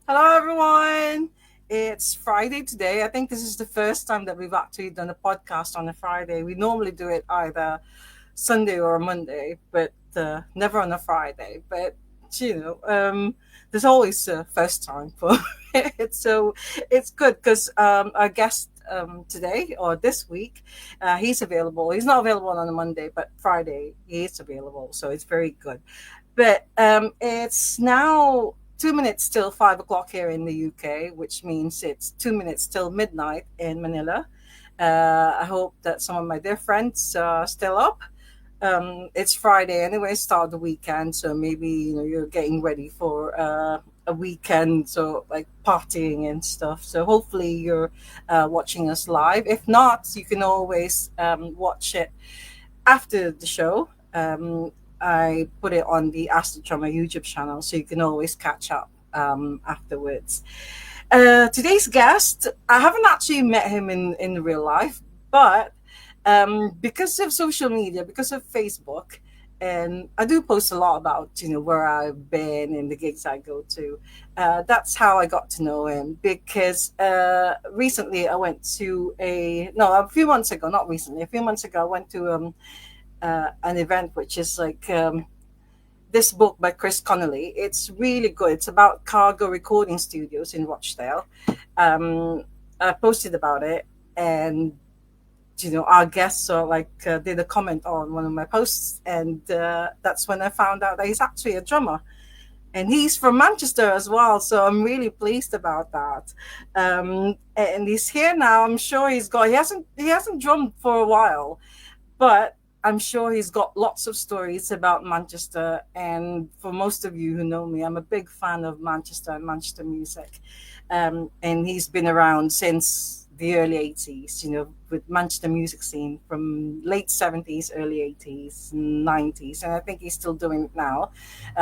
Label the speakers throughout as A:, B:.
A: Hello, everyone. It's Friday today. I think this is the first time that we've actually done a podcast on a Friday. We normally do it either Sunday or Monday, but never on a Friday. But you know, there's always a first time for it, so it's good because our guest today or this week, he's available. He's not available on a Monday, but Friday he is available, so it's very good. But it's now 2 minutes till 5 o'clock here in the UK, which means it's 2 minutes till midnight in Manila. I hope that some of my dear friends are still up. It's Friday anyway, start of the weekend, so maybe you're getting ready for a weekend, so like partying and stuff. So hopefully you're watching us live. If not, you can always watch it after the show. I put it on the Ask the Drummer YouTube channel, so you can always catch up afterwards. Today's guest, I haven't actually met him in real life, but because of social media, because of Facebook, and I do post a lot about where I've been and the gigs I go to. That's how I got to know him because recently I went to a few months ago, not recently, a few months ago I went to an event which is like this book by Chris Connolly. It's really good. It's about Cargo Recording Studios in Rochdale. I posted about it, and our guests did a comment on one of my posts, and that's when I found out that he's actually a drummer. And he's from Manchester as well, so I'm really pleased about that. And he's here now. I'm sure he hasn't drummed for a while, but I'm sure he's got lots of stories about Manchester. And for most of you who know me, I'm a big fan of Manchester and Manchester music. And he's been around since the early 80s, with Manchester music scene from late 70s, early 80s, 90s. And I think he's still doing it now.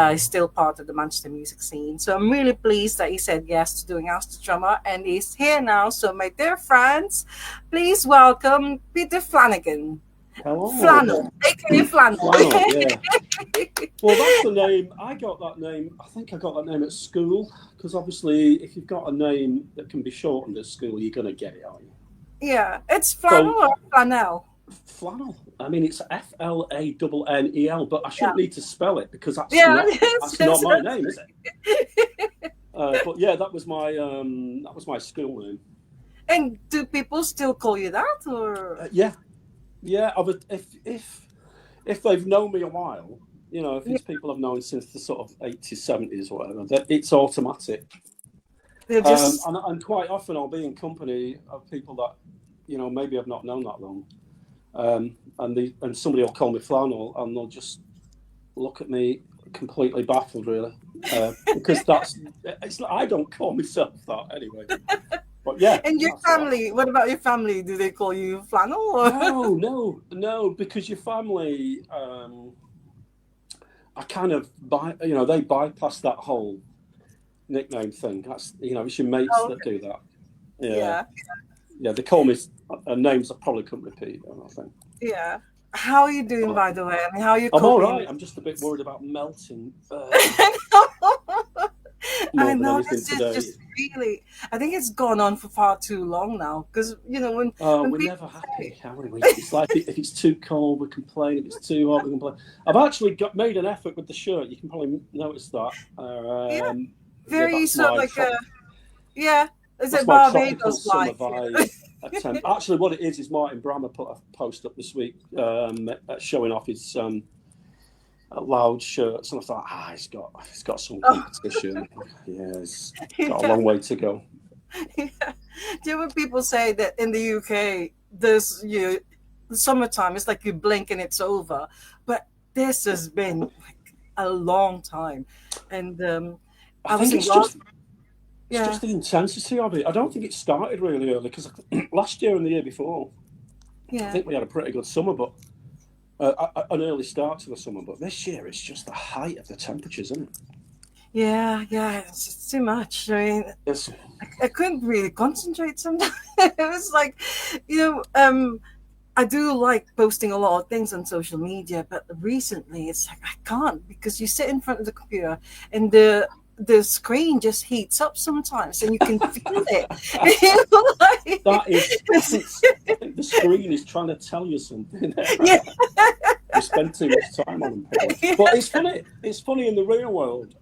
A: He's still part of the Manchester music scene. So I'm really pleased that he said yes to doing Ask the Drummer. And he's here now. So my dear friends, please welcome Peter Flanagan.
B: Hello.
A: Flannel, aka Flannel.
B: Flannel, yeah. Well, that's the name. I got that name. I think I got that name at school because obviously, if you've got a name that can be shortened at school, you're going to get it, aren't you?
A: Yeah, it's Flannel
B: So,
A: or Flannel.
B: Flannel. I mean, it's Flannel, but I
A: Yeah,
B: shouldn't need to spell it because
A: yeah, yes,
B: that's not
A: yes,
B: my name, is
A: yes.
B: it? But yeah, that was my school name.
A: And do people still call you that, or?
B: Yeah, yeah. If they've known me a while, if
A: Yeah,
B: it's people I've known since the sort of 80s, 70s, or whatever, that it's automatic.
A: they're just.
B: And quite often I'll be in company of people that, maybe I've not known that long. And somebody will call me Flannel and they'll just look at me completely baffled, really. Because I don't call myself that anyway. But yeah,
A: And your
B: that's what I.
A: family? What about your family? Do they call you Flannel or?
B: No, because your family, I kind of they bypass that whole nickname thing. That's it's your mates
A: Oh,
B: that
A: okay.
B: do that. Yeah,
A: Yeah,
B: yeah. They call me names I probably couldn't repeat. I think.
A: yeah. How are you doing,
B: But
A: by the way? I mean, how are you
B: I'm all
A: coping
B: right.
A: with?
B: I'm just a bit worried about melting
A: I
B: more than
A: know
B: anything
A: this is
B: today.
A: just really. I think it's gone on for far too long now. Because when
B: We're
A: people
B: never happy,
A: say,
B: are we? It's like if it's too cold, we complain. If it's too hot, we complain. I've actually made an effort with the shirt. You can probably notice that.
A: yeah,
B: Yeah,
A: very sort of like a yeah. Is it
B: that's my tropical
A: Barbados
B: summer
A: like?
B: vibe attempt. Actually, what it is Martin Brammer put a post up this week showing off his loud shirts, and I thought, he's got some
A: Oh,
B: competition. Yeah, he's got a
A: yeah,
B: long way to go.
A: yeah. Do you know when people say that in the UK, there's the summertime, it's like you blink and it's over, but this has been like a long time, and
B: I
A: I was
B: think
A: in
B: it's
A: Glasgow.
B: just it's
A: Yeah,
B: just the intensity of it. I don't think it started really early because last year and the year before, I
A: yeah.
B: think we had a pretty good summer, but an early start to the summer. But this year, it's just the height of the temperatures, isn't it?
A: Yeah, yeah, it's too much. I mean,
B: Yes.
A: I couldn't really concentrate sometimes. It was like, you know, um, I do like posting a lot of things on social media, but recently it's like I can't because you sit in front of the computer and the screen just heats up sometimes, and you can feel it. Like,
B: That is, I think the screen is trying to tell you something there.
A: yeah,
B: You spend too much time on them, probably.
A: yeah,
B: But it's funny. It's funny in the real world.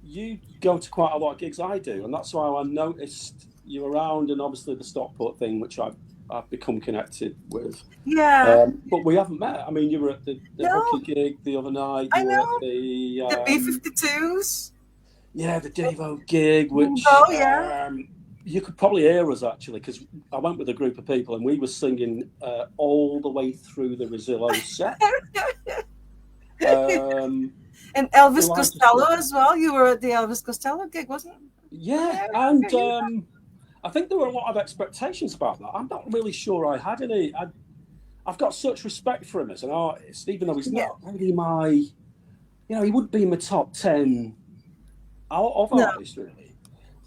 B: You go to quite a lot of gigs. I do, and that's why I noticed you around, and obviously the Stockport thing, which I've become connected with.
A: yeah.
B: But we haven't met. I mean, you were at the
A: No,
B: Hooky gig the other night.
A: I
B: You were at
A: know the B-52s.
B: the Devo gig, which
A: Oh yeah.
B: you could probably hear us actually, because I went with a group of people and we were singing all the way through the Rosillo set.
A: And Elvis
B: so
A: Costello as well. You were at the Elvis Costello gig, wasn't it?
B: Yeah, and I think there were a lot of expectations about that. I'm not really sure I had any. I've got such respect for him as an artist, even though he's not really my, he wouldn't be in my top 10 of artists, really.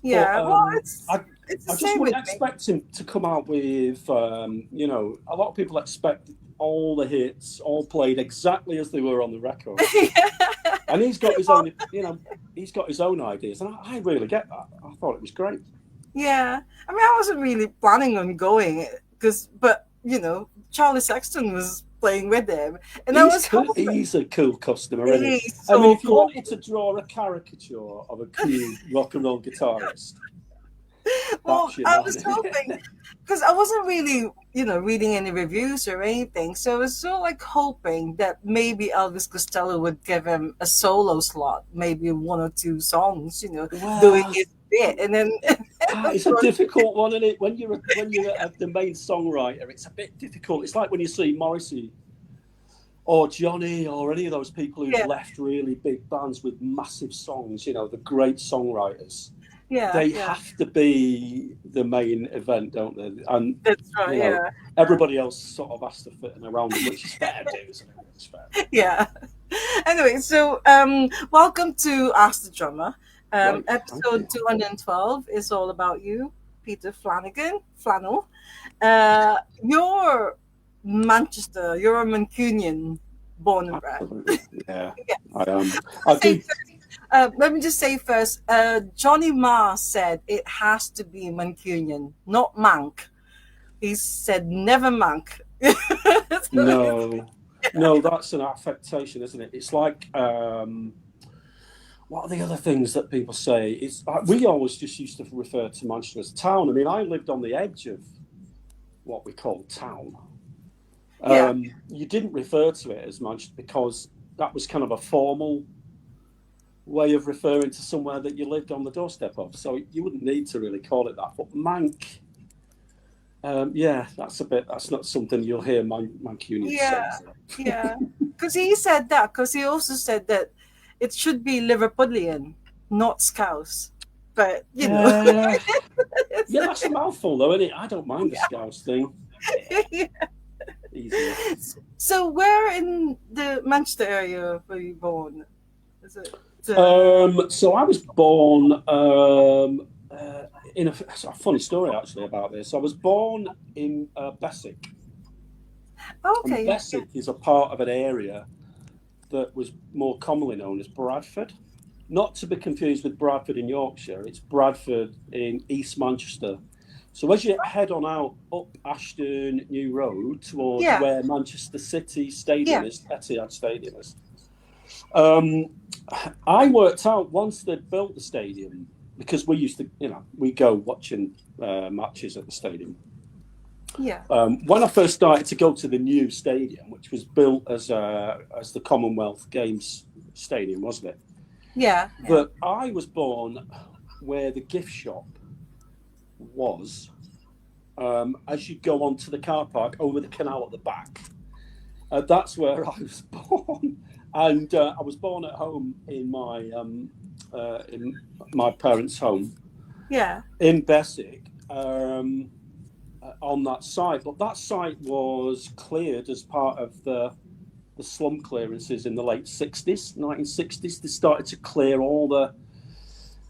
A: Yeah,
B: But,
A: well, it's the
B: I just
A: same with
B: wouldn't
A: me.
B: expect him to come out with, a lot of people expect all the hits all played exactly as they were on the record. And he's got his own, he's got his own ideas, and I really get that. I thought it was great.
A: Yeah, I mean, I wasn't really planning on going but Charlie Sexton was playing with him, and I was hoping.
B: He's a cool customer, isn't he?
A: He's
B: I mean,
A: so
B: if you
A: cool.
B: wanted to draw a caricature of a cool rock and roll guitarist,
A: Well, I was
B: man.
A: hoping because I wasn't really, reading any reviews or anything. So I was sort of like hoping that maybe Elvis Costello would give him a solo slot, maybe 1 or 2 songs, doing his bit, and then.
B: It's a difficult one, isn't it? When you're the main songwriter, it's a bit difficult. It's like when you see Morrissey or Johnny or any of those people who've left really big bands with massive songs, the great songwriters.
A: Yeah,
B: they have to be the main event, don't they? And
A: that's right.
B: Everybody else sort of has to fit in around them, which is fair, isn't it? It's fair.
A: Yeah. Anyway, so welcome to Ask the Drummer. Episode 212 is all about you, Peter Flanagan, Flannel. You're Manchester. You're a Mancunian, born and bred.
B: Yeah, I am.
A: Let me just say first, Johnny Marr said it has to be Mancunian, not Manc. He said never Manc.
B: No, that's an affectation, isn't it? It's like, what are the other things that people say? It's we always just used to refer to Manchester as town. I mean, I lived on the edge of what we call town. You didn't refer to it as Manchester because that was kind of a formal way of referring to somewhere that you lived on the doorstep of. So you wouldn't need to really call it that. But Manc, that's not something you'll hear Mancunians say.
A: Yeah, because he said that, because he also said that it should be Liverpudlian, not Scouse. But,
B: yeah, that's a mouthful though, isn't it? I don't mind the Scouse thing. Easier.
A: So where in the Manchester area were you born? Is it?
B: So I was born in a funny story actually about this. I was born in Bessick.
A: Okay.
B: And Bessick is a part of an area that was more commonly known as Bradford. Not to be confused with Bradford in Yorkshire. It's Bradford in East Manchester. So as you head on out up Ashton New Road towards where Manchester City Stadium is, Etihad Stadium is. I worked out once they'd built the stadium, because we used to, we go watching matches at the stadium.
A: Yeah.
B: When I first started to go to the new stadium, which was built as the Commonwealth Games Stadium, wasn't it?
A: Yeah.
B: But I was born where the gift shop was. As you go onto the car park over the canal at the back, that's where I was born. And I was born at home in my parents' home.
A: Yeah.
B: In Bessick, on that site, but that site was cleared as part of the slum clearances in the late 1960s. They started to clear all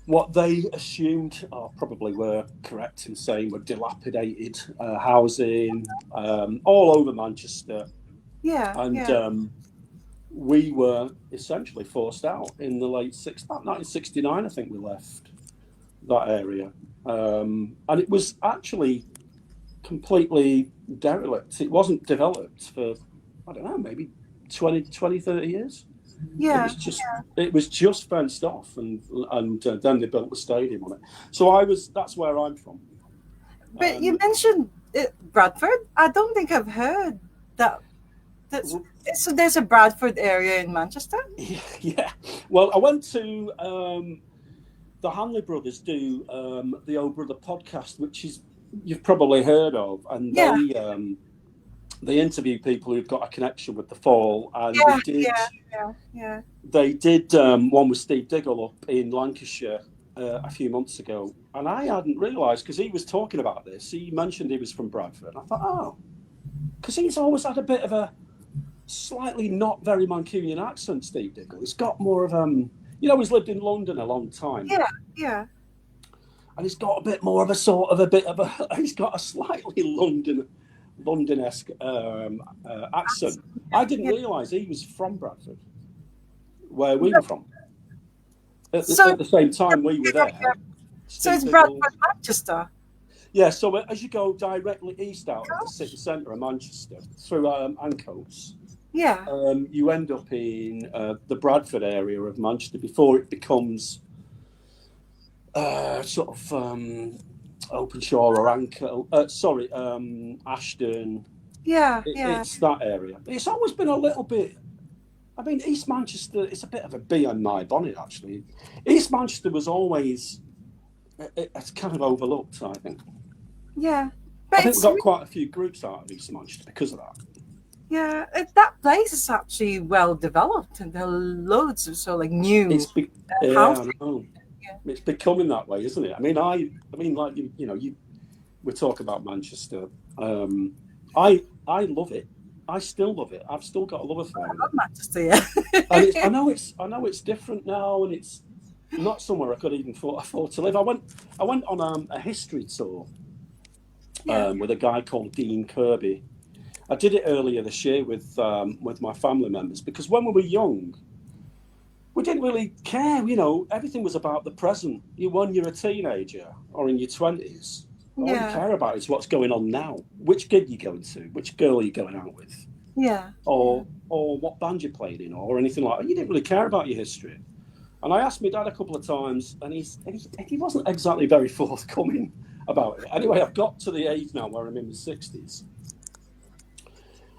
B: what they assumed, probably were correct in saying, were dilapidated housing all over Manchester.
A: Yeah.
B: And we were essentially forced out in the late about 1969. I think we left that area, and it was actually completely derelict. It wasn't developed for, I don't know, maybe 30 years. It
A: Yeah.
B: was just it was just fenced off, and then they built the stadium on it. So that's where I'm from.
A: But you mentioned Bradford. I don't think I've heard that. That's so. There's a Bradford area in Manchester.
B: Yeah. Well, I went to the Hanley brothers do the Old Brother podcast, which is you've probably heard of, and
A: Yeah.
B: they interview people who've got a connection with the Fall, and
A: Yeah. Yeah.
B: they did one with Steve Diggle up in Lancashire a few months ago, and I hadn't realised because he was talking about this. He mentioned he was from Bradford. I thought, oh, because he's always had a bit of a slightly not very Mancunian accent. Steve Diggle. He's got more of he's lived in London a long time.
A: Yeah.
B: And he's got a bit more of he's got a slightly London-esque accent. I didn't realise he was from Bradford, where we were from. At the same time we were there.
A: So it's Bradford, Manchester.
B: Yeah, so as you go directly east out of the city centre of Manchester through Ancoats, you end up in the Bradford area of Manchester before it becomes sort of Openshaw or Ashton. It's that area. It's always been a little bit. I mean, East Manchester. It's a bit of a bee on my bonnet, actually. East Manchester was always it's kind of overlooked, I think.
A: Yeah,
B: I think we've got quite a few groups out of East Manchester because of that.
A: Yeah, that place is actually well developed, and there are loads of new housing.
B: It's becoming that way, isn't it? I mean, like we talk about Manchester. I love it. I still love it. I've still got a love affair.
A: I love Manchester, yeah.
B: And I know it's different now, and it's not somewhere I could even afford to live. I went on a history tour with a guy called Dean Kirby. I did it earlier this year with my family members because when we were young, we didn't really care. Everything was about the present. When you're a teenager or in your 20s, all you care about is what's going on now. Which gig you're going to, which girl you're going out with, or what band you're playing in, or anything like that. You didn't really care about your history. And I asked my dad a couple of times, and he wasn't exactly very forthcoming about it. Anyway, I've got to the age now where I'm in my 60s.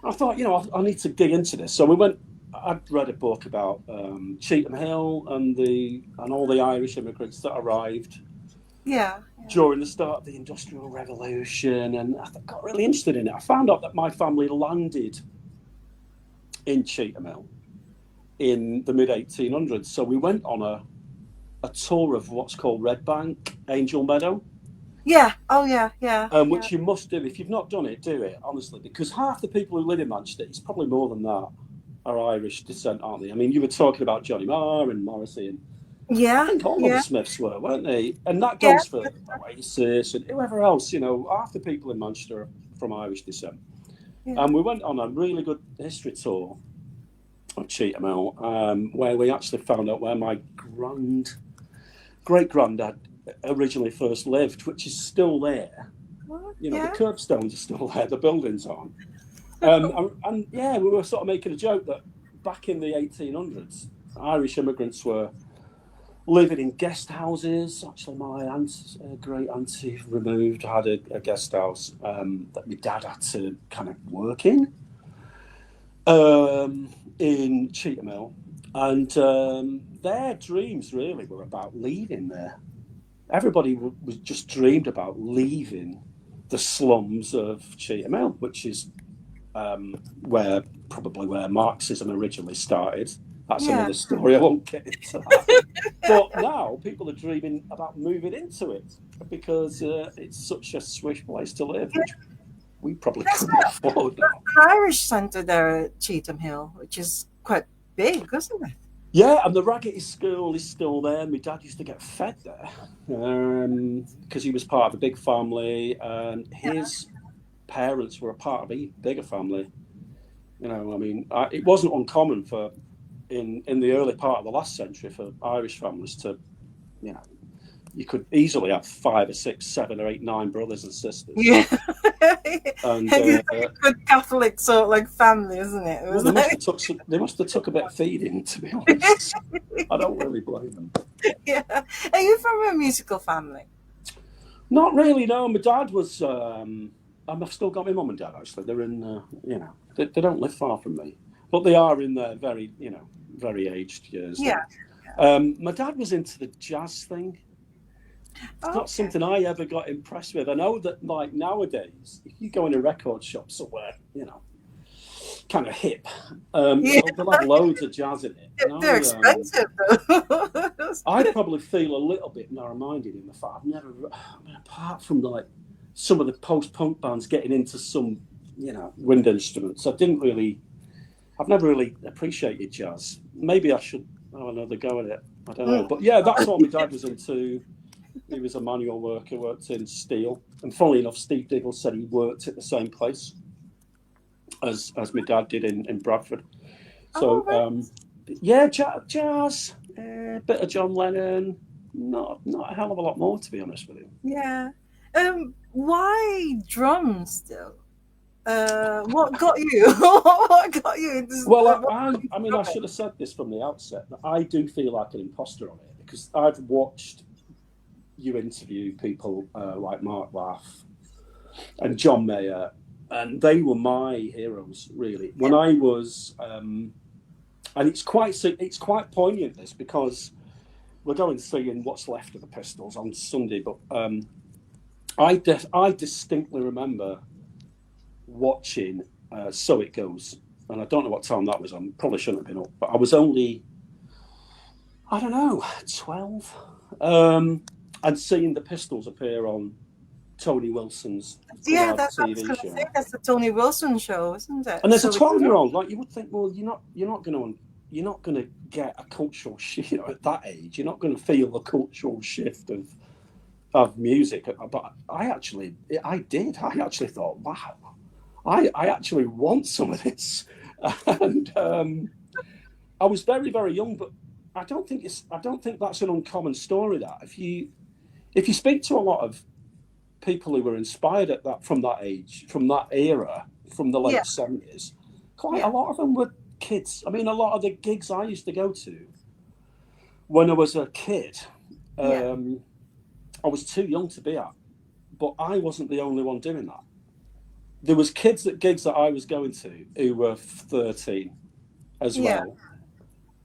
B: I thought, I need to dig into this. So I'd read a book about Cheetham Hill and all the Irish immigrants that arrived during the start of the Industrial Revolution, and I got really interested in it. I found out that my family landed in Cheetham Hill in the mid-1800s. So we went on a tour of what's called Red Bank, Angel Meadow.
A: Yeah. Oh, yeah.
B: Which you must do. If you've not done it, do it, honestly, because half the people who live in Manchester, it's probably more than that, are Irish descent, aren't they? I mean, you were talking about Johnny Marr and Morrissey, and I think all of the Smiths were, weren't they? And that goes for Oasis and whoever else. Half the people in Manchester are from Irish descent. Yeah. And we went on a really good history tour of Cheetham Hill, where we actually found out where my great-granddad originally first lived, which is still there. The curbstones are still there, the buildings aren't. And we were sort of making a joke that back in the 1800s, Irish immigrants were living in guest houses. Actually, my great auntie removed had a guest house that my dad had to kind of work in Cheetham Hill, and their dreams really were about leaving there. Everybody was just dreamed about leaving the slums of Cheetham Hill, which is where Marxism originally started. That's another story. I won't get into that. But now people are dreaming about moving into it because it's such a swish place to live, which we probably couldn't afford.
A: An Irish centre there at Cheetham Hill, which is quite big, isn't it?
B: Yeah, and the Raggedy School is still there. My dad used to get fed there because he was part of a big family, and his parents were a part of a bigger family You know, I mean, it wasn't uncommon for in the early part of the last century for Irish families to, you know, you could easily have 5 or 6, 7 or 8, 9 brothers and sisters.
A: Yeah.
B: And
A: It's like a good Catholic sort of like family, isn't it? It
B: well,
A: was like,
B: they must have took a bit of feeding, to be honest. I don't really blame them.
A: yeah. Are you from a musical family?
B: Not really. No, my dad was. I've still got my mum and dad. Actually, they're in. You know, they don't live far from me, but they are in their very, you know, very aged years.
A: Yeah.
B: My dad was into the jazz thing. It's
A: Oh,
B: not
A: okay.
B: something I ever got impressed with. I know that, like nowadays, if you go in a record shop somewhere, you know, kind of hip,
A: Yeah.
B: they'll have loads of jazz in it. And
A: They're expensive though.
B: I probably feel a little bit narrow-minded in the fact I've never, I mean, apart from like some of the post-punk bands getting into some, you know, wind instruments, I've never really appreciated jazz. Maybe I should have another go at it. I don't know. But yeah, that's what my dad was into. He was a manual worker, worked in steel. And funnily enough, Steve Diggle said he worked at the same place as my dad did in Bradford. So,
A: right.
B: yeah, jazz, bit of John Lennon, not a hell of a lot more, to be honest with you.
A: Yeah. Why drums still? What got you? What got you into
B: Well, I mean, I should have said this from the outset, that I do feel like an imposter on it, because I've watched you interview people like Mark Laff and John Mayer, and they were my heroes, really. When I was, and it's quite poignant, this, because we're going to see in What's Left of the Pistols on Sunday, but I distinctly remember watching So It Goes, and I don't know what time that was on, probably shouldn't have been up, but I was only, I don't know, 12, and seeing the Pistols appear on Tony Wilson's
A: yeah,
B: Goodard
A: I was
B: TV
A: going to say
B: show.
A: that's the Tony Wilson show, isn't it?
B: And there's a
A: So
B: 12-year-old, like, you would think, well, you're not going to get a cultural shift, you know, at that age. You're not going to feel the cultural shift of music. But I did. I actually thought, wow, I actually want some of this. And I was very, very young, but I don't think that's an uncommon story. That if you speak to a lot of people who were inspired at that, from that age, from that era, from the late 70s, quite a lot of them were kids. I mean, a lot of the gigs I used to go to when I was a kid, I was too young to be at, but I wasn't the only one doing that. There was kids at gigs that I was going to who were 13 as well.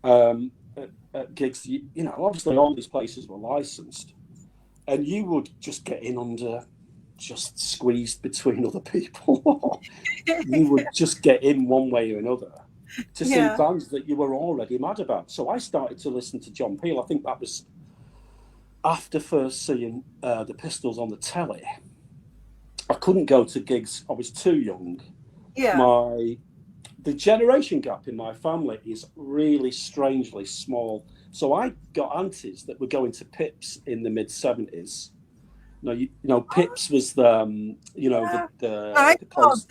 B: At gigs, you know, obviously all these places were licensed, and you would just get in under, just squeezed between other people. You would just get in one way or another to see bands that you were already mad about. So I started to listen to John Peel. I think that was after first seeing the Pistols on the telly. I couldn't go to gigs. I was too young. The generation gap in my family is really strangely small. So I got aunties that were going to Pips in the mid-70s. No, you know, Pips was the place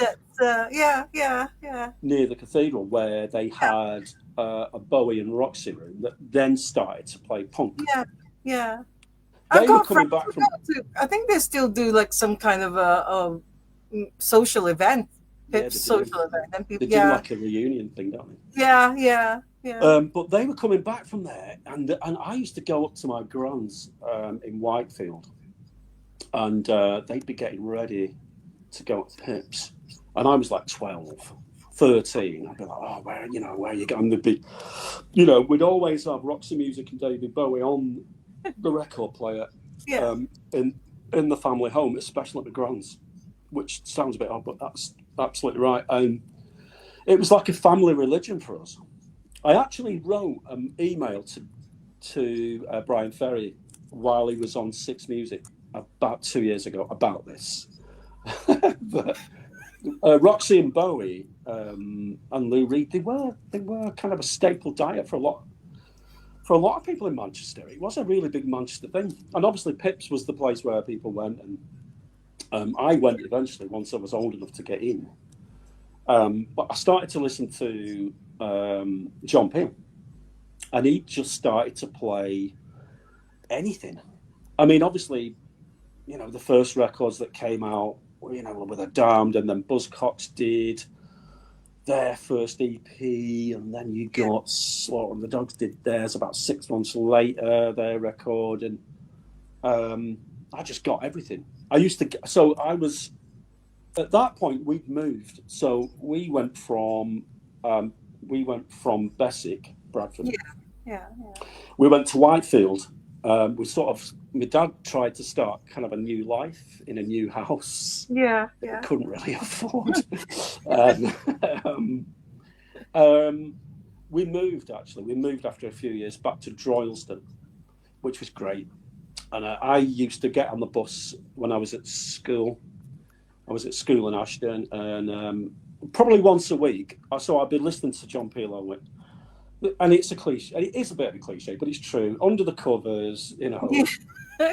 B: near the cathedral where they had a Bowie and Roxy room that then started to play punk. They were coming back from.
A: I think they still do like some kind of a social event. Pips social event, and people
B: they do like a reunion thing, don't they?
A: Yeah.
B: But they were coming back from there, and I used to go up to my grand's in Whitefield, and they'd be getting ready to go to Pips, and I was like 12, 13. I'd be like, oh, where are you going? They'd be, you know, we'd always have Roxy Music and David Bowie on the record player in the family home, especially at my grand's, which sounds a bit odd, but that's absolutely right. And it was like a family religion for us. I actually wrote an email to Brian Ferry while he was on Six Music about 2 years ago about this. But Roxy and Bowie and Lou Reed, they were kind of a staple diet for a lot of people in Manchester. It was a really big Manchester thing, and obviously Pips was the place where people went, and I went eventually once I was old enough to get in. But I started to listen to John Peel, and he just started to play anything. I mean, obviously, the first records that came out, were The Damned, and then Buzzcocks did their first EP, and then you got Slaughter and the Dogs did theirs about 6 months later, their record, and I just got everything. I was, at that point, we'd moved, so we went from Bessick, Bradford.
A: Yeah.
B: We went to Whitefield. My dad tried to start kind of a new life in a new house.
A: Yeah.
B: Couldn't really afford. We moved after a few years back to Droylsden, which was great. And I used to get on the bus when I was at school. I was at school in Ashton, and probably once a week. So I'd be listening to John Peel on it. And it's a cliche. It is a bit of a cliche, but it's true. Under the covers, you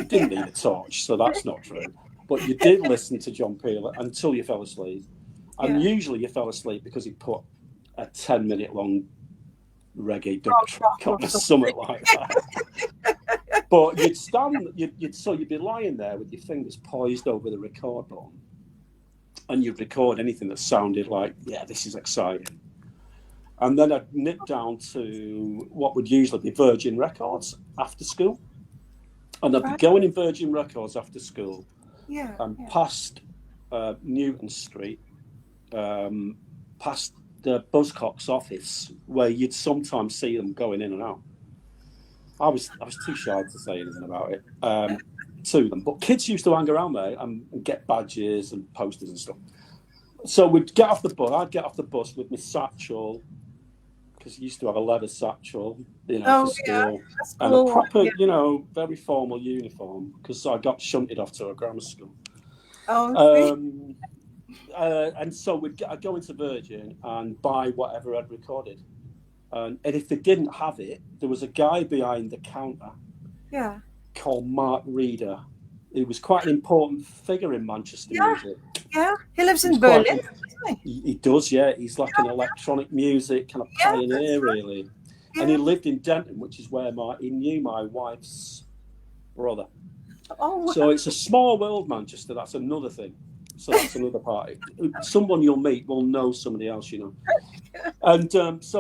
B: didn't need a torch, so that's not true. But you did listen to John Peel until you fell asleep. And usually you fell asleep because he put a 10-minute long reggae dub track on or something like that. But you'd be lying there with your fingers poised over the record button, and you'd record anything that sounded like, yeah, this is exciting. And then I'd nip down to what would usually be Virgin Records after school. And I'd be going in Virgin Records after school, past Newton Street, past the Buzzcocks office, where you'd sometimes see them going in and out. I was too shy to say anything about it to them, but kids used to hang around there and get badges and posters and stuff. So we'd get off the bus. I'd get off the bus with my satchel, because he used to have a leather satchel, for school, and a proper, very formal uniform, because I got shunted off to a grammar school. And so I'd go into Virgin and buy whatever I'd recorded. And if they didn't have it, there was a guy behind the counter called Mark Reeder. He was quite an important figure in Manchester music.
A: Yeah, he lives in Berlin, doesn't he?
B: He does, yeah. He's like an electronic music kind of pioneer, really. Yeah. And he lived in Denton, which is where he knew my wife's brother. Oh, wow. So it's a small world, Manchester. That's another thing. So that's another part. Someone you'll meet will know somebody else, And that's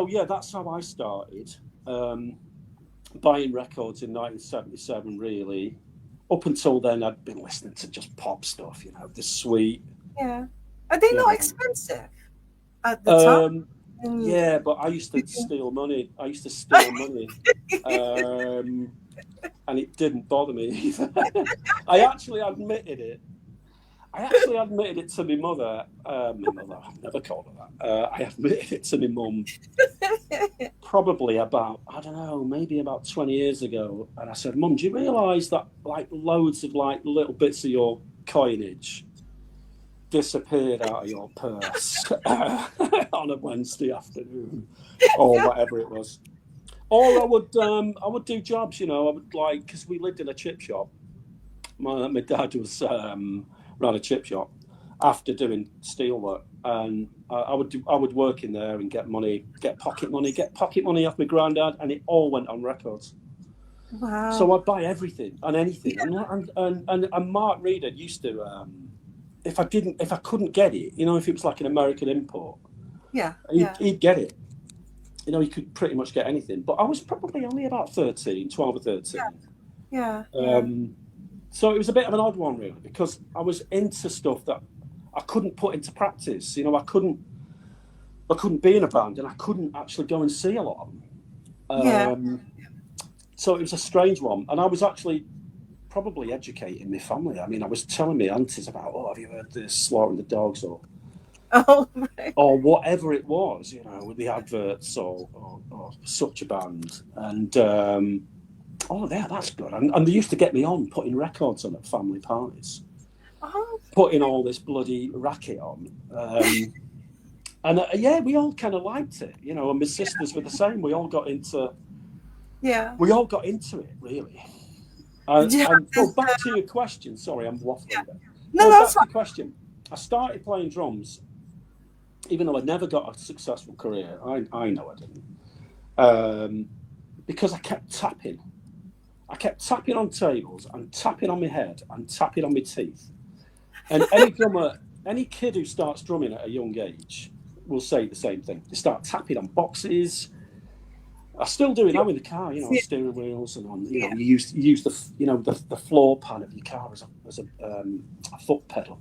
B: how I started buying records in 1977, really. Up until then, I'd been listening to just pop stuff, the Sweet.
A: Yeah. Are they not expensive at the time?
B: Yeah, but I used to steal money. And it didn't bother me either. I actually admitted it to my mother. I never called her that. I admitted it to my mum probably about, I don't know, maybe about 20 years ago. And I said, Mum, do you realise that like loads of like little bits of your coinage disappeared out of your purse on a Wednesday afternoon or whatever it was? Or I would do jobs, I would because we lived in a chip shop. My dad was ran a chip shop after doing steel work, and I would work in there and get pocket money off my granddad, and it all went on records.
A: Wow!
B: So I'd buy everything and anything, and Mark Reeder used to, if I couldn't get it, if it was like an American import, he'd get it. He could pretty much get anything, but I was probably only about 12 or 13.
A: Yeah.
B: So it was a bit of an odd one, really, because I was into stuff that I couldn't put into practice. I couldn't be in a band, and I couldn't actually go and see a lot of them. So it was a strange one, and I was actually probably educating my family. I mean, I was telling my aunties about, have you heard this Slaughter and the Dogs, or whatever it was, with the adverts or such a band, and that's good. And they used to get me on putting records on at family parties, putting all this bloody racket on. We all kind of liked it, and my sisters were the same. We all got into it, really. And back to your question. Sorry, I'm waffling.
A: No, that's
B: the question. I started playing drums even though I never got a successful career, I know I didn't, because I kept tapping. I kept tapping on tables and tapping on my head and tapping on my teeth. And any drummer, any kid who starts drumming at a young age will say the same thing. They start tapping on boxes. I still do it now in the car, on steering wheels and on, you use the, the floor pan of your car as a foot pedal.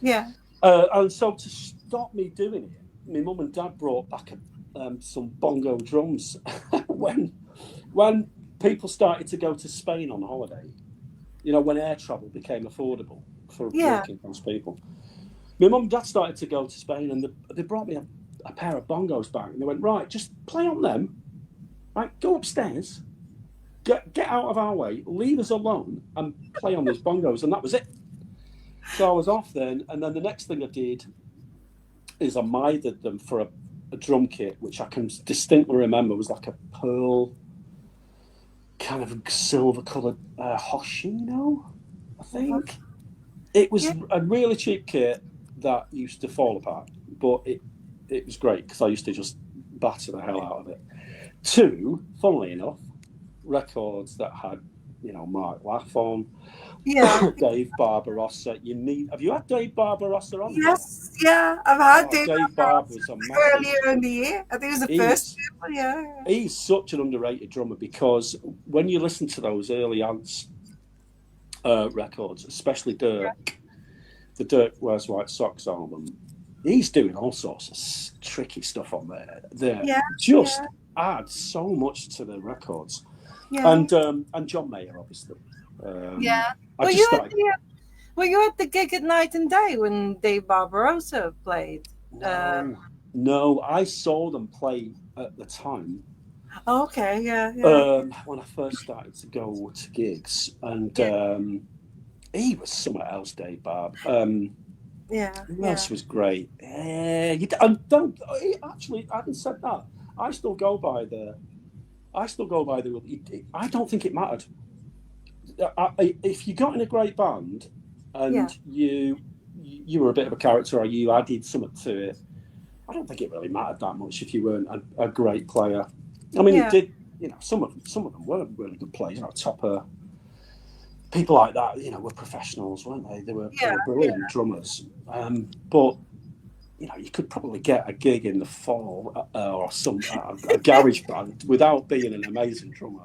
A: Yeah.
B: And so to stop me doing it, my mum and dad brought back some bongo drums when people started to go to Spain on holiday. When air travel became affordable for working class people. My mum and dad started to go to Spain, and they brought me a pair of bongos back, and they went, right, just play on them. Right, go upstairs, get out of our way, leave us alone, and play on these bongos, and that was it. So I was off then, and then the next thing I did is I mithered them for a drum kit, which I can distinctly remember was like a pearl, kind of silver-coloured Hoshino, I think. It was a really cheap kit that used to fall apart, but it was great because I used to just batter the hell out of it. 2, funnily enough, records that had, Mark Laff on, Dave Barbarossa. Have you had Dave Barbarossa on?
A: Yes, I've had
B: Dave Barbarossa was a massive,
A: earlier in the year. I think it was the first year. Yeah.
B: He's such an underrated drummer because when you listen to those early Ants records, especially Dirk, the Dirk Wears White Socks album, he's doing all sorts of tricky stuff on there. Add so much to the records. And John Mayer, obviously.
A: Were you at the gig at Night and Day when Dave Barbarossa played?
B: No, I saw them play at the time.
A: Oh, okay,
B: when I first started to go to gigs, and he was somewhere else, Dave Barb. Who else was great? Actually, I hadn't said that. I still go by the. I don't think it mattered. If you got in a great band and you were a bit of a character or you added something to it, I don't think it really mattered that much if you weren't a great player. I mean, it did. Some of them were really good players. Topper, people like that. Were professionals, weren't they? They were brilliant drummers. But you could probably get a gig in the fall or a garage band without being an amazing drummer.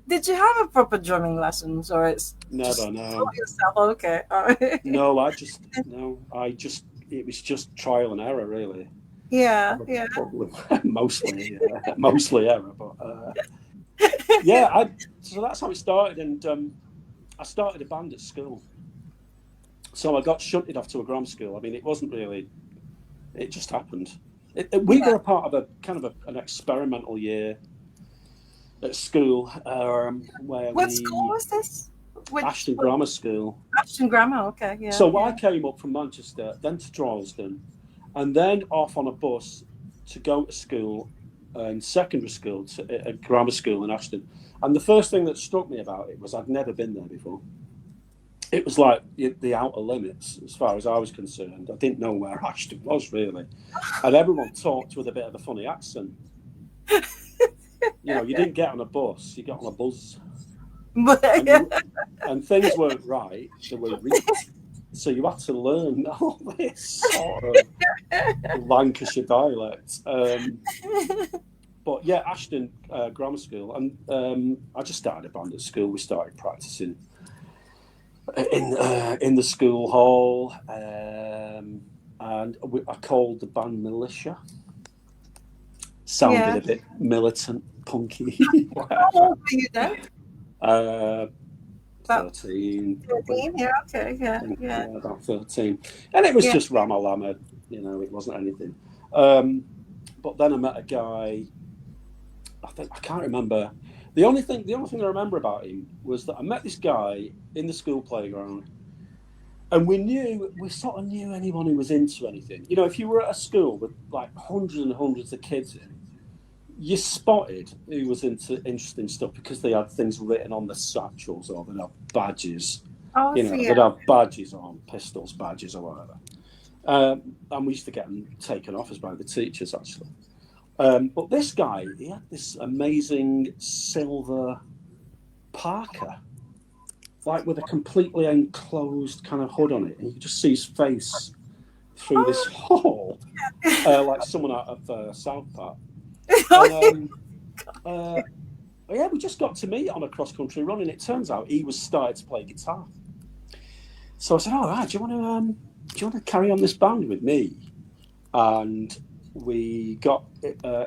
A: Did you have a proper drumming lessons, or it's
B: never? No.
A: Yourself? Okay. All right.
B: No, it was just trial and error, really.
A: Yeah.
B: Probably, mostly error, but so that's how it started, and I started a band at school. So I got shunted off to a grammar school. I mean, it wasn't really. It just happened. We were a part of a kind of an experimental year at school.
A: What school was this?
B: Ashton Grammar School.
A: Ashton Grammar, okay, yeah.
B: So I came up from Manchester, then to Droylsden, and then off on a bus to go to school, in secondary school, to a grammar school in Ashton. And the first thing that struck me about it was I'd never been there before. It was like the outer limits, as far as I was concerned. I didn't know where Ashton was, really. And everyone talked with a bit of a funny accent. You didn't get on a bus, you got on a buzz. And things weren't right, they were reaped. So you had to learn all this sort of Lancashire dialect. But Ashton Grammar School. And I just started a band at school. We started practicing in the school hall, and I called the band Militia. Sounded a bit militant, punky.
A: How old were you then?
B: 13.
A: 13, yeah.
B: About 13. And it was just Ramalama, it wasn't anything. But then I met a guy, I can't remember. The only thing I remember about him was that I met this guy in the school playground, and we sort of knew anyone who was into anything. If you were at a school with like hundreds and hundreds of kids in, you spotted who was into interesting stuff because they had things written on the satchels or they'd have badges. They'd have badges on, pistols, badges or whatever. And we used to get them taken off us by the teachers, actually. But this guy, he had this amazing silver parka, like with a completely enclosed kind of hood on it, and you could just see his face through this hole, like someone out of South Park. And, yeah, we just got to meet on a cross-country run, and it turns out he was starting to play guitar. So I said, "All right, do you want to carry on this band with me?" And we got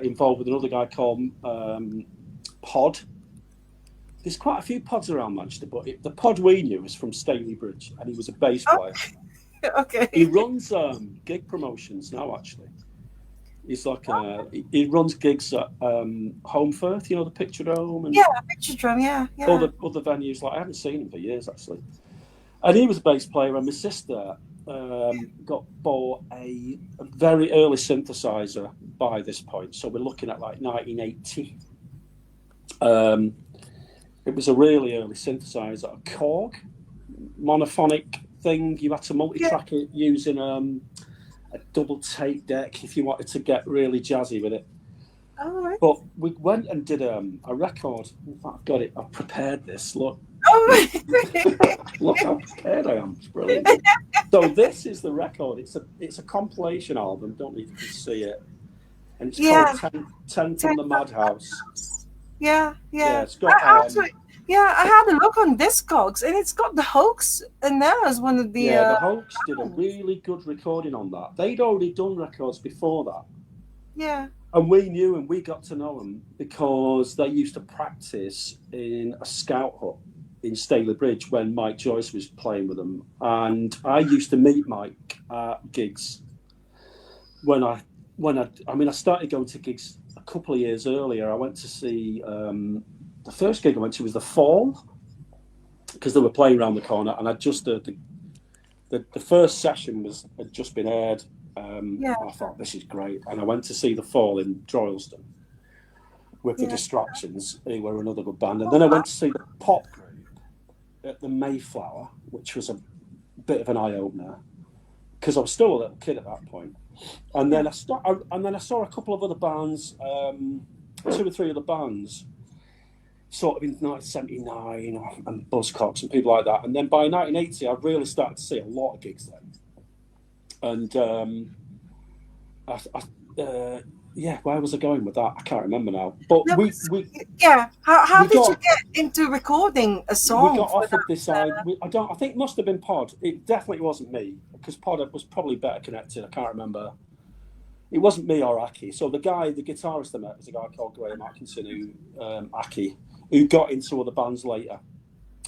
B: involved with another guy called Pod. There's quite a few pods around Manchester, but the pod we knew was from Staley Bridge, and he was a bass player.
A: Okay.
B: He runs gig promotions now, actually. He's like he runs gigs at Homefirth, you know, the Picture Dome, and
A: Picture Dome, yeah.
B: other venues. Like I haven't seen him for years, actually. And he was a bass player, and my sister got bought a very early synthesizer by this point. So we're looking at like 1980. It was a really early synthesizer, a Korg monophonic thing. You had to multi-track it using a double tape deck if you wanted to get really jazzy with it.
A: Oh, right.
B: But we went and did a record. In fact, I've got it. I've prepared this. Look.
A: Oh, right.
B: Look how prepared I am. It's brilliant. So this is the record. It's a compilation album. Don't need to see it. And it's called 10 from the Madhouse.
A: Yeah.
B: It's got,
A: I had a look on Discogs, and it's got the Hoax in there as one of the.
B: The Hoax did a really good recording on that. They'd already done records before that.
A: Yeah.
B: And we knew and we got to know them because they used to practice in a scout hut in Staley Bridge when Mike Joyce was playing with them. And I used to meet Mike at gigs I started going to gigs a couple of years earlier. I went to see the first gig I went to was the Fall, because they were playing around the corner, and I just heard the first session had just been aired. I thought, this is great, and I went to see the Fall in Droylsden with the Distractions, who were another good band, and then I went to see the Pop group at the Mayflower, which was a bit of an eye opener because I was still a little kid at that point. And then I saw a couple of other bands, 2 or 3 other bands, sort of in 1979, and Buzzcocks and people like that. And then by 1980, I really started to see a lot of gigs then. And where was I going with that? I can't remember now. But
A: How did you get into recording a song?
B: We got offered this I think it must have been Pod. It definitely wasn't me, because Pod was probably better connected. I can't remember. It wasn't me or Aki. So the guitarist I met was a guy called Graham Atkinson, Aki, who got into other bands later.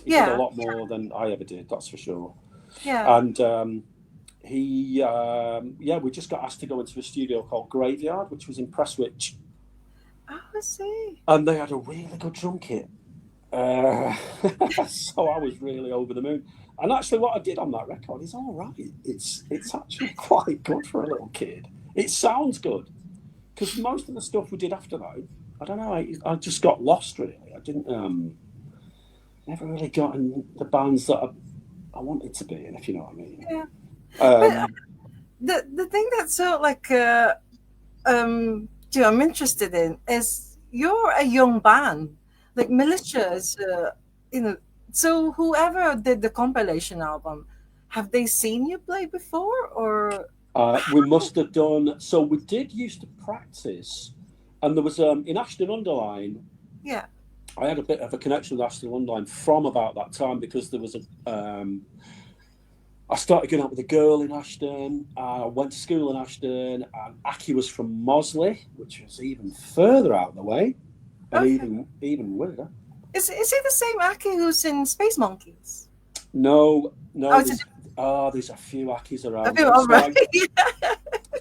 B: He did a lot more than I ever did, that's for sure.
A: Yeah.
B: And we just got asked to go into a studio called Graveyard, which was in Prestwich.
A: Oh, I see.
B: And they had a really good drum kit. So I was really over the moon. And actually what I did on that record is all right. It's actually quite good for a little kid. It sounds good. Because most of the stuff we did after that, I don't know, I just got lost, really. I didn't, never really got in the bands that I wanted to be in, if you know what I mean.
A: Yeah. The thing that's sort of I'm interested in is you're a young band, like Militia is, so whoever did the compilation album, have they seen you play before, or?
B: We must have done. So we did used to practice, and there was in Ashton-under-Lyne.
A: Yeah.
B: I had a bit of a connection with Ashton-under-Lyne from about that time, because there was I started going out with a girl in Ashton. I went to school in Ashton, and Aki was from Mosley, which was even further out of the way, and even weirder.
A: Is he the same Aki who's in Space Monkeys?
B: No. There's a few Akis around.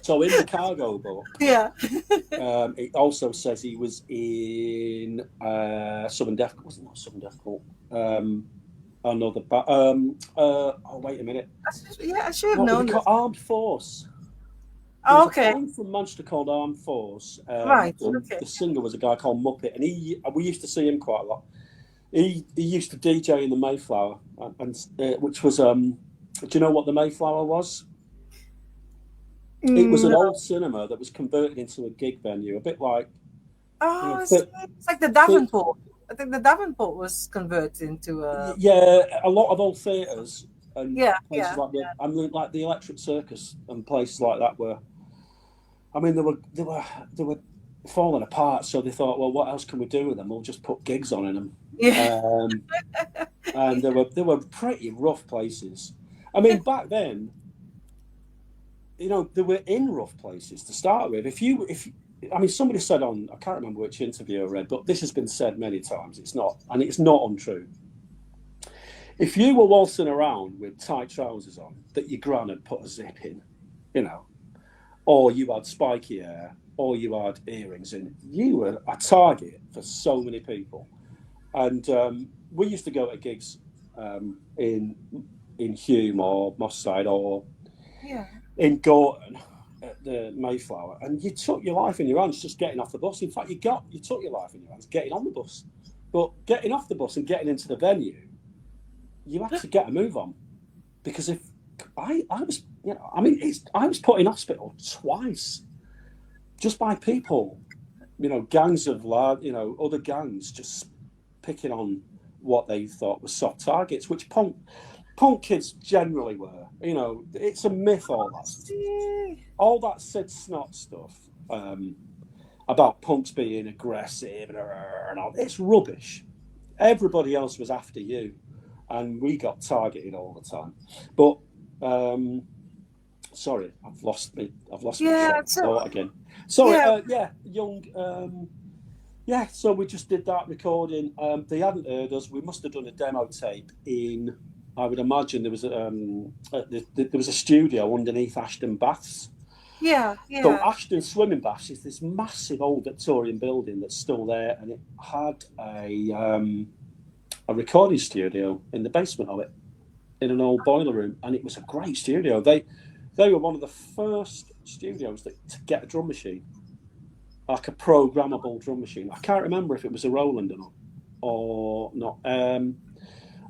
B: So in the cargo book, it also says he was in Southern Death. Wasn't that Southern Death Cult? Another. Wait a minute.
A: I should have known.
B: Armed Force.
A: Oh, okay.
B: A band from Manchester called Armed Force.
A: Right. Okay.
B: The singer was a guy called Muppet, and we used to see him quite a lot. He used to DJ in the Mayflower, and which was do you know what the Mayflower was? It was an
A: No.
B: old cinema that was converted into a gig venue, a bit like, you
A: Oh,
B: know,
A: I see. It's like the Davenport. I think the Davenport was converted into a.
B: yeah, a lot of old theatres and
A: Yeah,
B: places
A: yeah,
B: like like the Electric Circus and places like that were. I mean, they were falling apart. So they thought, well, what else can we do with them? We'll just put gigs on in them.
A: yeah.
B: And they were pretty rough places. I mean, back then, they were in rough places to start with. If I mean, somebody said on, I can't remember which interview I read, but this has been said many times. It's not, and it's not untrue. If you were waltzing around with tight trousers on that your gran had put a zip in, you know, or you had spiky hair, or you had earrings in, you were a target for so many people. And we used to go to gigs in Hume or Moss Side or
A: Yeah.
B: in Gorton at the Mayflower, and you took your life in your hands just getting off the bus. In fact, you took your life in your hands getting on the bus, but getting off the bus and getting into the venue, you had to get a move on because if I was, I mean, I was put in hospital twice just by people, gangs of other gangs just picking on what they thought were soft targets, which punk kids generally were. It's a myth,
A: See.
B: all that Sid Snot stuff about punks being aggressive and all. It's rubbish. Everybody else was after you, and we got targeted all the time. But sorry, I've lost my
A: Yeah.
B: train of
A: So
B: thought again. Sorry,
A: yeah.
B: yeah, young. Yeah, so we just did that recording. They hadn't heard us. We must have done a demo tape in. I would imagine there was there was a studio underneath Ashton Baths.
A: Yeah.
B: So
A: Yeah.
B: Ashton Swimming Baths is this massive old Victorian building that's still there, and it had a recording studio in the basement of it, in an old boiler room, and it was a great studio. They were one of the first studios to get a drum machine, like a programmable drum machine. I can't remember if it was a Roland or not.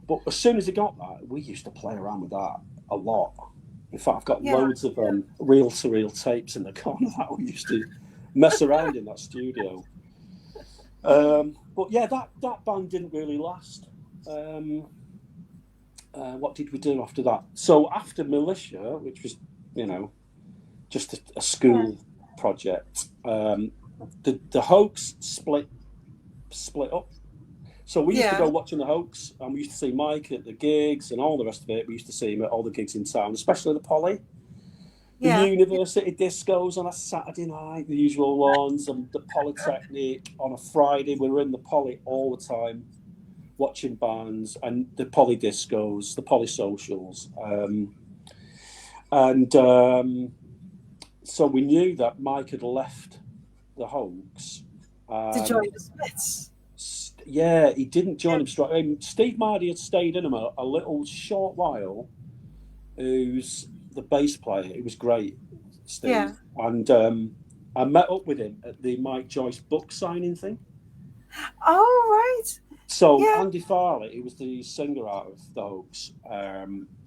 B: But as soon as he got that, we used to play around with that a lot. In fact, I've got
A: Yeah.
B: loads of reel-to-reel tapes in the corner that we used to mess around in that studio. But yeah, that band didn't really last. What did we do after that? So after Militia, which was, just a
A: Yeah.
B: school project, the Hoax split up. So we used to
A: Yeah.
B: go watching the Hoax, and we used to see Mike at the gigs and all the rest of it. We used to see him at all the gigs in town, especially the Poly, the
A: Yeah.
B: university discos on a Saturday night, the usual ones, and the Polytechnic on a Friday. We were in the Poly all the time, watching bands and the Poly discos, the Poly socials, and so we knew that Mike had left the Hoax.
A: To join the Smiths.
B: Yeah, he didn't join
A: Yeah.
B: him straight. Steve Mardy had stayed in him a little short while. Who's the bass player? He was great, Steve.
A: Yeah.
B: And I met up with him at the Mike Joyce book signing thing.
A: Oh, right.
B: So
A: Yeah.
B: Andy Farley, he was the singer out of the Hoax,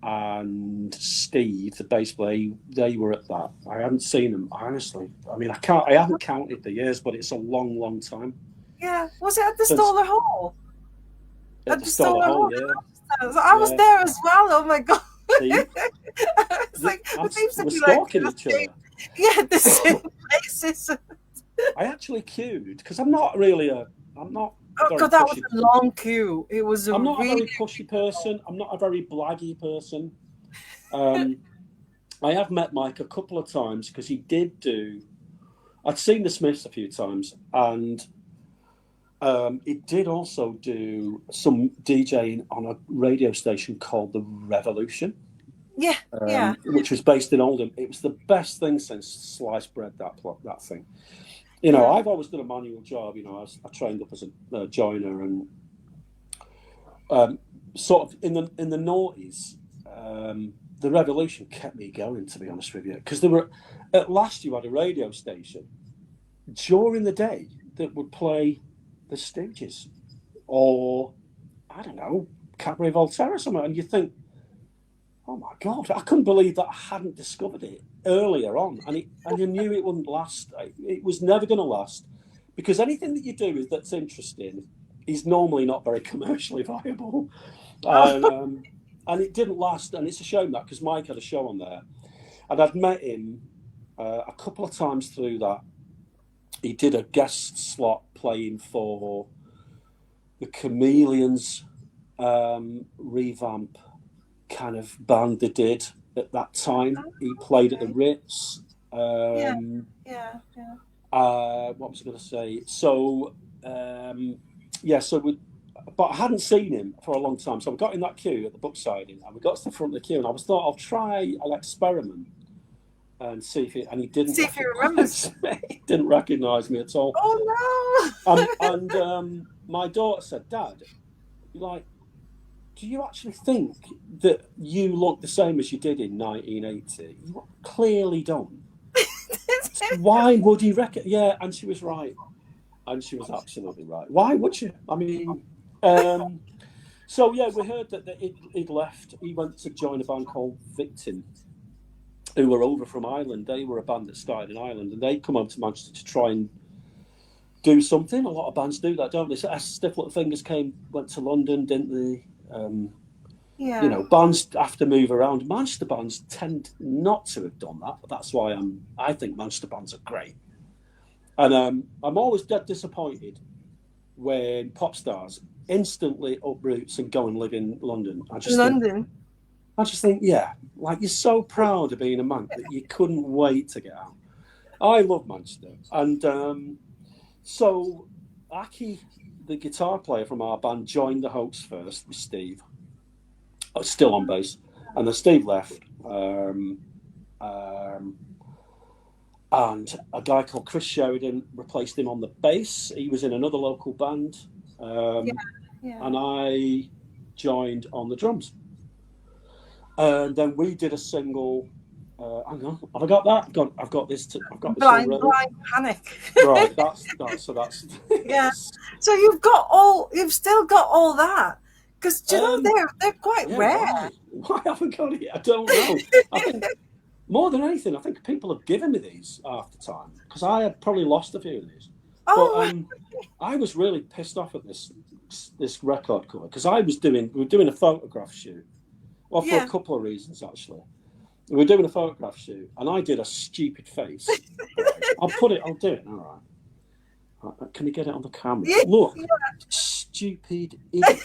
B: and Steve, the bass player, they were at that. I hadn't seen them, honestly. I mean, I haven't counted the years, but it's a long, long time.
A: Yeah. Was it at the
B: Since
A: Stoller Hall?
B: at
A: At
B: the
A: the
B: Stoller
A: Stoller
B: Hall,
A: Hall.
B: yeah,
A: I was
B: yeah.
A: there as well. Oh my God.
B: See,
A: It's like it seems to
B: we're
A: be like
B: stalking
A: the
B: each
A: same,
B: other.
A: yeah, the same places.
B: I actually queued because I'm not a
A: Oh
B: very
A: God, that was
B: pushy.
A: a long queue. It was a
B: I'm not a
A: really
B: very pushy person. I'm not a very blaggy person. I have met Mike a couple of times because he did do. I'd seen the Smiths a few times, and he did also do some DJing on a radio station called The Revolution,
A: yeah, yeah,
B: which was based in Oldham. It was the best thing since sliced bread. That thing.
A: yeah,
B: I've always done a manual job. I trained up as a joiner, and sort of in the noughties, the Revolution kept me going. To be honest with you, because there were at last you had a radio station during the day that would play the Stooges or I don't know Cabaret Voltaire or something, and you think oh my God, I couldn't believe that I hadn't discovered it earlier on. And you knew it wouldn't last. It was never going to last, because anything that you do that's interesting is normally not very commercially viable.
A: Oh,
B: And it didn't last. And it's a shame that, because Mike had a show on there. And I'd met him a couple of times through that. He did a guest slot playing for the Chameleons revamp kind of band they did at that time. He played at the Ritz.
A: yeah,
B: What was I going to say? So, but I hadn't seen him for a long time. So we got in that queue at the book signing, and we got to the front of the queue, and I was thought I'll try an experiment and see if and he didn't.
A: See if he remembers
B: me. He didn't recognise me at all.
A: Oh no!
B: And my daughter said, "Dad, like, do you actually think that you look the same as you did in 1980? You clearly don't. Why would he reckon?" Yeah, and she was right. And she was absolutely right. Why would you? I mean, so yeah, we heard that he'd left. He went to join a band called Victim, who were over from Ireland. They were a band that started in Ireland, and they'd come over to Manchester to try and do something. A lot of bands do that, don't they? So Stiff Little Fingers went to London, didn't they?
A: Yeah.
B: You know, bands have to move around. Manchester bands tend not to have done that, but that's why I think Manchester bands are great. And I'm always dead disappointed when pop stars instantly uproots and go and live in London. I just think, yeah, like, you're so proud of being a Manc that you couldn't wait to get out. I love Manchester. And so Aki, the guitar player from our band, joined the Hoax first with Steve, still on bass. And then Steve left. And a guy called Chris Sheridan replaced him on the bass. He was in another local band. And I joined on the drums. And then we did a single. Hang on, have I got that? I've got this. I've got this
A: Blind Panic.
B: Right, that's.
A: Yeah. So you've still got all that, because you know they're quite rare.
B: Why haven't got it? I don't know. I think more than anything, I think people have given me these half the time, because I had probably lost a few of these. But I was really pissed off at this record cover, because we were doing a photograph shoot. Well, for a couple of reasons, actually. We were doing a photograph shoot, and I did a stupid face. I'll do it. All right. Can you get it on the camera? Yeah. Look, stupid idiot.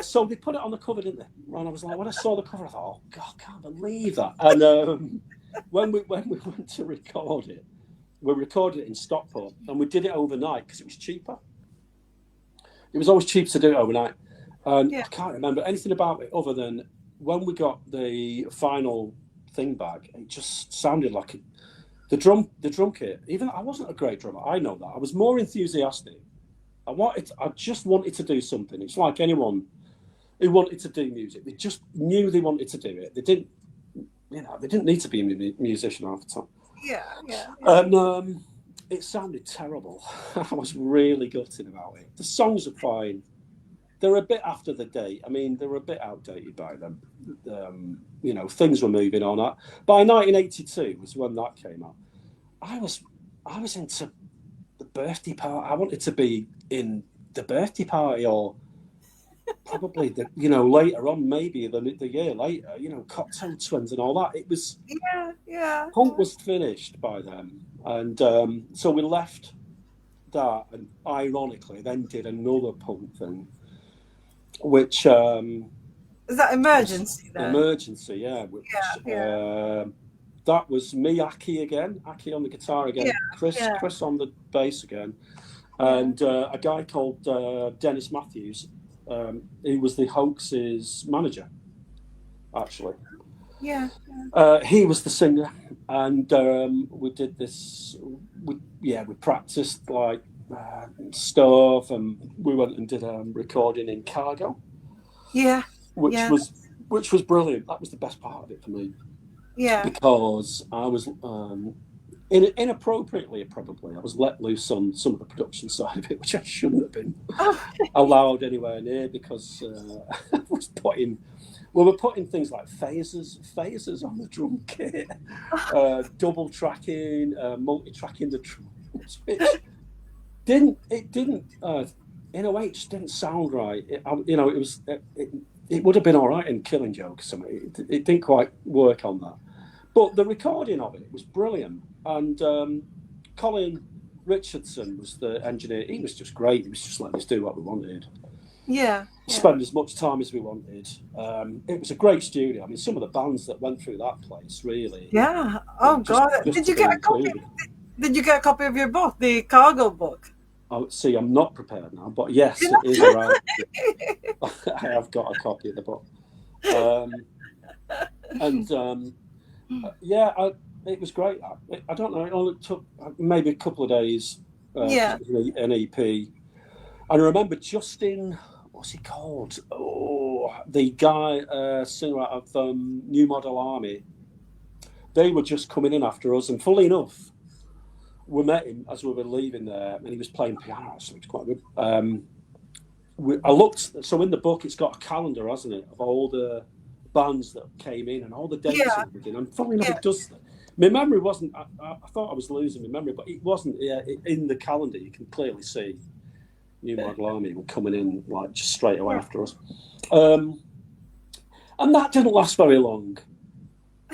B: So they put it on the cover, didn't they? And I was like, when I saw the cover, I thought, oh God, I can't believe that. And when we went to record it, we recorded it in Stockport, and we did it overnight because it was cheaper. It was always cheap to do it overnight. And I can't remember anything about it other than when we got the final thing back, it just sounded like the drum kit. Even I wasn't a great drummer, I know that. I was more enthusiastic. I just wanted to do something. It's like anyone who wanted to do music. They just knew they wanted to do it. They didn't need to be a musician half the time.
A: Yeah.
B: And it sounded terrible. I was really gutted about it. The songs are fine. They're a bit after the date. I mean, they were a bit outdated by then. Things were moving on. By 1982 was when that came out. I was into the birthday party. I wanted to be in the birthday party, or probably later on, maybe the year later. Cocktail Twins and all that. It was punk was finished by then, and so we left that, and ironically then did another punk thing. Which
A: is that Emergency?
B: Emergency, yeah. That was me, Aki on the guitar again, Chris on the bass again, and a guy called Dennis Matthews, who was the Hoax's manager, actually. He was the singer, and we did this. We practiced like stuff, and we went and did a recording in Cargo, which was brilliant. That was the best part of it for me, because I was inappropriately, probably, I was let loose on some of the production side of it, which I shouldn't have been allowed anywhere near, because I was putting We were putting things like phasers on the drum kit, double tracking, multi-tracking the drums, which didn't in a way it just didn't sound right. It would have been all right in Killing Joke or something. It didn't quite work on that, but the recording of it was brilliant. And Colin Richardson was the engineer. He was just great. He was just letting us do what we wanted.
A: Yeah.
B: Spend as much time as we wanted. It was a great studio. I mean, some of the bands that went through that place really.
A: Yeah. Oh God!
B: Just
A: Did you get a copy? Did you get a copy of your book, the Cargo book?
B: Oh, see, I'm not prepared now, but yes, it is around. I have got a copy of the book, it was great. I don't know. It only took maybe a couple of days. An EP. And I remember Justin, what's he called? Oh, the guy, singer out of New Model Army. They were just coming in after us, and funnily enough, we met him as we were leaving there, and he was playing piano, so it was quite good. I looked, so in the book, it's got a calendar, hasn't it, of all the bands that came in and all the dates and everything. And funnily enough, it does. My memory wasn't. I thought I was losing my memory, but it wasn't. Yeah, in the calendar, you can clearly see New Model Army were coming in like just straight away after us, and that didn't last very long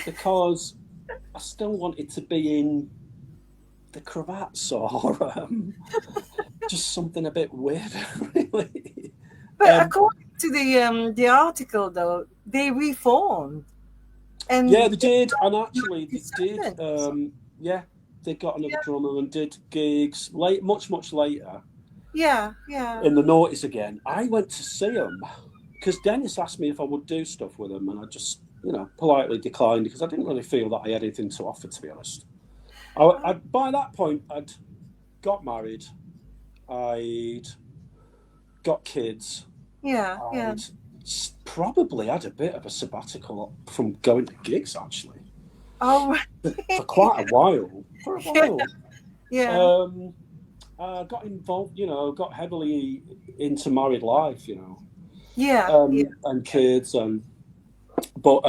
B: because I still wanted to be in the cravats or just something a bit weird, really.
A: But according to the article, though, they reformed. And
B: yeah, they did, and actually they did. They got another drummer and did gigs much later.
A: Yeah.
B: In the noughties again. I went to see them because Dennis asked me if I would do stuff with them, and I just, politely declined because I didn't really feel that I had anything to offer, to be honest. By that point, I'd got married, I'd got kids. I'd probably had a bit of a sabbatical from going to gigs, actually.
A: Oh,
B: for quite a while.
A: Yeah.
B: Got involved, got heavily into married life, and kids, but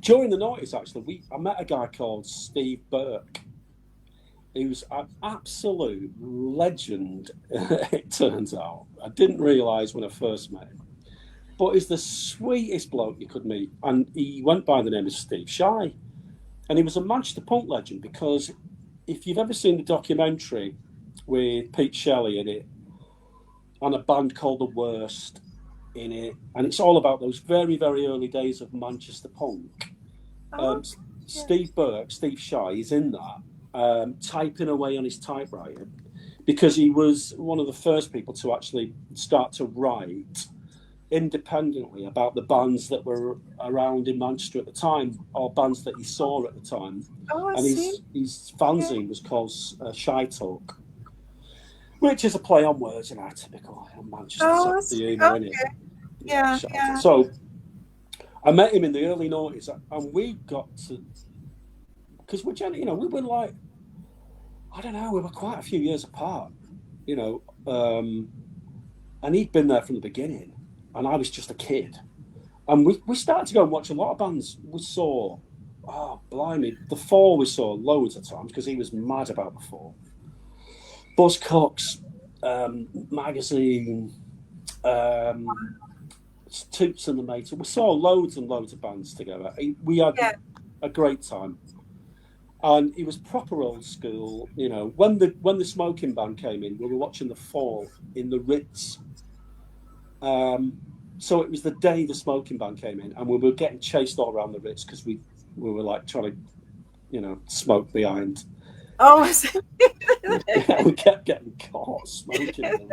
B: during the noughties, actually, I met a guy called Steve Burke. He was an absolute legend. It turns out, I didn't realise when I first met him, but he's the sweetest bloke you could meet, and he went by the name of Steve Shy, and he was a Manchester punk legend because if you've ever seen the documentary with Pete Shelley in it, and a band called The Worst in it, and it's all about those very, very early days of Manchester punk. Steve Burke, Steve Shy, is in that, typing away on his typewriter, because he was one of the first people to actually start to write independently about the bands that were around in Manchester at the time, or bands that he saw at the time. His fanzine was called Shy Talk, which is a play on words, typical Manchester humour, isn't it?
A: Yeah.
B: So I met him in the early noughties, and we got to, because we were like, I don't know, we were quite a few years apart, and he'd been there from the beginning, and I was just a kid, and we started to go and watch a lot of bands. We saw, blimey, The Fall we saw loads of times because he was mad about The Fall. Buzzcocks, Magazine, Toots and the Mater. We saw loads and loads of bands together. We had a great time, and it was proper old school. When the smoking ban came in, we were watching The Fall in the Ritz. So it was the day the smoking ban came in, and we were getting chased all around the Ritz because we were like trying to, smoke behind.
A: Oh, I see.
B: We kept getting caught smoking.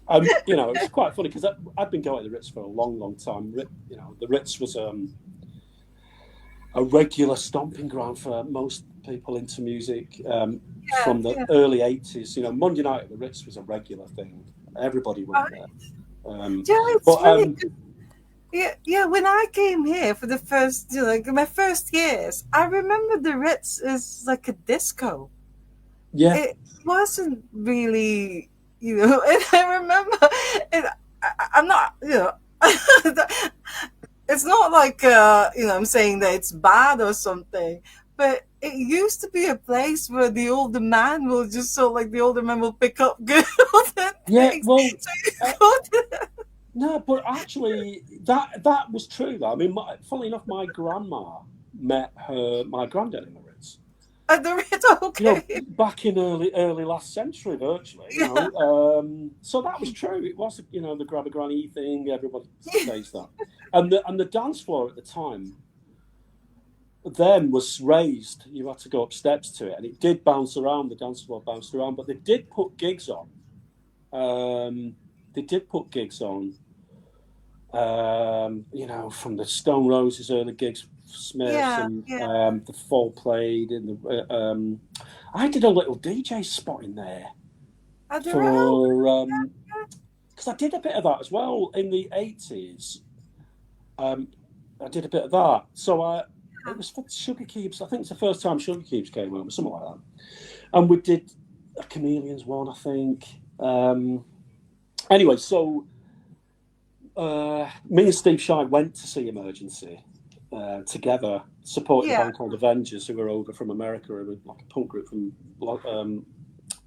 B: And it's quite funny because I'd been going to the Ritz for a long, long time. The Ritz was a regular stomping ground for most people into music from the early 80s. Monday night at the Ritz was a regular thing. Everybody went there.
A: When I came here for the first, my first years, I remember the Ritz is like a disco.
B: Yeah.
A: It wasn't really, and I remember, I'm not, it's not like I'm saying that it's bad or something, but it used to be a place where the older man will just the older man will pick up girls and
B: Yeah,
A: things.
B: well,
A: So you
B: uh,
A: go to
B: no, but actually, that was true. Though I mean, funnily enough, my grandma met my granddad in the Ritz.
A: at the Ritz. Okay.
B: Back in early last century, virtually.
A: Yeah.
B: So that was true. It was the grab a granny thing. Everybody
A: Yeah.
B: says that, and the dance floor at the time then was raised. You had to go up steps to it, and it did bounce around. The dance floor bounced around, but they did put gigs on. They did put gigs on. From the Stone Roses early gigs, Smiths,
A: Yeah.
B: and
A: Yeah.
B: the Fall played in the. I did a little DJ spot in there
A: At the Ritz.
B: for because I did a bit of that as well in the 80s. I did a bit of that, so it was for Sugar Cubes. I think it's the first time Sugar Cubes came home, or something like that. And we did a Chameleons one, I think. Anyway, so me and Steve Shy went to see Emergency together, supporting a
A: Yeah.
B: band called Avengers, who were over from America, who were like a punk group from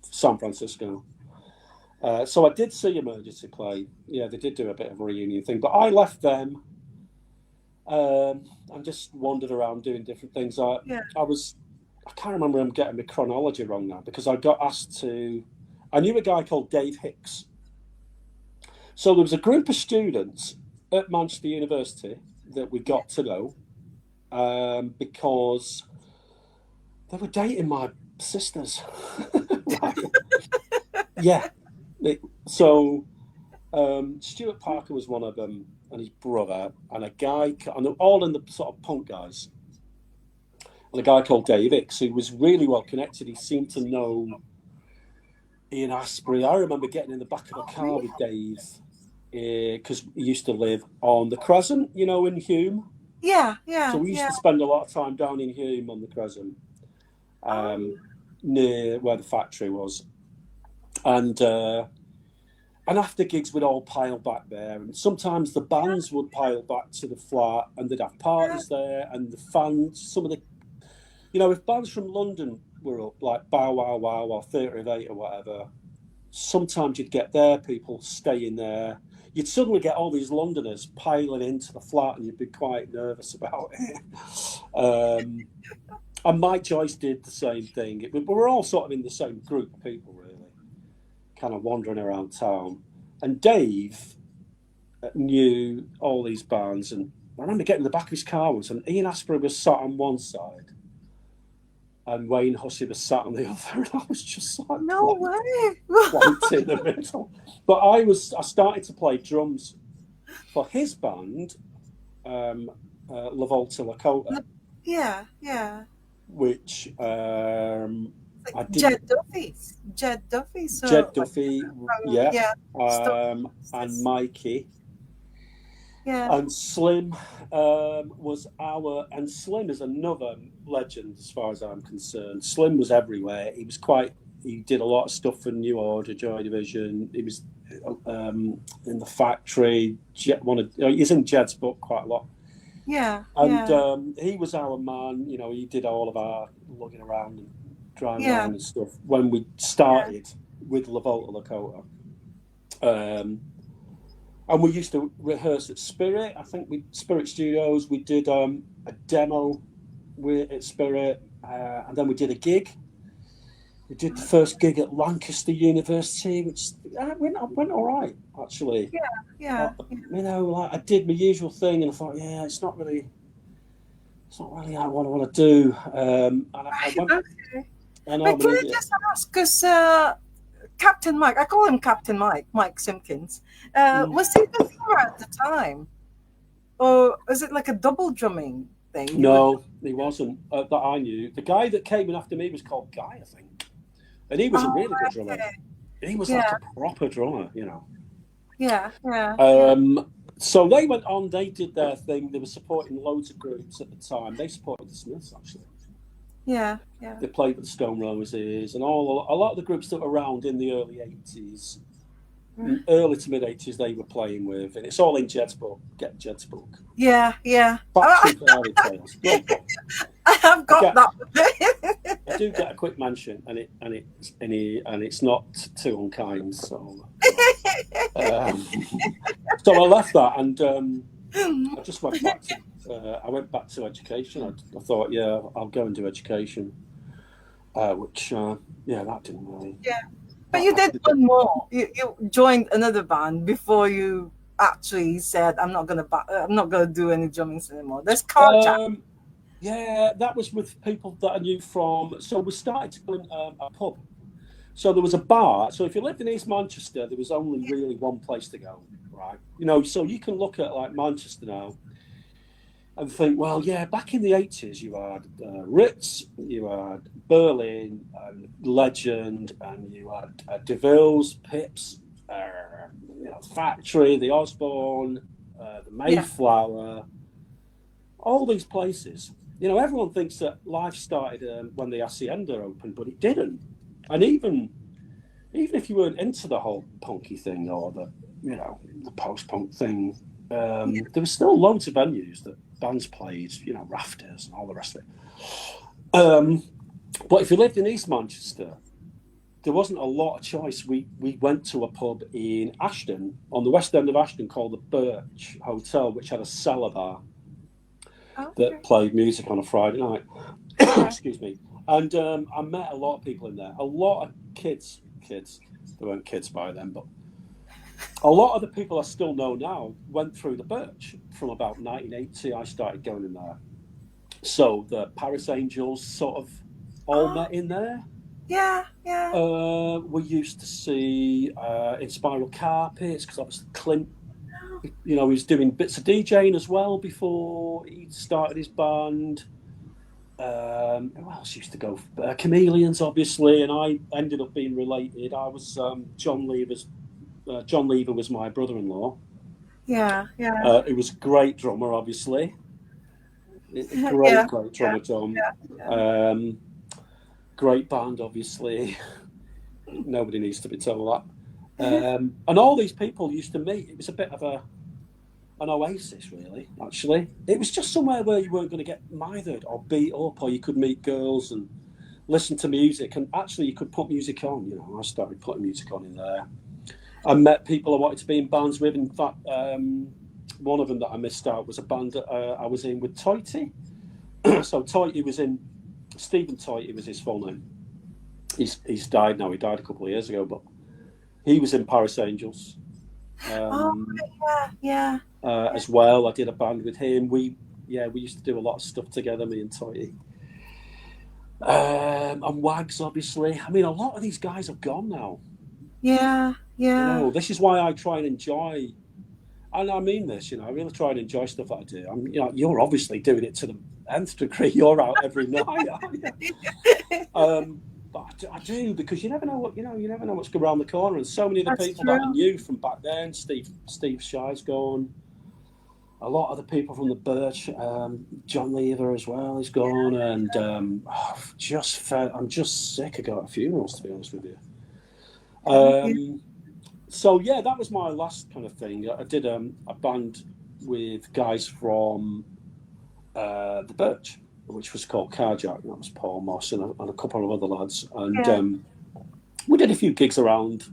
B: San Francisco. So I did see Emergency play. Yeah, they did do a bit of a reunion thing, but I left them and just wandered around doing different things. I can't remember. I'm getting my chronology wrong now because I got asked to. I knew a guy called Dave Hicks. So there was a group of students at Manchester University that we got to know because they were dating my sisters. Right. Yeah. So Stuart Parker was one of them, and his brother, and a guy, and they're all in the sort of punk guys, and a guy called Dave Hicks, who was really well connected. He seemed to know Ian Asprey. I remember getting in the back of a car with Dave because he used to live on the Crescent, in Hume.
A: Yeah. Yeah.
B: So we used to spend a lot of time down in Hume on the Crescent, near where the factory was, and after gigs we'd all pile back there, and sometimes the bands would pile back to the flat, and they'd have parties there, and the fans, some of the, if bands from London were up, like Bow Wow Wow or Theatre of Eight or whatever, sometimes you'd get their people staying there. You'd suddenly get all these Londoners piling into the flat, and you'd be quite nervous about it. And Mike Joyce did the same thing. We were all sort of in the same group of people, really, kind of wandering around town. And Dave knew all these bands, and I remember getting in the back of his car once, and Ian Asprey was sat on one side, and Wayne Hussey was sat on the other, and I was just like,
A: No way.
B: Right in the middle. But I started to play drums for his band, La Volta Lakota.
A: Yeah. Yeah.
B: Which I did.
A: Jed Duffy. Jed Duffy. So
B: Jed Duffy,
A: yeah.
B: And Mikey.
A: Yeah.
B: And Slim was and Slim is another legend as far as I'm concerned. Slim was everywhere. He did a lot of stuff for New Order, Joy Division. He was in the Factory. He's in Jed's book quite a lot.
A: Yeah.
B: And he was our man. He did all of our lugging around and driving around and stuff when we started with La Volta Lakota. And we used to rehearse at Spirit. I think Spirit Studios. We did a demo at Spirit, and then we did a gig. We did the first gig at Lancaster University, which went all right, actually.
A: Yeah.
B: I did my usual thing, and I thought, it's not really what I want to do. And I went.
A: Okay.
B: I know,
A: But can I just ask, because Captain Mike, I call him Captain Mike Simpkins, was he the drummer at the time? Or is it like a double drumming thing?
B: No, he wasn't, that I knew. The guy that came in after me was called Guy, I think. And he was a really good drummer. He was like a proper drummer,
A: Yeah.
B: So they went on, they did their thing. They were supporting loads of groups at the time. They supported the Smiths, actually.
A: Yeah.
B: They played with the Stone Roses and a lot of the groups that were around in the early 80s. early to mid 80s they were playing with, and it's all in Jed's book. Get Jed's book.
A: Yeah, yeah.
B: Facts and Fairy Tales. Great book.
A: I have got that.
B: I do get a quick mention, and it's not too unkind. So, so I left that, and I just went back to. I went back to education. I thought, yeah, I'll go and do education, which, that didn't really.
A: Yeah, but you did one more. You joined another band before you actually said, I'm not gonna do any drummings anymore. There's Carjack.
B: Yeah, that was with people that I knew from. So we started to go in a pub. So there was a bar. So if you lived in East Manchester, there was only really one place to go, right? So you can look at like Manchester now and think, well, yeah, back in the 80s, you had Ritz, you had Berlin, and Legend, and you had DeVille's, Pips, Factory, the Osborne, the Mayflower, all these places. Everyone thinks that life started when the Hacienda opened, but it didn't. And even if you weren't into the whole punky thing or the post-punk thing, there were still loads of venues that bands played, Rafters and all the rest of it. But if you lived in East Manchester, there wasn't a lot of choice. We went to a pub in Ashton, on the west end of Ashton, called the Birch Hotel, which had a cellar bar that played music on a Friday night. Excuse me. And I met a lot of people in there. A lot of kids. They weren't kids by then, but a lot of the people I still know now went through the Birch from about 1980. I started going in there. So the Paris Angels sort of all met in there.
A: Yeah.
B: We used to see in Spiral Carpets, because obviously Clint, he was doing bits of DJing as well before he started his band. Who else used to go? Chameleons, obviously, and I ended up being related. I was John Lever was my brother-in-law.
A: Yeah.
B: He was a great drummer, obviously. Great drummer, John. Yeah. Great band, obviously. Nobody needs to be told that. And all these people used to meet. It was a bit of an oasis, really, actually. It was just somewhere where you weren't going to get mithered or beat up, or you could meet girls and listen to music. And actually, you could put music on. I started putting music on in there. I met people I wanted to be in bands with. In fact, one of them that I missed out was a band that I was in with Toity. So Toity was in... Stephen Toity was his full name. He's died now. He died a couple of years ago, but he was in Paris Angels. As well. I did a band with him. We used to do a lot of stuff together, me and Toity. And Wags, obviously. I mean, a lot of these guys are gone now.
A: Yeah.
B: This is why I try and enjoy, and I mean this, I really try and enjoy stuff that I do. You're obviously doing it to the nth degree. You're out every night, aren't you? But I do, because you never know what's going around the corner. And so many of the people that I knew from back then, Steve Shy's gone. A lot of the people from the Birch, John Lever as well is gone, and I'm just sick of going to funerals, to be honest with you. So yeah, that was my last kind of thing. I did a band with guys from the Birch, which was called Carjack. That was Paul Moss and a couple of other lads, and we did a few gigs around.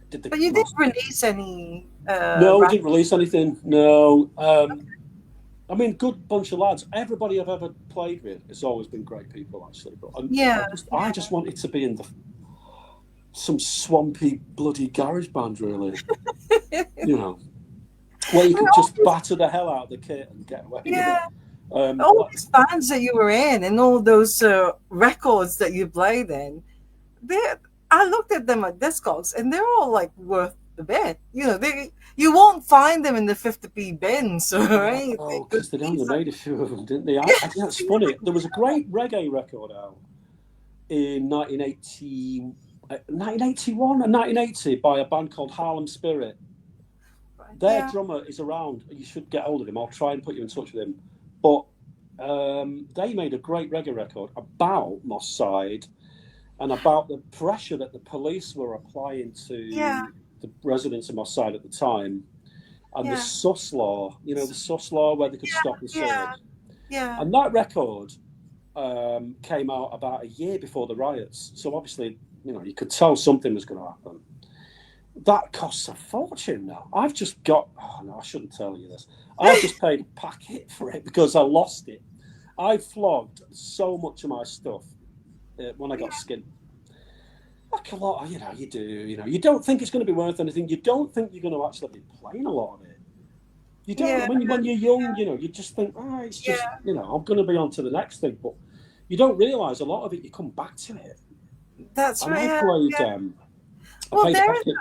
A: But you didn't release any?
B: No, we didn't release anything. No, I mean, good bunch of lads. Everybody I've ever played with has always been great people, actually. But I just wanted to be in some swampy, bloody garage band, really. Where you could just batter the hell out of the kit and get away with it.
A: All these bands that you were in and all those records that you played in, I looked at them at Discogs and they're all like worth the bit. You won't find them in the 50p bins or anything.
B: Oh, because they only made a few of them, didn't they? That's funny. There was a great reggae record out in 1981 or 1980 by a band called Harlem Spirit. Their drummer is around. You should get hold of him. I'll try and put you in touch with him. But they made a great reggae record about Moss Side and about the pressure that the police were applying to the residents of Moss Side at the time, and the
A: Yeah.
B: sus law, the sus law where they could stop and
A: Yeah.
B: search.
A: Yeah.
B: And that record came out about a year before the riots. So obviously, you could tell something was going to happen. That costs a fortune now. I've just got, oh no, I shouldn't tell you this. I've just paid a packet for it because I lost it. I flogged so much of my stuff when I got skinned. Like a lot, you do, you don't think it's going to be worth anything. You don't think you're going to actually be playing a lot of it. You don't.
A: Yeah.
B: When you're young, you just think, it's just,
A: Yeah.
B: I'm going to be on to the next thing. But you don't realise a lot of it, you come back to it.
A: That's
B: And
A: right.
B: I played,
A: Yeah.
B: I
A: Well,
B: played a packet.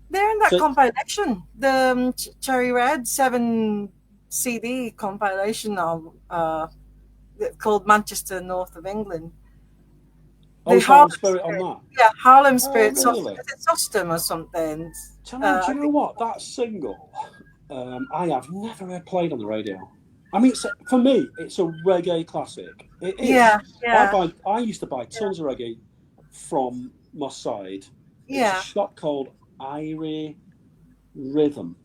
A: they're in that
B: So,
A: compilation, the Cherry Red 7 CD compilation of called Manchester, North of England. The
B: is Harlem Spirit on that?
A: Yeah, Harlem
B: Oh,
A: Spirit.
B: really?
A: It's Austin or something.
B: Do you know what? That single, I have never heard played on the radio. I mean, for me, it's a reggae classic. It is.
A: Yeah, yeah.
B: I used to buy tons of reggae from Moss Side. It's a
A: Yeah.
B: shop called Irie Rhythm,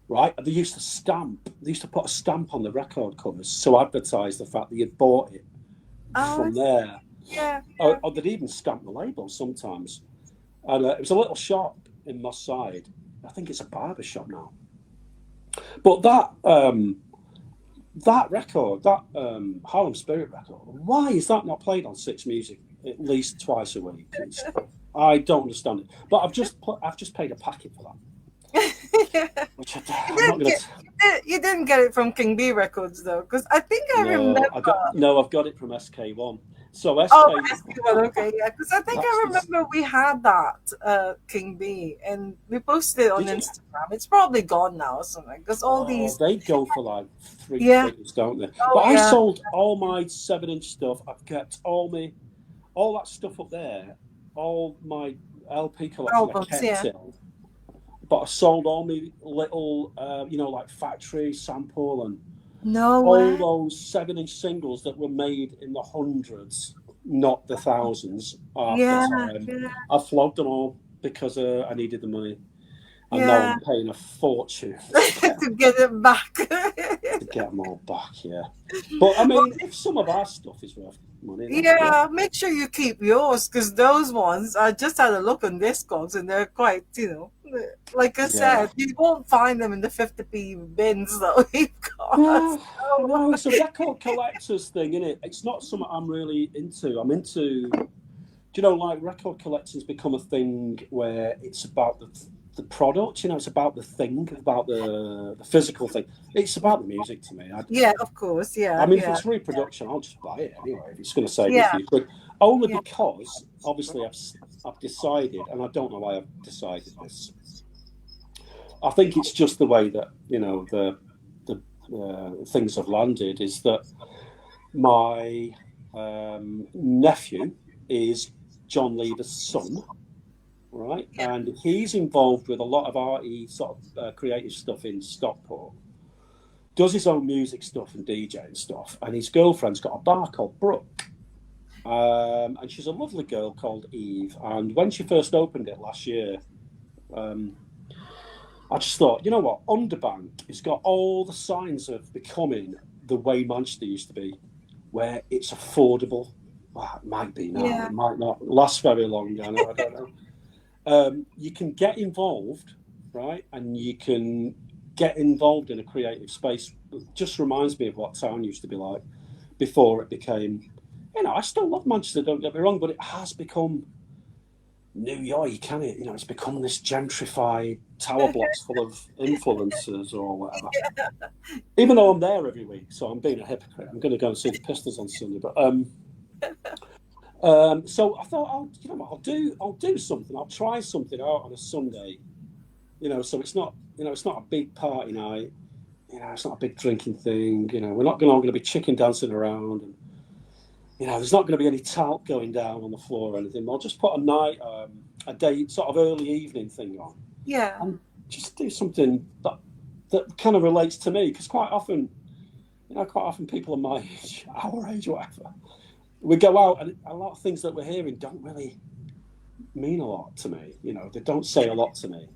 B: right? They used to put a stamp on the record covers to advertise the fact that you'd bought it from there.
A: Yeah.
B: Or they'd even stamp the label sometimes. And it was a little shop in Moss Side. I think it's a barber shop now. But that record, that Harlem Spirit record, why is that not played on Six Music at least twice a week? I don't understand it. But I've just paid a packet for that. Which I'm not going to.
A: You didn't get it from King B Records though, because I think I remember.
B: I've got it from SK1. So
A: SK1, okay, yeah, because I think I remember we had that King B, and we posted it on Instagram. It's probably gone now or something, because all these
B: they go for like three figures, don't they? But I sold all my 7-inch stuff. I've kept all that stuff up there, all my LP collection. I kept it. But I sold all my little, like factory sample and all those 7-inch singles that were made in the hundreds, not the thousands. I flogged them all because I needed the money. And now I'm paying a fortune
A: to get it back.
B: To get them all back, yeah. But I mean, if some of our stuff is worth money,
A: make sure you keep yours, because those ones, I just had a look on Discogs and they're quite, like I said, you won't find them in the 50p bins that we've got.
B: No, it's a record collector's thing, isn't it? It's not something I'm really into. I'm into, like record collecting's become a thing where it's about the product, it's about the thing, about the physical thing. It's about the music to me.
A: Of course, yeah.
B: I mean, if it's reproduction, I'll just buy it anyway. If it's going to save me a few quid, only because obviously I've decided, and I don't know why I've decided this. I think it's just the way that the things have landed. Is that my nephew is John Lever's son. Right, and he's involved with a lot of arty sort of creative stuff in Stockport. Does his own music stuff and DJ and stuff. And his girlfriend's got a bar called Brooke, and she's a lovely girl called Eve. And when she first opened it last year, I just thought, you know what, Underbank has got all the signs of becoming the way Manchester used to be, where it's affordable. Well, it might be now. It might not last very long. I don't know. You can get involved, right? And you can get involved in a creative space. It just reminds me of what town used to be like before it became, I still love Manchester, don't get me wrong, but it has become New York, can it? It's become this gentrified tower blocks full of influencers or whatever. Even though I'm there every week, so I'm being a hypocrite. I'm going to go and see the Pistols on Sunday, but so I thought, I'll do something. I'll try something out on a Sunday, so it's not, it's not a big party night, it's not a big drinking thing. We're not going to be chicken dancing around, and there's not going to be any talc going down on the floor or anything. I'll just put a day, sort of early evening thing on, and just do something that kind of relates to me, because quite often people of my age, our age, whatever. We go out and a lot of things that we're hearing don't really mean a lot to me. You know, they don't say a lot to me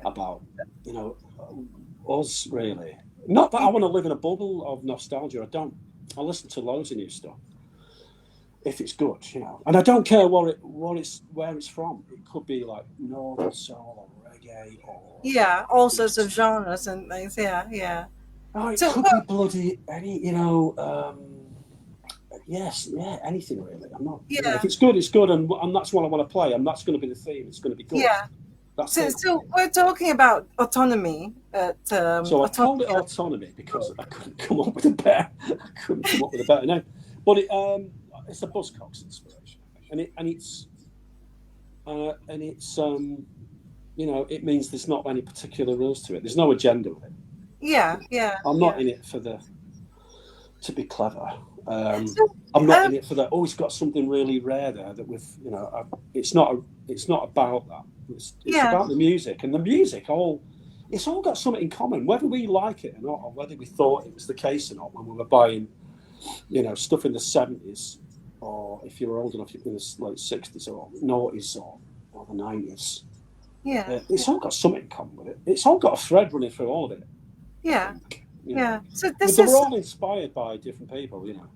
B: about, you know, us really. Not that I want to live in a bubble of nostalgia. I don't. I listen to loads of new stuff if it's good, you know. And I don't care where it's from. It could be like northern soul or reggae or
A: Yeah, all sorts of genres and things. Yeah, yeah.
B: oh, it
A: So,
B: could be bloody any, you know. Yes, yeah, anything really. I'm not, you know, if
A: yeah,
B: it's good, it's good, and that's what I want to play, and that's going to be the theme. It's going to be good.
A: yeah.
B: That's
A: So,
B: it.
A: so we're talking about autonomy at
B: So I
A: autonomy.
B: called it autonomy because I couldn't come up with a better. I couldn't come up with a better name, but it's a Buzzcocks inspiration, and it's you know, it means there's not any particular rules to it. There's no agenda with it.
A: Yeah, yeah,
B: I'm not
A: yeah.
B: in it to be clever.
A: So,
B: I'm not in it for that. Oh, it's got something really rare there that we've, you know. It's not about that. It's
A: yeah,
B: about the music, and the music it's all got something in common, whether we like it or not, or whether we thought it was the case or not when we were buying, you know, stuff in the 70s, or if you were old enough, in the late 60s or noughties or the 90s.
A: yeah,
B: It's all got something in common with it. It's all got a thread running through all of it. I
A: yeah,
B: think, you know.
A: yeah. So
B: But
A: this
B: they were
A: is,
B: all inspired by different people, you know.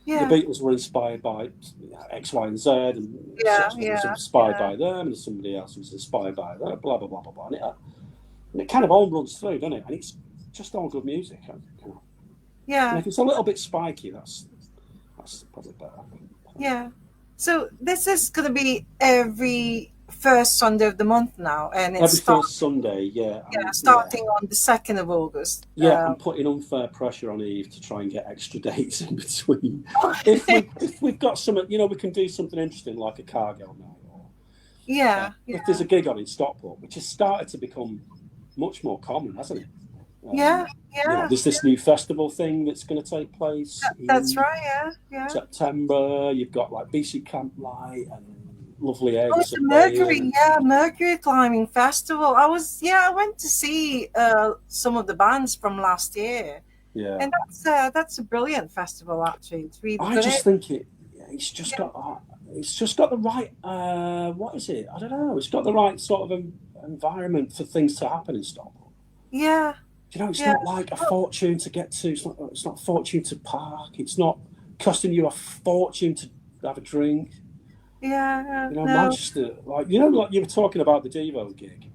B: The
A: yeah,
B: Beatles were inspired by X, Y, and Z, and
A: yeah,
B: such was
A: yeah,
B: inspired
A: yeah,
B: by them, and somebody else was inspired by that, blah, blah, blah, blah, blah. And it kind of all runs through, doesn't it? And it's just all good music. You know. And
A: yeah,
B: if it's a little bit spiky, that's probably better.
A: yeah. So this is going to be every first Sunday of the month now, and it's
B: Every first Sunday, yeah,
A: starting on the 2nd of August.
B: yeah. I'm putting unfair pressure on Eve to try and get extra dates in between. If we've got something, you know, we can do something interesting like a cargo night, or
A: Yeah, yeah,
B: if there's a gig on in Stockport, which has started to become much more common, hasn't it?
A: yeah,
B: You know,
A: yeah.
B: there's this new festival thing that's going to take place
A: That's
B: in
A: right. Yeah, yeah.
B: September. You've got like BC Camp Light and lovely
A: Oh,
B: eggs
A: it's the
B: and Bayern.
A: Mercury. Yeah, Mercury Climbing Festival. I went to see some of the bands from last year,
B: Yeah,
A: and that's a brilliant festival. Actually, it's really
B: I
A: good.
B: just think it's just got the right what is it? I don't know. It's got the right sort of environment for things to happen in Stockholm.
A: Yeah,
B: You know, it's
A: yeah,
B: not like a fortune to get to. It's not a fortune to park. It's not costing you a fortune to have a drink.
A: yeah.
B: You know,
A: No,
B: Manchester, like you know, like you were talking about the Devo gig.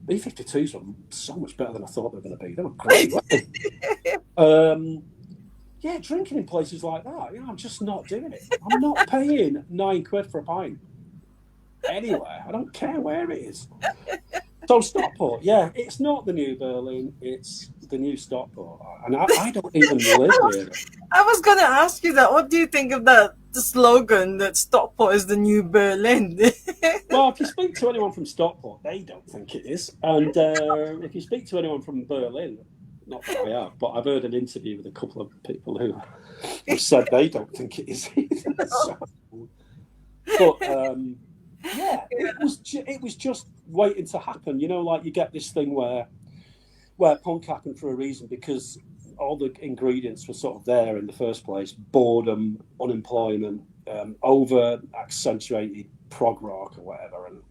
B: B-52s were so much better than I thought they were going to be. They were great, weren't they? Yeah, drinking in places like that. You know, I'm just not doing it. I'm not paying £9 for a pint anywhere. I don't care where it is. So Stockport, yeah, it's not the new Berlin. It's the new Stockport, and I don't even live here.
A: I was gonna ask you that. What do you think of that? The slogan that Stockport is the new Berlin.
B: Well, if you speak to anyone from Stockport, they don't think it is. And if you speak to anyone from Berlin, not that I have, but I've heard an interview with a couple of people who have said they don't think it is either. So, but yeah, it was just waiting to happen. You know, like you get this thing where punk happened for a reason because all the ingredients were sort of there in the first place: boredom, unemployment, over accentuated prog rock or whatever, and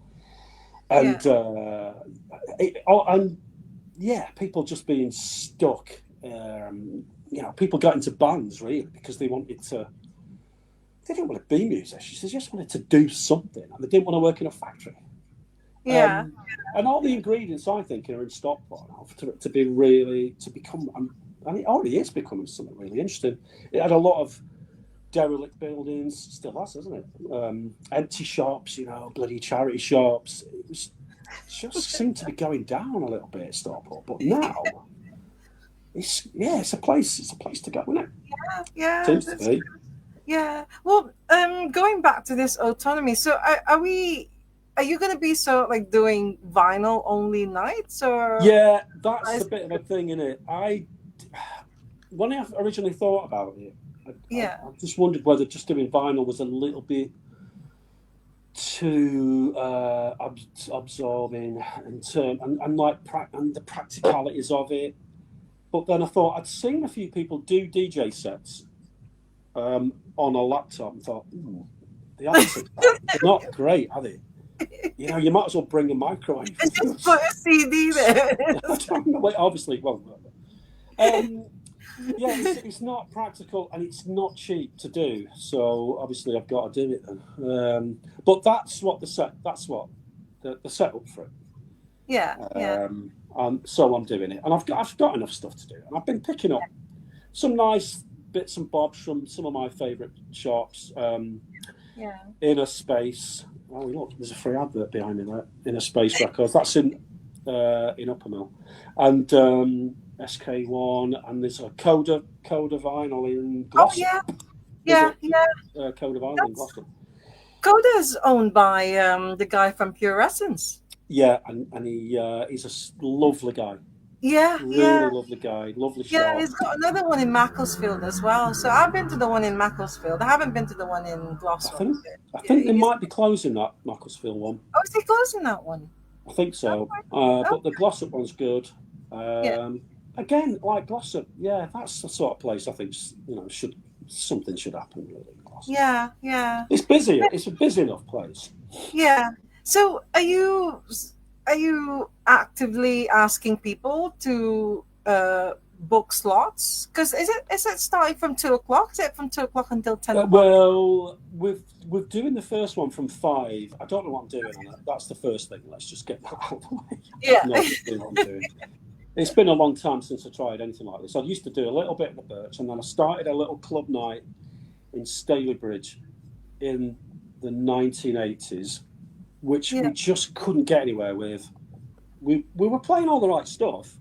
B: yeah, people just being stuck. You know, people got into bands really because they wanted to. They didn't want to be musicians; they just wanted to do something, and they didn't want to work in a factory.
A: Yeah,
B: And all the ingredients I think are in Stockport now to be really to become, and it already is becoming something really interesting. It had a lot of derelict buildings, still has, isn't it? Empty shops, you know, bloody charity shops. It just seemed to be going down a little bit at Stockport, but now it's a place to go, isn't it?
A: yeah.
B: Seems to be.
A: Yeah. Well, going back to this autonomy. So, are we? Are you going to be like doing vinyl only nights, or?
B: Yeah, that's a bit of a thing, isn't it? When I originally thought about it, I just wondered whether just doing vinyl was a little bit too absorbing and the practicalities of it. But then I thought I'd seen a few people do DJ sets on a laptop and thought, the answer's that. They're not great, are they? You know, you might as well bring a microwave.
A: Just put a CD there.
B: I don't know. Well, obviously, it won't work. Yeah, it's not practical and it's not cheap to do. So obviously, I've got to do it then. But that's what the setup for it.
A: Yeah, yeah.
B: And so I'm doing it, and I've got enough stuff to do, and I've been picking up some nice bits and bobs from some of my favourite shops.
A: Yeah.
B: Inner Space. Oh, look, there's a free advert behind me there. Inner Space Records. That's in Uppermill, and SK1, and there's a Coda vinyl in
A: Oh
B: Glossop.
A: yeah, yeah.
B: Coda vinyl in Glossop.
A: Coda is owned by the guy from Pure Essence.
B: Yeah, and he's a lovely guy.
A: Yeah,
B: Really lovely guy, lovely shop.
A: Yeah, he's got another one in Macclesfield as well. So I've been to the one in Macclesfield. I haven't been to the one in Glossop.
B: I think they might be closing that Macclesfield one.
A: Oh, is he closing that one?
B: I think so. But the Glossop one's good. Again, like Glossop, yeah, that's the sort of place I think something should happen really. In Glossop.
A: Yeah.
B: It's busy. It's a busy enough place.
A: Yeah. So are you actively asking people to book slots? Because is it starting from 2:00? Is it from 2:00 until 10:00?
B: Well, we're doing the first one from 5. I don't know what I'm doing on it. That's the first thing. Let's just get that out of the way.
A: Yeah.
B: No idea what I'm doing. It's been a long time since I tried anything like this. I used to do a little bit in the Birch, and then I started a little club night in Stalybridge in the 1980s, which we just couldn't get anywhere with. We were playing all the right stuff.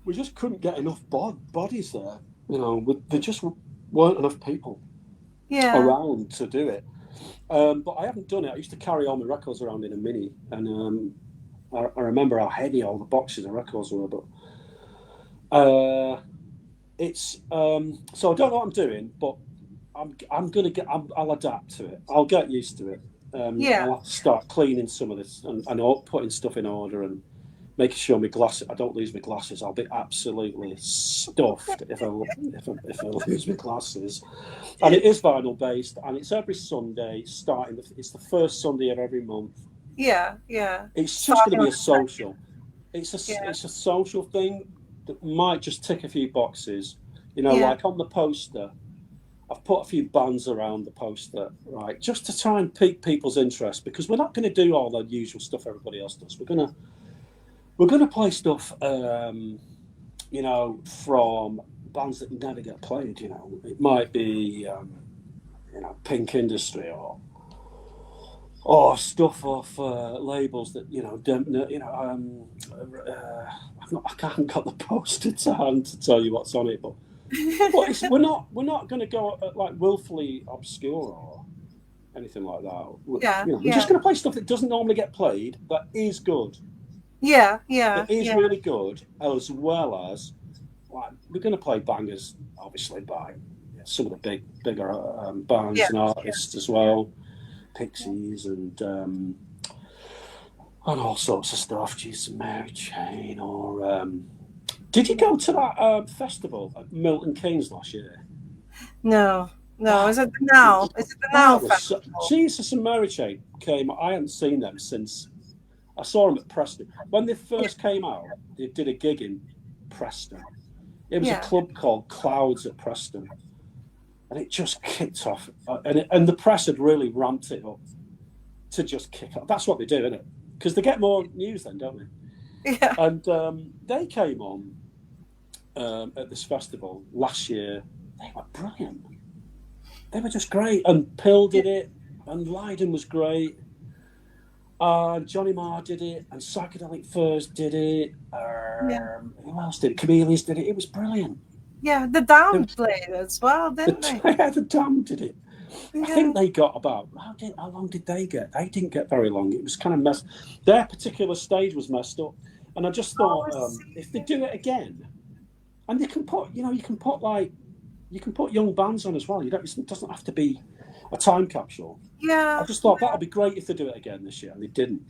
B: We just couldn't get enough bodies there. You know, there just weren't enough people around to do it. But I haven't done it. I used to carry all my records around in a Mini, and I remember how heavy all the boxes of records were. But it's so I don't know what I'm doing, but I'll adapt to it. I'll get used to it. I'll have to start cleaning some of this and putting stuff in order and making sure my glasses. I don't lose my glasses. I'll be absolutely stuffed if I lose my glasses. And it is vinyl based, and it's every Sunday. It's the first Sunday of every month.
A: Yeah.
B: It's just going to be a social. It's a social thing that might just tick a few boxes. You know, like on the poster. I've put a few bands around the poster, right, just to try and pique people's interest, because we're not going to do all the usual stuff everybody else does. We're gonna play stuff, you know, from bands that never get played. You know, it might be, you know, Pink Industry or stuff off labels that don't know. You know, I haven't got the poster to hand to tell you what's on it, but. We're not going to go like willfully obscure or anything like that. We're just going to play stuff that doesn't normally get played, that is good. That is really good, as well as like we're going to play bangers, obviously by some of the bigger bands and artists as well, Pixies and all sorts of stuff. Jesus, Mary Chain or. Did you go to that festival at Milton Keynes last year?
A: No. Is it the Now? Is it the Now festival?
B: Jesus and Mary Chain came. I hadn't seen them since I saw them at Preston. When they first came out, they did a gig in Preston. It was a club called Clouds at Preston, and it just kicked off. And the press had really ramped it up to just kick off. That's what they do, isn't it? Because they get more news then, don't they?
A: Yeah.
B: And they came on at this festival last year. They were brilliant. They were just great. And Pill did it, and Lydon was great. Johnny Marr did it, and Psychedelic Furs did it. Who else did it? Chameleons did it. It was brilliant.
A: Yeah, the Damned played as well, didn't they?
B: Yeah, the Damned did it. I think they got about how long did they get? They didn't get very long. It was kind of messed. Their particular stage was messed up, and I just thought if they do it again, and they can put you can put young bands on as well. It doesn't have to be a time capsule.
A: Yeah,
B: I just thought that'd be great if they do it again this year, and they didn't.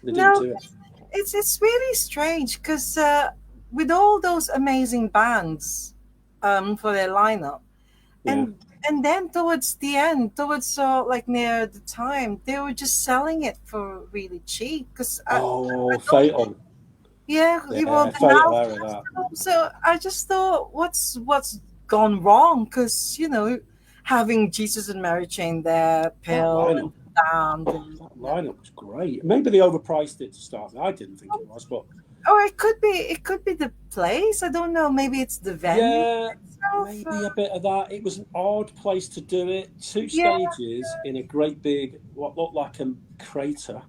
B: They didn't do it.
A: It's really strange because with all those amazing bands for their lineup, and And then towards the end, towards like near the time, they were just selling it for really cheap. Because I
B: Oh,
A: don't,
B: Fatal.
A: yeah, well,
B: Yeah,
A: the
B: Fatal
A: Now
B: era that.
A: Festival. So I just thought, what's gone wrong? Because having Jesus and Mary Chain there,
B: That
A: Pill and
B: lineup.
A: Damned,
B: Oh,
A: and
B: that lineup was great. Maybe they overpriced it to start with. I didn't think it was, but
A: or it could be the place. I don't know. Maybe it's the venue
B: yeah,
A: itself.
B: maybe a bit of that. It was an odd place to do it. Two
A: Yeah,
B: stages in a great big, what looked like a crater,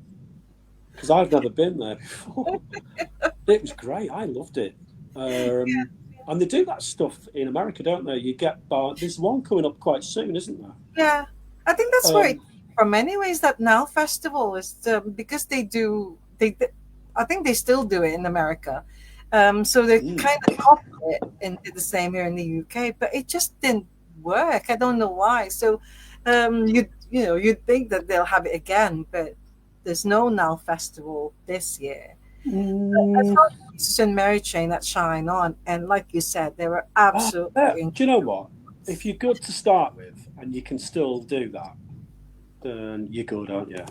B: because I've never been there before. It was great. I loved it. And they do that stuff in America, don't they? You get there's one coming up quite soon, isn't there?
A: yeah. I think that's where it
B: Um,
A: came from. Anyways, that Now Festival is because they do. I think they still do it in America. So they
B: mm.
A: kind of copied it and did the same here in the UK, but it just didn't work. I don't know why. So you'd think that they'll have it again, but there's no Now Festival this year. I
B: Mm.
A: saw Jesus and Mary Chain that Shine On, and like you said, they were
B: Yeah.
A: absolutely
B: Do you know
A: incredible.
B: what? If you're good to start with and you can still do that, then you're good, aren't you?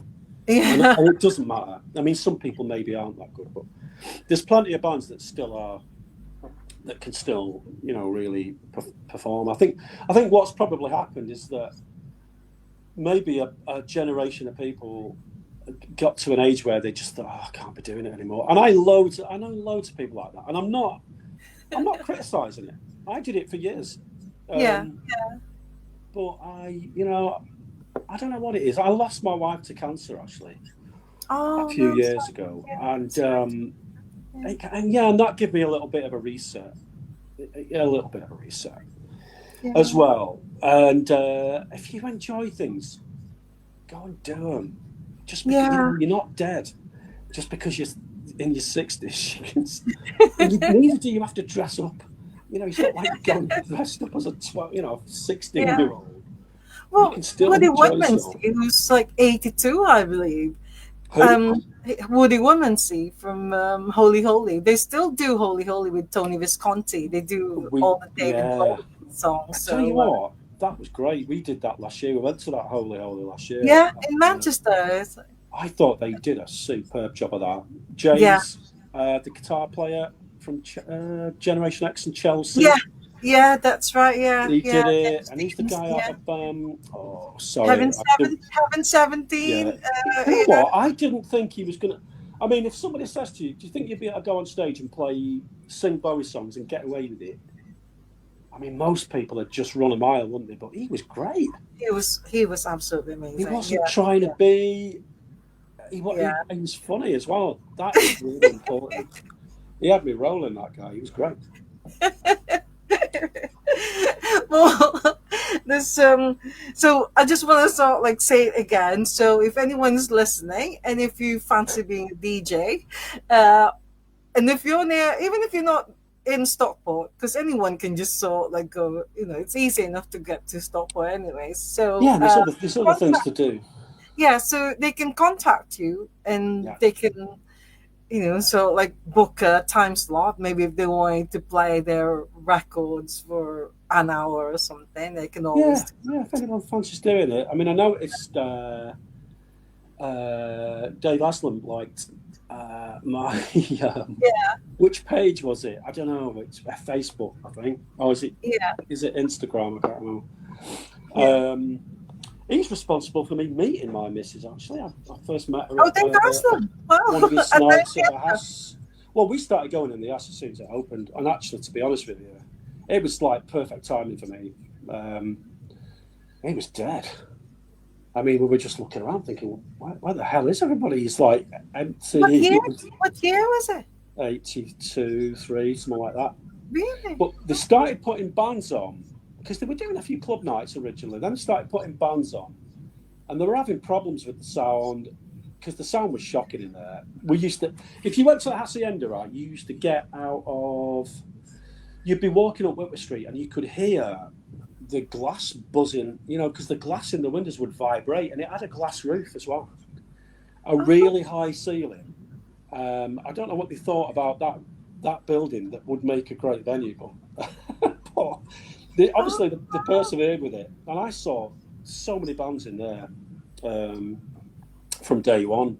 A: Yeah,
B: And it doesn't matter. I mean, some people maybe aren't that good, but there's plenty of bands that still are that can still, really perform. I think what's probably happened is that maybe a generation of people got to an age where they just thought, "Oh, I can't be doing it anymore." And I know loads of people like that, and I'm not criticizing it. I did it for years,
A: yeah.
B: um, but I don't know what it is. I lost my wife to cancer actually a
A: Oh
B: few
A: no,
B: years
A: sorry.
B: ago,
A: Yeah,
B: and
A: sorry.
B: and that gave me a little bit of a reset, a little bit of a reset as
A: Yeah,
B: well. And if you enjoy things, go and do them. Just because
A: yeah,
B: you're not dead, just because you're in your 60s, and neither do you have to dress up. It's not like you're going dressed up as a 16
A: yeah.
B: year old. You
A: Well,
B: can still
A: Woody
B: enjoy yourself.
A: Woodmansey, who's like 82, I believe.
B: Who?
A: Um, Woody Woodmansey from Holy Holy. They still do Holy Holy with Tony Visconti. They do all the David
B: Yeah.
A: Bowie songs.
B: I tell you
A: So
B: what, that was great. We did that last year. We went to that Holy Holy last year.
A: yeah, in Manchester.
B: I thought they did a superb job of that.
A: Yeah,
B: James, the guitar player from Generation X and
A: yeah,
B: Chelsea,
A: yeah. That's right. Yeah,
B: he
A: yeah.
B: did it,
A: James
B: and he's the
A: Deans,
B: guy out
A: yeah.
B: of oh, sorry,
A: Heaven
B: yeah.
A: 17.
B: You know
A: Yeah.
B: what? I didn't think he was gonna. I mean, if somebody says to you, "Do you think you'd be able to go on stage and sing Bowie songs and get away with it?" I mean, most people would just run a mile, wouldn't they? But he was great.
A: He was absolutely
B: He
A: amazing.
B: wasn't
A: Yeah,
B: trying to
A: yeah,
B: be.
A: yeah.
B: He was funny as well. That is really important. He had me rolling, that guy. He was great.
A: Well, this so I just want to sort of like say it again. So if anyone's listening, and if you fancy being a DJ, uh, and if you're near, even if you're not in Stockport, because anyone can just sort of like go, it's easy enough to get to Stockport anyways. So
B: Yeah, there's other things to do.
A: yeah, so they can contact you and
B: Yeah,
A: they can, so like book a time slot. Maybe if they wanted to play their records for an hour or something, they can always
B: yeah,
A: do
B: yeah. If
A: that.
B: anyone fancies doing it, I mean, I noticed Dave Aslam liked my which page was it? I don't know. It's Facebook, I think. Oh,
A: Yeah,
B: is it Instagram? I can't
A: yeah.
B: remember. He's responsible for me meeting my missus. Actually, I first met her
A: Oh,
B: at
A: Dave Aslan.
B: one of his
A: And then
B: nights at the house. Well, we started going in the house as soon as it opened, and actually, to be honest with you, it was like perfect timing for me. He was dead. I mean, we were just looking around thinking, where the hell is everybody? He's like
A: what
B: empty.
A: year? What year was it?
B: 82, 3, something like that.
A: Really?
B: But they started putting bands on because they were doing a few club nights originally. Then they started putting bands on, and they were having problems with the sound because the sound was shocking in there. We used to, if you went to the Hacienda, right, you used to get out of, you'd be walking up Whitworth Street and you could hear the glass buzzing, because the glass in the windows would vibrate, and it had a glass roof as well, a
A: Oh,
B: really high ceiling. I don't know what they thought about that building that would make a great venue, but Obviously they persevered with it, and I saw so many bands in there from day one.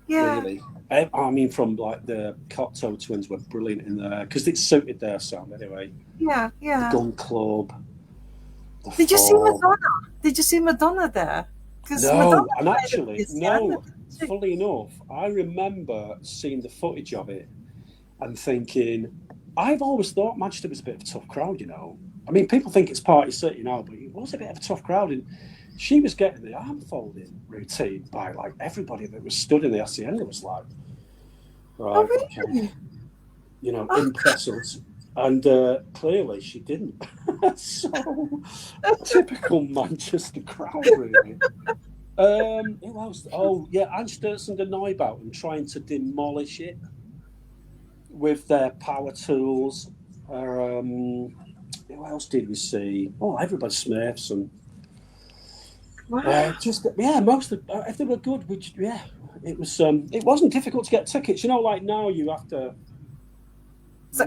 A: Yeah.
B: Really, I mean, from like the Cocteau Twins were brilliant in there because it suited their sound anyway.
A: Yeah.
B: The
A: Yeah.
B: Gun Club, the
A: Did you see
B: Fall.
A: Madonna? Did you see Madonna there? Because Madonna
B: No, and
A: played at
B: actually,
A: the Hacienda.
B: no. Funnily enough, I remember seeing the footage of it and thinking, I've always thought Manchester was a bit of a tough crowd, you know. I mean, people think it's Party City now, but it was a bit of a tough crowd. And she was getting the arm folding routine by like everybody that was stood in the Hacienda was like,
A: Oh,
B: right, okay,
A: really?
B: you know,
A: Oh,
B: impress us. And clearly she didn't. So typical Manchester crowd, really. Who else? Oh, yeah, Ansturzen and Neubauten trying to demolish it with their power tools. Who else did we see? Oh, everybody Smiths and
A: wow.
B: just yeah, most of if they were good, which yeah, it was. It wasn't difficult to get tickets. You know, like now
A: It's an
B: you have to.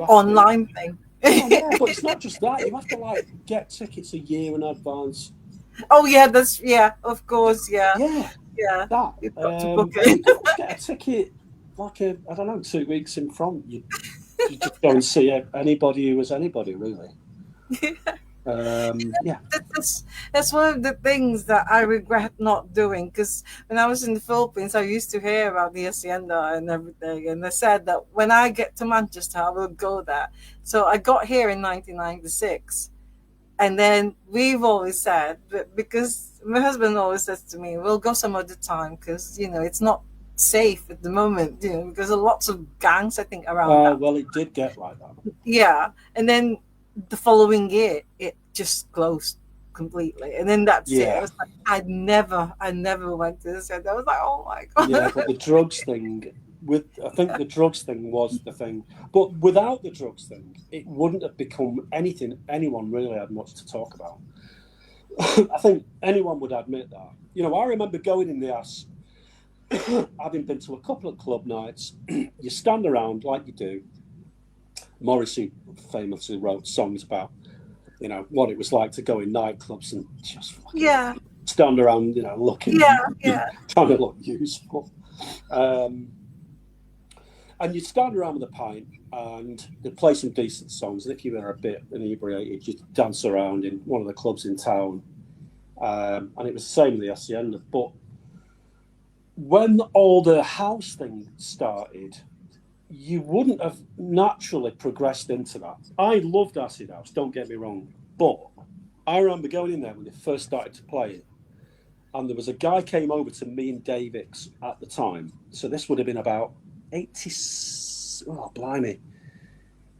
A: online thing.
B: Well, yeah, but it's not just that. You have to like get tickets a year in advance.
A: Oh, yeah, yeah, of course, yeah.
B: Yeah,
A: Yeah.
B: that.
A: You've got to book
B: And
A: it.
B: you couldn't get a ticket like I don't know 2 weeks in front. You just go and see anybody who was anybody really. Yeah.
A: That's one of the things that I regret not doing because when I was in the Philippines, I used to hear about the Hacienda and everything, and they said that when I get to Manchester, I will go there. So I got here in 1996, and then we've always said that because my husband always says to me, "We'll go some other time because it's not safe at the moment, because there are lots of gangs I think around that."
B: Well, it did get like that.
A: Yeah, and then the following year it just closed completely, and then that's it. I
B: Yeah.
A: was like, I never went to this, and I was like, oh my
B: Yeah,
A: god.
B: but the drugs thing I think the drugs thing was the thing. But without the drugs thing, it wouldn't have become anything anyone really had much to talk about. I think anyone would admit that. You know, I remember going in the ass, having been to a couple of club nights, you stand around like you do. Morrissey famously wrote songs about, what it was like to go in nightclubs and just fucking
A: Yeah,
B: stand around, looking,
A: yeah, yeah,
B: trying to look useful. And you'd stand around with a pint and they'd play some decent songs. And if you were a bit inebriated, you'd dance around in one of the clubs in town. And it was the same with the Hacienda. But when all the house thing started, you wouldn't have naturally progressed into that. I loved Acid House, don't get me wrong. But I remember going in there when they first started to play it. And there was a guy came over to me and Davix at the time. So this would have been about 80. Oh, blimey.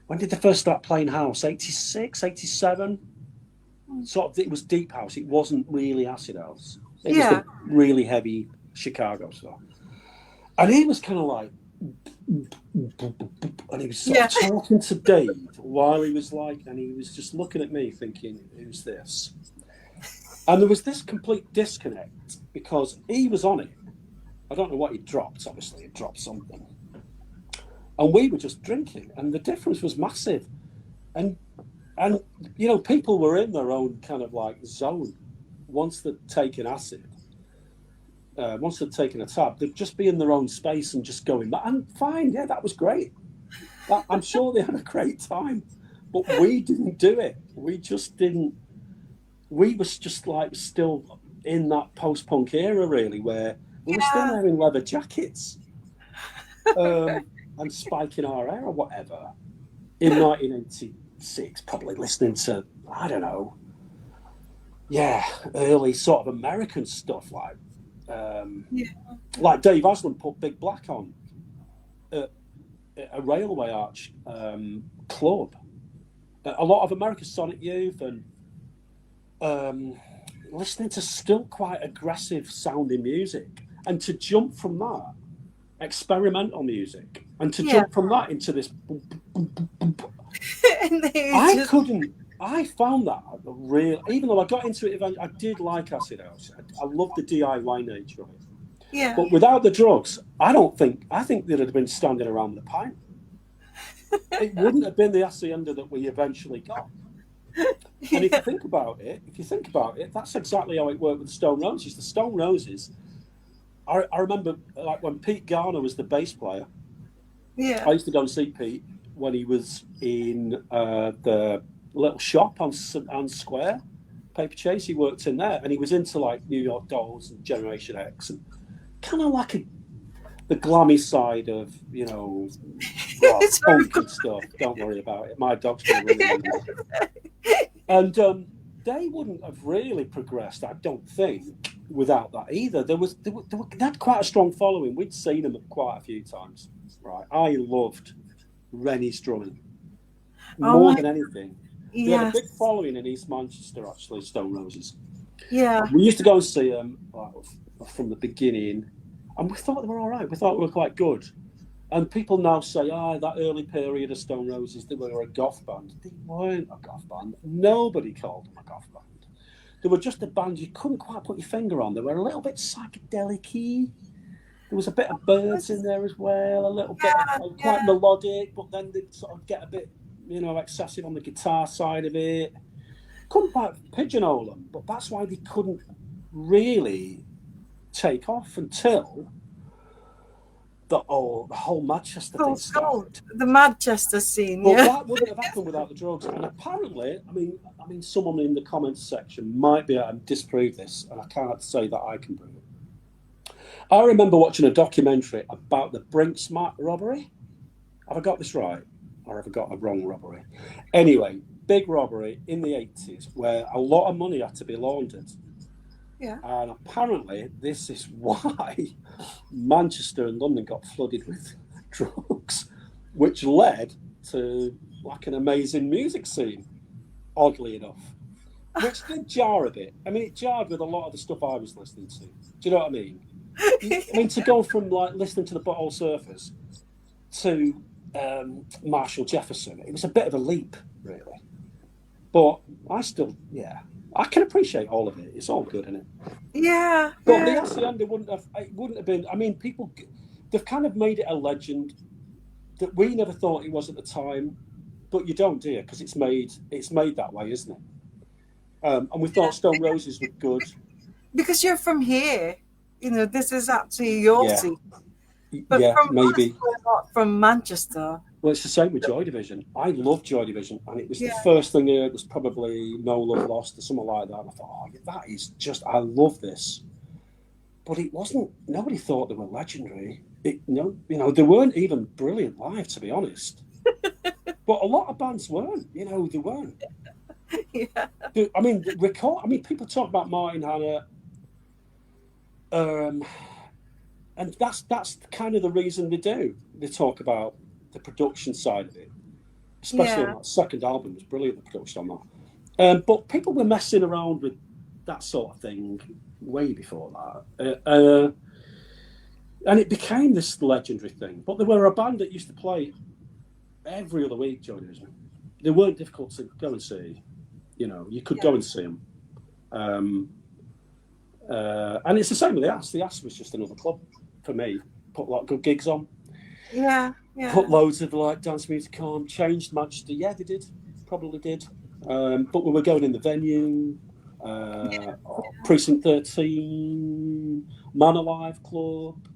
B: When did they first start playing house? 86, 87? Sort of, it was deep house. It wasn't really acid house. It was
A: yeah,
B: the really heavy Chicago stuff. And he was kind of like, and he was sort of talking to Dave while he was like, and he was just looking at me thinking, who's this? And there was this complete disconnect because he was on it. I don't know what he dropped. Obviously, he dropped something. And we were just drinking, and the difference was massive. And people were in their own kind of like zone. Once they'd taken acid, once they'd taken a tab, they'd just be in their own space and just going, and fine, yeah, that was great. I'm sure they had a great time. But we didn't do it. We just didn't. We was just like still in that post-punk era, really, where we were still wearing leather jackets and spiking our hair or whatever in 1986, probably listening to, I don't know, early sort of American stuff like Dave Aslan put Big Black on at a Railway Arch club. A lot of America's Sonic Youth and listening to still quite aggressive sounding music, and to jump from that experimental music and to jump from that into this I found that real, even though I got into it I did like Acid House. I loved the DIY nature of it, but without the drugs I think they'd have been standing around with a pint. It wouldn't have been the Hacienda that we eventually got. And if you think about it, that's exactly how it worked with the Stone Roses. The Stone Roses, I remember like when Pete Garner was the bass player.
A: Yeah.
B: I used to go and see Pete when he was in the little shop on St Anne's Square, Paper Chase. He worked in there, and he was into like New York Dolls and Generation X, and kind of like the glammy side of rock,
A: It's very
B: punk and stuff. Don't worry about it. My dog's going to run in a minute. And they wouldn't have really progressed, I don't think, without that either. They had quite a strong following. We'd seen them quite a few times. Right, I loved Rennie's drumming
A: Oh
B: more
A: my,
B: than anything. They had a big
A: yes.
B: following in East Manchester, actually, Stone Roses.
A: Yeah.
B: We used to go and see them from the beginning, and we thought they were all right. We thought they were quite good. And people now say, that early period of Stone Roses, they were a goth band. They weren't a goth band. Nobody called them a goth band. They were just a band you couldn't quite put your finger on. They were a little bit psychedelic-y. There was a bit of birds in there as well, a little bit
A: Yeah.
B: of quite
A: Yeah.
B: melodic, but then they'd sort of get a bit, excessive on the guitar side of it. Couldn't quite pigeonhole them, but that's why they couldn't really take off until the whole Manchester thing
A: So
B: started.
A: the Manchester scene.
B: But
A: Yeah.
B: that wouldn't have happened without the drugs. And apparently, I mean, someone in the comments section might be able to disprove this, and I can't say that I can prove it. I remember watching a documentary about the Brinks robbery. Have I got this right? Or have I got a wrong robbery? Anyway, big robbery in the 80s where a lot of money had to be laundered.
A: Yeah.
B: And apparently, this is why Manchester and London got flooded with drugs, which led to like an amazing music scene, oddly enough, which did jar a bit. I mean, it jarred with a lot of the stuff I was listening to. Do you know what I mean? I mean, to go from like listening to the Butthole Surfers to Marshall Jefferson, it was a bit of a leap, really. But I can appreciate all of it. It's all good, isn't it?
A: Yeah.
B: But the
A: Yeah.
B: Hacienda wouldn't have been. I mean, they've kind of made it a legend that we never thought it was at the time, but you don't, do you? Because it's made that way, isn't it? And we thought Stone Roses were good.
A: Because you're from here, this is actually your
B: Yeah,
A: scene. But
B: yeah,
A: from us,
B: maybe.
A: we're not from Manchester.
B: Well, it's the same with Joy Division. I love Joy Division, and it was the
A: Yeah.
B: first thing I heard was probably No Love Lost or something like that. And I thought, that is just, I love this. But it wasn't. Nobody thought they were legendary. They weren't even brilliant live, to be honest. But a lot of bands weren't. They weren't.
A: Yeah.
B: I mean, people talk about Martin Hannah, and that's kind of the reason they do. They talk about the production side of it, especially on that second album. It was brilliant, the production on that. But people were messing around with that sort of thing way before that. And it became this legendary thing. But they were a band that used to play every other week, Joy Division. They weren't difficult to go and see. You could go and see them. And it's the same with the Ass. The Ass was just another club for me. Put a lot of good gigs on.
A: Yeah. Yeah.
B: Put loads of like dance music on. Changed Manchester. Yeah, they did. Probably did. But we were going in the venue. Precinct 13, Man Alive Club.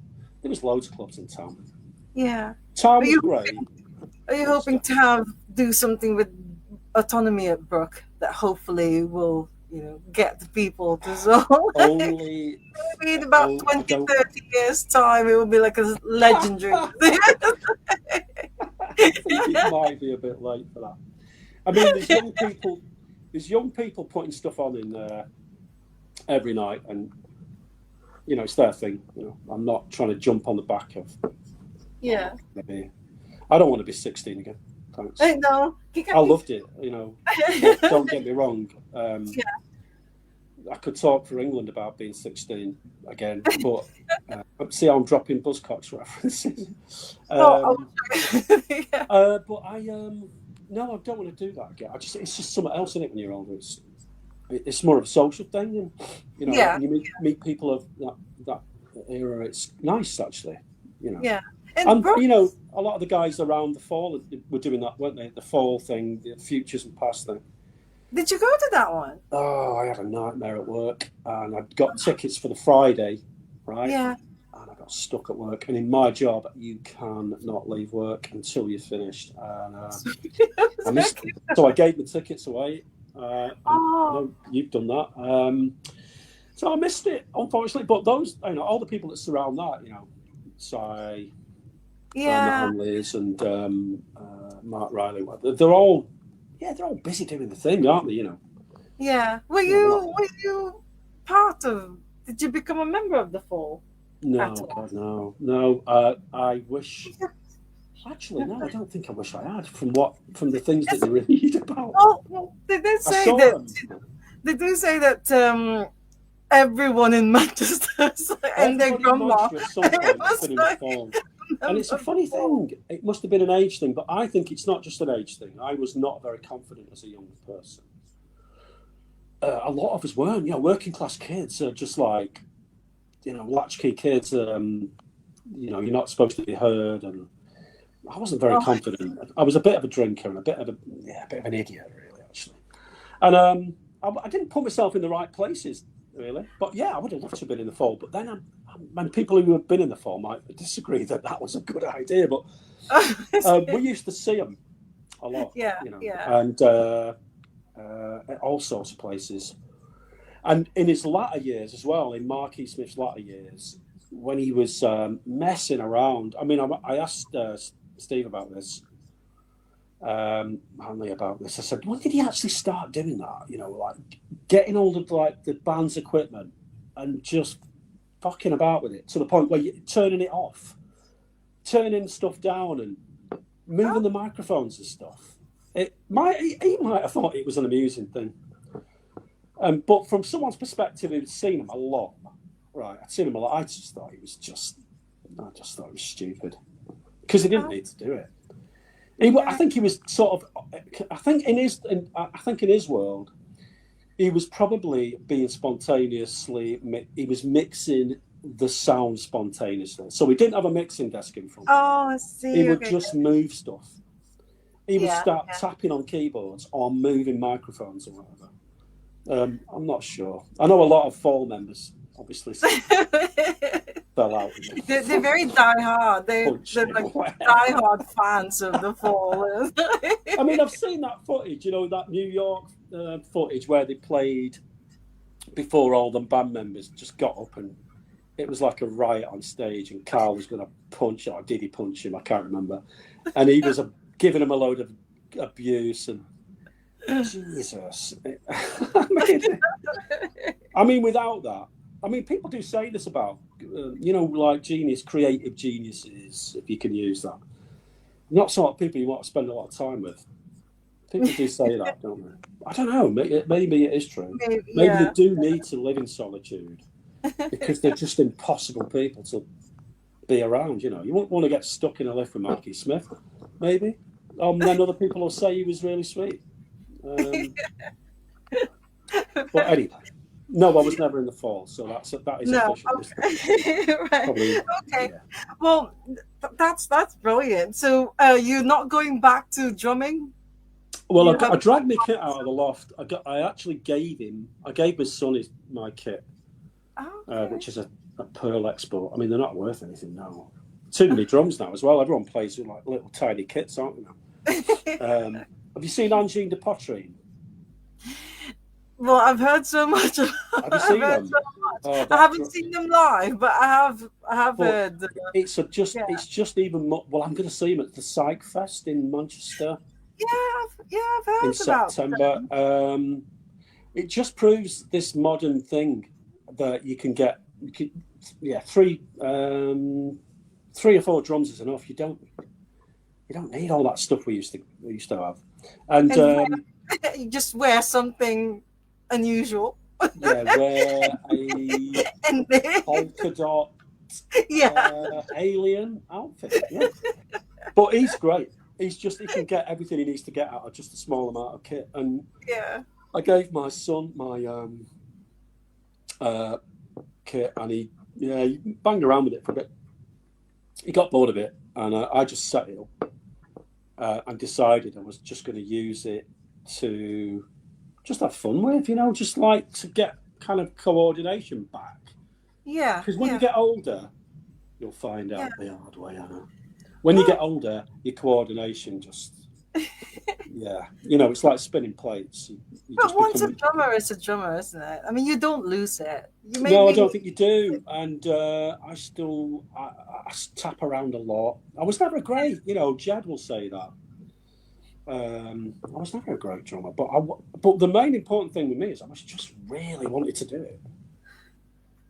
B: There was loads of clubs in town.
A: Yeah.
B: Town was great.
A: Are you hoping to do something with autonomy at Brook that hopefully will, get the people to solve?
B: Only
A: Maybe in about 20, 30 years' time, it will be like a legendary.
B: I think it might be a bit late for that. I mean, there's young people putting stuff on in there every night, and it's their thing. I'm not trying to jump on the back of.
A: Yeah.
B: Maybe I don't want to be 16 again. Thanks.
A: I know.
B: I loved it. Don't get me wrong. I could talk for England about being 16 again, but see how I'm dropping Buzzcocks references. But no, I don't want to do that again. It's just something else in it when you're older. It's more of a social thing, and when you meet people of that era, it's nice actually.
A: Yeah.
B: And a lot of the guys around the Fall were doing that, weren't they? The Fall thing, the Futures and Past thing.
A: Did you go to that one?
B: Oh, I had a nightmare at work, and I'd got tickets for the Friday, right?
A: Yeah.
B: And I got stuck at work. And in my job, you can not leave work until you're finished. And I missed them. So I gave the tickets away. And I
A: Oh,
B: know you've done that. So I missed it, unfortunately. But those, all the people that surround that, Si,
A: yeah,
B: and Liz and Mark Riley, they're all busy doing the thing, aren't they?
A: yeah.
B: They're not.
A: Were you part of? Did you become a member of the fall at
B: No,
A: all?
B: God, no, no. I wish. Actually, no, I don't think I wish I had. From the things that you read about,
A: Well, they did
B: I
A: say
B: saw
A: that.
B: them.
A: They do say that everyone in Manchester and their
B: Everybody in
A: grandma.
B: Manchester at some
A: It
B: point has
A: was
B: been in the
A: like
B: fall, and it's a
A: number
B: funny
A: four.
B: thing. It must have been an age thing, but I think it's not just an age thing. I was not very confident as a young person. A lot of us weren't. Working class kids are just like, latchkey kids. You're not supposed to be heard, and I wasn't very
A: Oh,
B: confident. I was a bit of a drinker and a bit of an idiot, really, actually. And I didn't put myself in the right places, really. But yeah, I would have loved to have been in the fall. But then, and people who have been in the fall might disagree that was a good idea. But we used to see them a lot,
A: yeah, yeah.
B: and at all sorts of places. And in his latter years as well, in Marquis Smith's latter years, when he was messing around, I mean, I asked Steve about this, Hanley about this. I said, when did he actually start doing that? Like getting all of like the band's equipment and just fucking about with it to the point where you're turning it off, turning stuff down, and moving the microphones and stuff. He might have thought it was an amusing thing. But from someone's perspective who'd seen him a lot, right? I'd seen him a lot. I just thought it was stupid because he didn't need to do it. I think he was sort of. I think in his world, he was probably being spontaneously. He was mixing the sound spontaneously, so he didn't have a mixing desk in front of him.
A: Oh, I
B: He
A: see.
B: would
A: Okay.
B: just move stuff. He would
A: Yeah,
B: start
A: yeah.
B: tapping on keyboards or moving microphones or whatever. I'm not sure. I know a lot of Fall members obviously fell out with
A: They're
B: me.
A: very diehard. They're
B: Punching him
A: like
B: away.
A: diehard fans of the fall.
B: I mean, I've seen that footage, that New York footage where they played before all the band members just got up, and it was like a riot on stage, and Carl was going to punch, or did he punch him? I can't remember. And he was giving him a load of abuse, and Jesus. I mean, without that, people do say this about, like creative geniuses, if you can use that. Not sort of people you want to spend a lot of time with. People do say that, don't they? I don't know. Maybe it is true. Maybe they
A: Yeah.
B: do need to live in solitude because they're just impossible people to be around. You won't want to get stuck in a lift with Marky Smith, maybe. Then other people will say he was really sweet. But anyway, no, I was never in the fall, so that is
A: No.
B: official.
A: Okay. Right.
B: Probably,
A: Okay.
B: yeah.
A: Well, that's brilliant. So, you're not going back to drumming?
B: Well,
A: You
B: I
A: have.
B: dragged my kit out of the loft. I actually I gave my son my kit,
A: Okay.
B: which is a Pearl Export. I mean, they're not worth anything now. Too many drums now as well. Everyone plays with like little tiny kits, aren't they now? Have you seen Angine de Poitrine?
A: Well, I've heard so much.
B: Have you
A: I've
B: seen
A: heard
B: them?
A: so much.
B: Oh,
A: I haven't seen them live, but I have
B: but
A: heard. Yeah,
B: it's just even more. Well, I'm going to see them at the Psych Fest in Manchester
A: I've
B: in
A: heard about
B: September.
A: them.
B: It just proves this modern thing that you can get. Three or four drums is enough. You don't need all that stuff we used to have. And
A: And you just wear something unusual.
B: wear a
A: And
B: polka dot
A: yeah,
B: alien outfit. Yeah, but he's great. He can get everything he needs to get out of just a small amount of kit. And
A: yeah,
B: I gave my son my kit, and he banged around with it for a bit. He got bored of it, and I just set it up and decided I was just going to use it to just have fun with, just like to get kind of coordination back.
A: Yeah,
B: Because when you
A: yeah,
B: get older, you'll find
A: yeah.
B: out the hard way, I know. When you get
A: Well,
B: older, your coordination just, it's like spinning plates. You
A: but
B: just
A: once a
B: become.
A: drummer is a drummer, isn't it? I mean, you don't lose it. You
B: No, I
A: maybe,
B: don't think you do. And I tap around a lot. I was never great, Jed will say that. I was never a great drummer, but the main important thing with me is I was just really wanted to do it.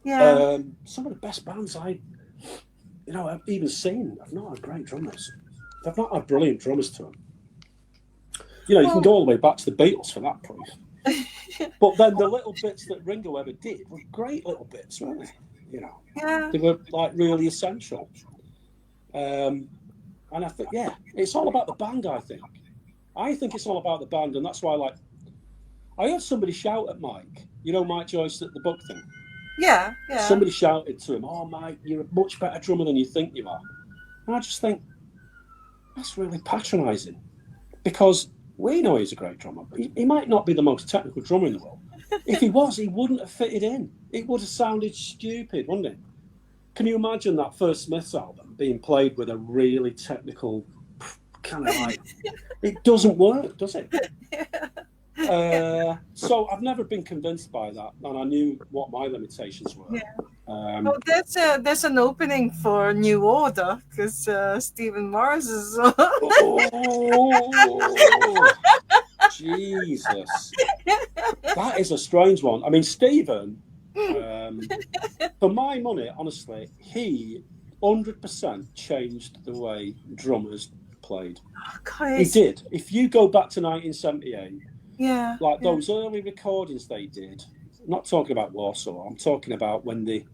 A: yeah.
B: Some of the best bands I've even seen have not had great drummers. They've not had brilliant drummers to them. You can
A: Well,
B: go all the way back to the Beatles for that proof. But then the little bits that Ringo ever did were great little bits, weren't they?
A: yeah,
B: They were like really essential. And I think, it's all about the band. I think it's all about the band, and that's why, I heard somebody shout at Mike. Mike Joyce at the book thing.
A: yeah, yeah.
B: Somebody shouted to him, "Oh, Mike, you're a much better drummer than you think you are." And I just think that's really patronising, because we know he's a great drummer. He might not be the most technical drummer in the world. If he was, he wouldn't have fitted in. It would have sounded stupid, wouldn't it? Can you imagine that first Smiths album being played with a really technical kind of like? It doesn't work, does it? So I've never been convinced by that, and I knew what my limitations were.
A: Yeah. Well, there's an opening for New Order because Stephen Morris is.
B: Oh, Jesus, that is a strange one. I mean, Stephen, for my money, honestly, he 100% changed the way drummers played. He did. If you go back to 1978, those early recordings they did, I'm not talking about Warsaw, I'm talking about when they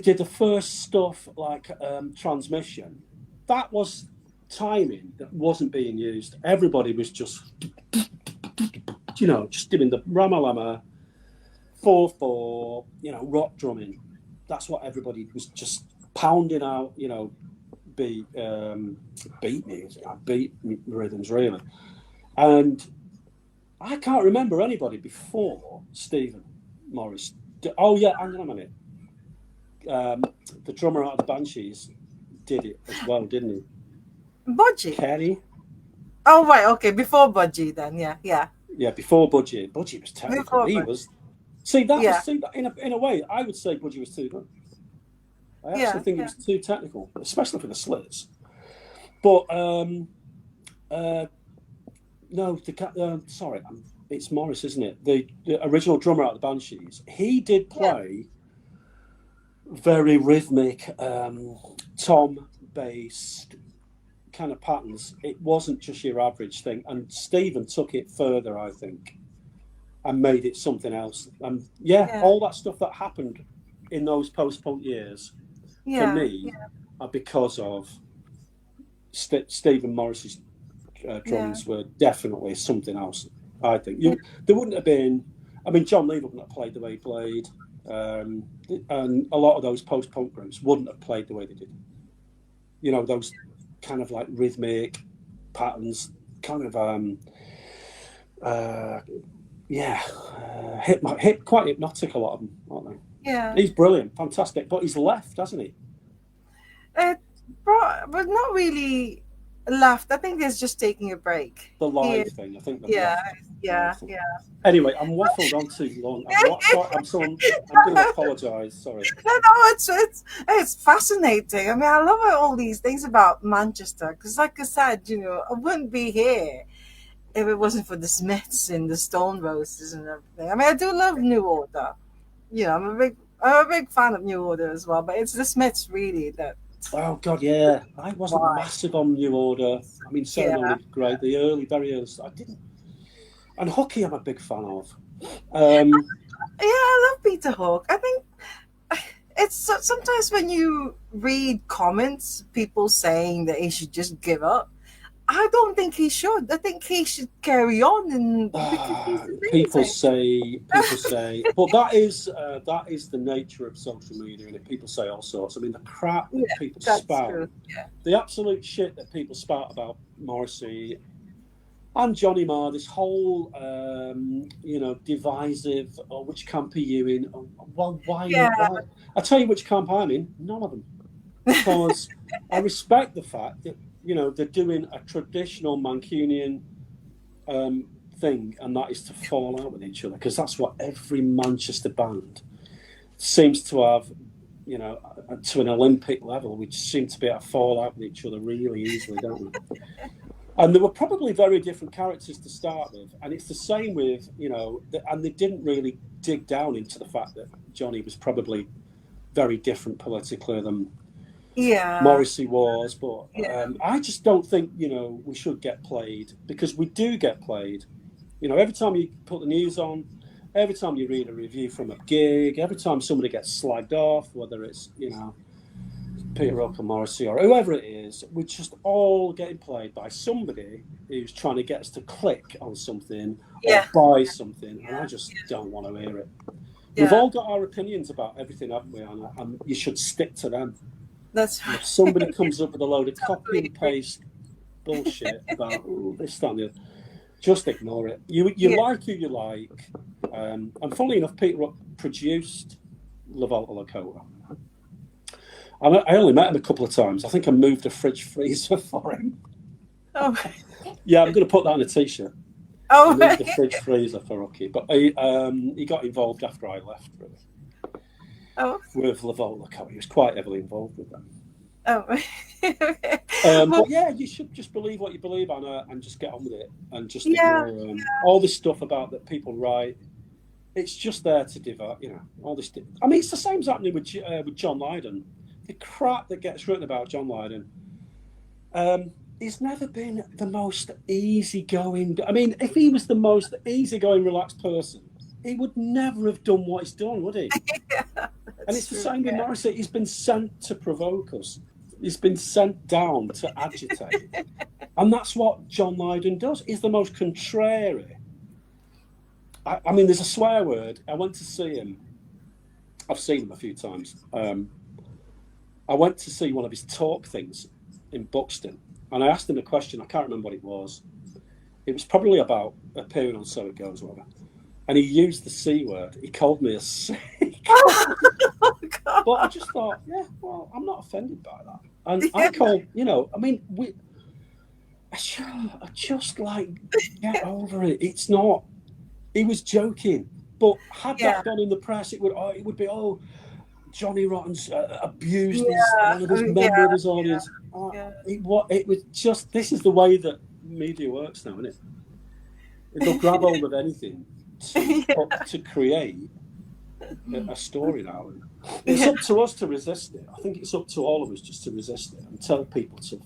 B: did the first stuff like Transmission, that was timing that wasn't being used. Everybody was just, just doing the Ramalama 4/4, rock drumming. That's what everybody was just pounding out, beat music, beat rhythms, really. And I can't remember anybody before Stephen Morris. Oh, yeah, hang on a minute. The drummer out of the Banshees did it as well, didn't he?
A: Budgie.
B: Kenny.
A: Oh, right, okay, before Budgie then, yeah.
B: Yeah, before Budgie. Budgie was technical. He was. See, in a way, I would say Budgie was too good. I actually think it was too technical, especially for the Slits. But no, sorry, it's Morris, isn't it? The original drummer out of the Banshees. He did play very rhythmic, tom-based kind of patterns. It wasn't just your average thing. And Stephen took it further, I think, and made it something else. And all that stuff that happened in those post-punk years, for me, are because of Stephen Morris's drums were definitely something else, I think. There wouldn't have been... I mean, John Lee wouldn't have played the way he played. And a lot of those post-punk groups wouldn't have played the way they did. Those kind of like rhythmic patterns, kind of quite hypnotic, a lot of them, aren't they?
A: Yeah.
B: He's brilliant, fantastic, but he's left, hasn't he?
A: But not really left. I think he's just taking a break.
B: The live thing, I think.
A: Yeah.
B: Anyway, I'm waffled on too long. I'm going to apologise. Sorry.
A: No, it's fascinating. I mean, I love all these things about Manchester because, like I said, I wouldn't be here if it wasn't for the Smiths and the Stone Roses and everything. I mean, I do love New Order. I'm a big fan of New Order as well, but it's the Smiths really that.
B: Oh God, yeah. I wasn't massive on New Order. I mean, Ceremony was great. The very early stuff. I didn't. And Hockey, I'm a big fan of.
A: I love Peter Hook. I think it's sometimes when you read comments, people saying that he should just give up. I don't think he should. I think he should carry on. And
B: people say, but that is the nature of social media, and people say all sorts. I mean, the crap that people spout, the absolute shit that people spout about Morrissey. And Johnny Marr, this whole, divisive, which camp are you in? Oh, well, why?
A: Yeah.
B: I tell you which camp I'm in, none of them. Because I respect the fact that, they're doing a traditional Mancunian thing, and that is to fall out with each other, because that's what every Manchester band seems to have, to an Olympic level. We seem to be able to fall out with each other really easily, don't we? And they were probably very different characters to start with. And it's the same with, and they didn't really dig down into the fact that Johnny was probably very different politically than Morrissey was. But I just don't think, we should get played, because we do get played. Every time you put the news on, every time you read a review from a gig, every time somebody gets slagged off, whether it's, Peter Rock or Morrissey or whoever it is, we're just all getting played by somebody who's trying to get us to click on something or buy something, and I just don't want to hear it. We've all got our opinions about everything, haven't we, Anna? And you should stick to them.
A: That's right.
B: If somebody comes up with a load of copy and paste bullshit about this, that, and the other, just ignore it. You like who you like. And funnily enough, Peter Rock produced La Volta Lakota. I only met him a couple of times. I think I moved a fridge freezer for him.
A: Oh.
B: Yeah, I'm going to put that on a T-shirt.
A: Oh,
B: I moved the fridge freezer for Rocky. But he got involved after I left, really.
A: Oh.
B: With La Volta Lakota. He was quite heavily involved with them.
A: Oh.
B: But yeah, you should just believe what you believe, Anna, and just get on with it. And just ignore all this stuff about that people write. It's just there to divert, all this. I mean, it's the same as happening with John Lydon. The crap that gets written about John Lydon. He's never been the most easygoing. I mean, if he was the most easygoing, relaxed person, he would never have done what he's done, would he? And it's the same with Morrissey. He's been sent to provoke us. He's been sent down to agitate. And that's what John Lydon does. He's the most contrary. I mean, there's a swear word. I went to see him. I've seen him a few times. I went to see one of his talk things in Buxton, and I asked him a question. I can't remember what it was. It was probably about appearing on So It Goes, whatever. And he used the C word. He called me a sick.
A: Oh, God.
B: But I just thought, well, I'm not offended by that. And I call, I mean, I just like, get over it. It's not. He was joking, but had that gone in the press, it would be Johnny Rotten's abused one of his member of his audience. It was just, this is the way that media works now, isn't it? They'll grab hold of anything to create a story now. It's up to us to resist it. I think it's up to all of us just to resist it and tell people to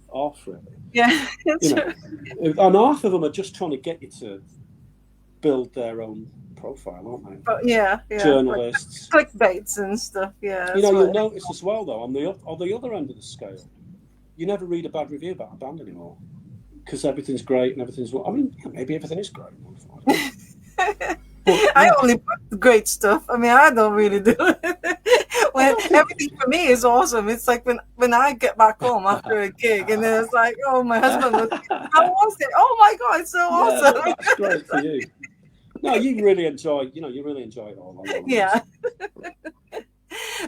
B: off, really.
A: Yeah.
B: And half of them are just trying to get you to build their own profile, aren't they?
A: But
B: journalists,
A: like clickbaits and stuff. Yeah,
B: you'll notice as well, though, on the other end of the scale, you never read a bad review about a band anymore because everything's great and everything's. I mean, maybe everything is great.
A: I only put the great stuff. I mean, I don't really do it. When everything for me is awesome. It's like when I get back home after a gig, and then it's like, oh, my husband was, how was it? Oh my God, it's so awesome.
B: That's great for you. No, you really enjoy it all.
A: Yeah.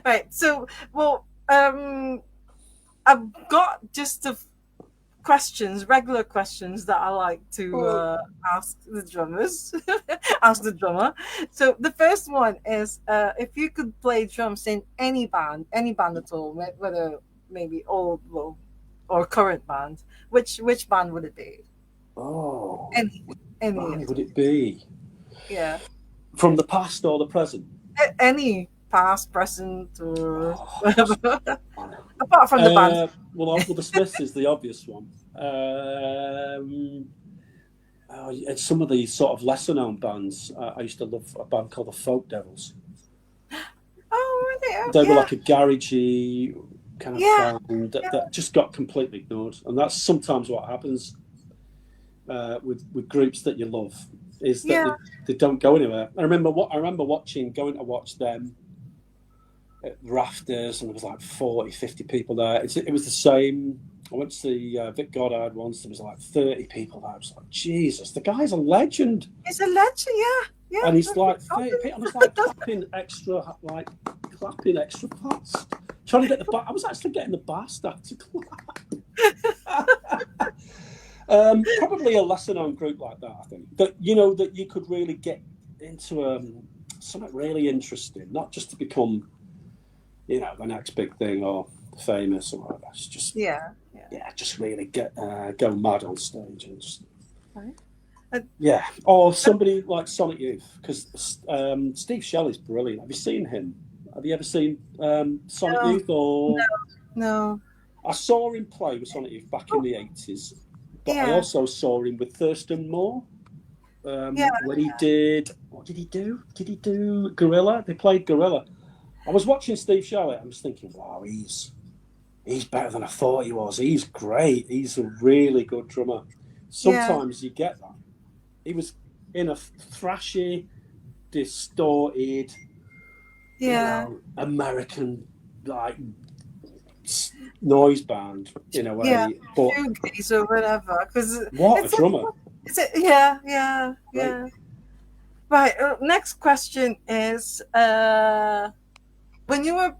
A: Right. So, well, I've got just regular questions that I like to ask the drummers, ask the drummer. So the first one is, if you could play drums in any band at all, whether maybe old or current band, which band would it be?
B: Oh,
A: any
B: would it be?
A: Yeah.
B: From the past or the present?
A: Any past, present, or whatever. Apart from the band.
B: Well, the Smiths is the obvious one. Some of the sort of lesser-known bands. I used to love a band called the Folk Devils.
A: Oh, really?
B: They were like a garagey kind of band that just got completely ignored, and that's sometimes what happens with groups that you love. Is that they don't go anywhere. I remember going to watch them at Rafters, and there was like 40, 50 people there. It was the same I went to see Vic Goddard once. There was like 30 people there. I was like, Jesus, the guy's a legend.
A: He's a legend, yeah. Yeah.
B: And he's like 30 people. I was like clapping extra fast. Trying to get the bar. I was actually getting the bar staff to clap. Probably a lesser known group like that, I think. That that you could really get into something really interesting, not just to become, the next big thing or famous or whatever. It's just just really go mad on stage and just or somebody like Sonic Youth, because Steve Shelley's brilliant. Have you seen him? Have you ever seen Sonic Youth? Or
A: no.
B: I saw him play with Sonic Youth back in the 80s, but I also saw him with Thurston Moore. When he did, what did he do? Did he do Gorilla? They played Gorilla. I was watching Steve Shelley. I was thinking, wow, he's better than I thought he was. He's great. He's a really good drummer. Sometimes you get that. He was in a thrashy, distorted, American like noise band in a way. But
A: shoegaze or whatever.
B: What a drummer!
A: Is it? Yeah. Right. Next question is: when you were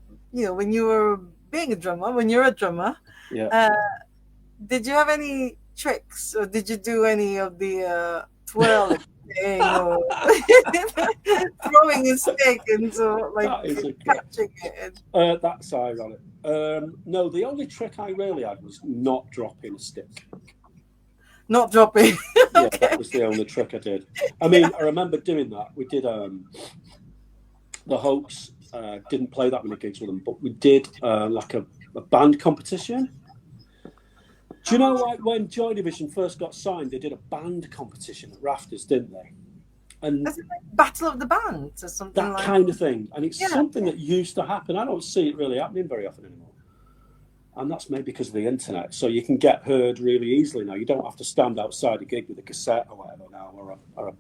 A: being a drummer, when you're a drummer, did you have any tricks, or did you do any of the twirling thing, or throwing a stick and so catching it?
B: That's ironic. No, the only trick I really had was not dropping a stick.
A: Not dropping.
B: Yeah, that was the only trick I did. I mean, I remember doing that. We did the Hoax. Didn't play that many gigs with them, but we did like a band competition. Do you know, like when Joy Division first got signed, they did a band competition at Rafters, didn't they? And
A: is it like Battle of the Bands or something
B: that
A: like
B: kind
A: that?
B: Of thing. And it's something that used to happen. I don't see it really happening very often anymore. And that's maybe because of the internet. So you can get heard really easily now. You don't have to stand outside a gig with a cassette or whatever now, or a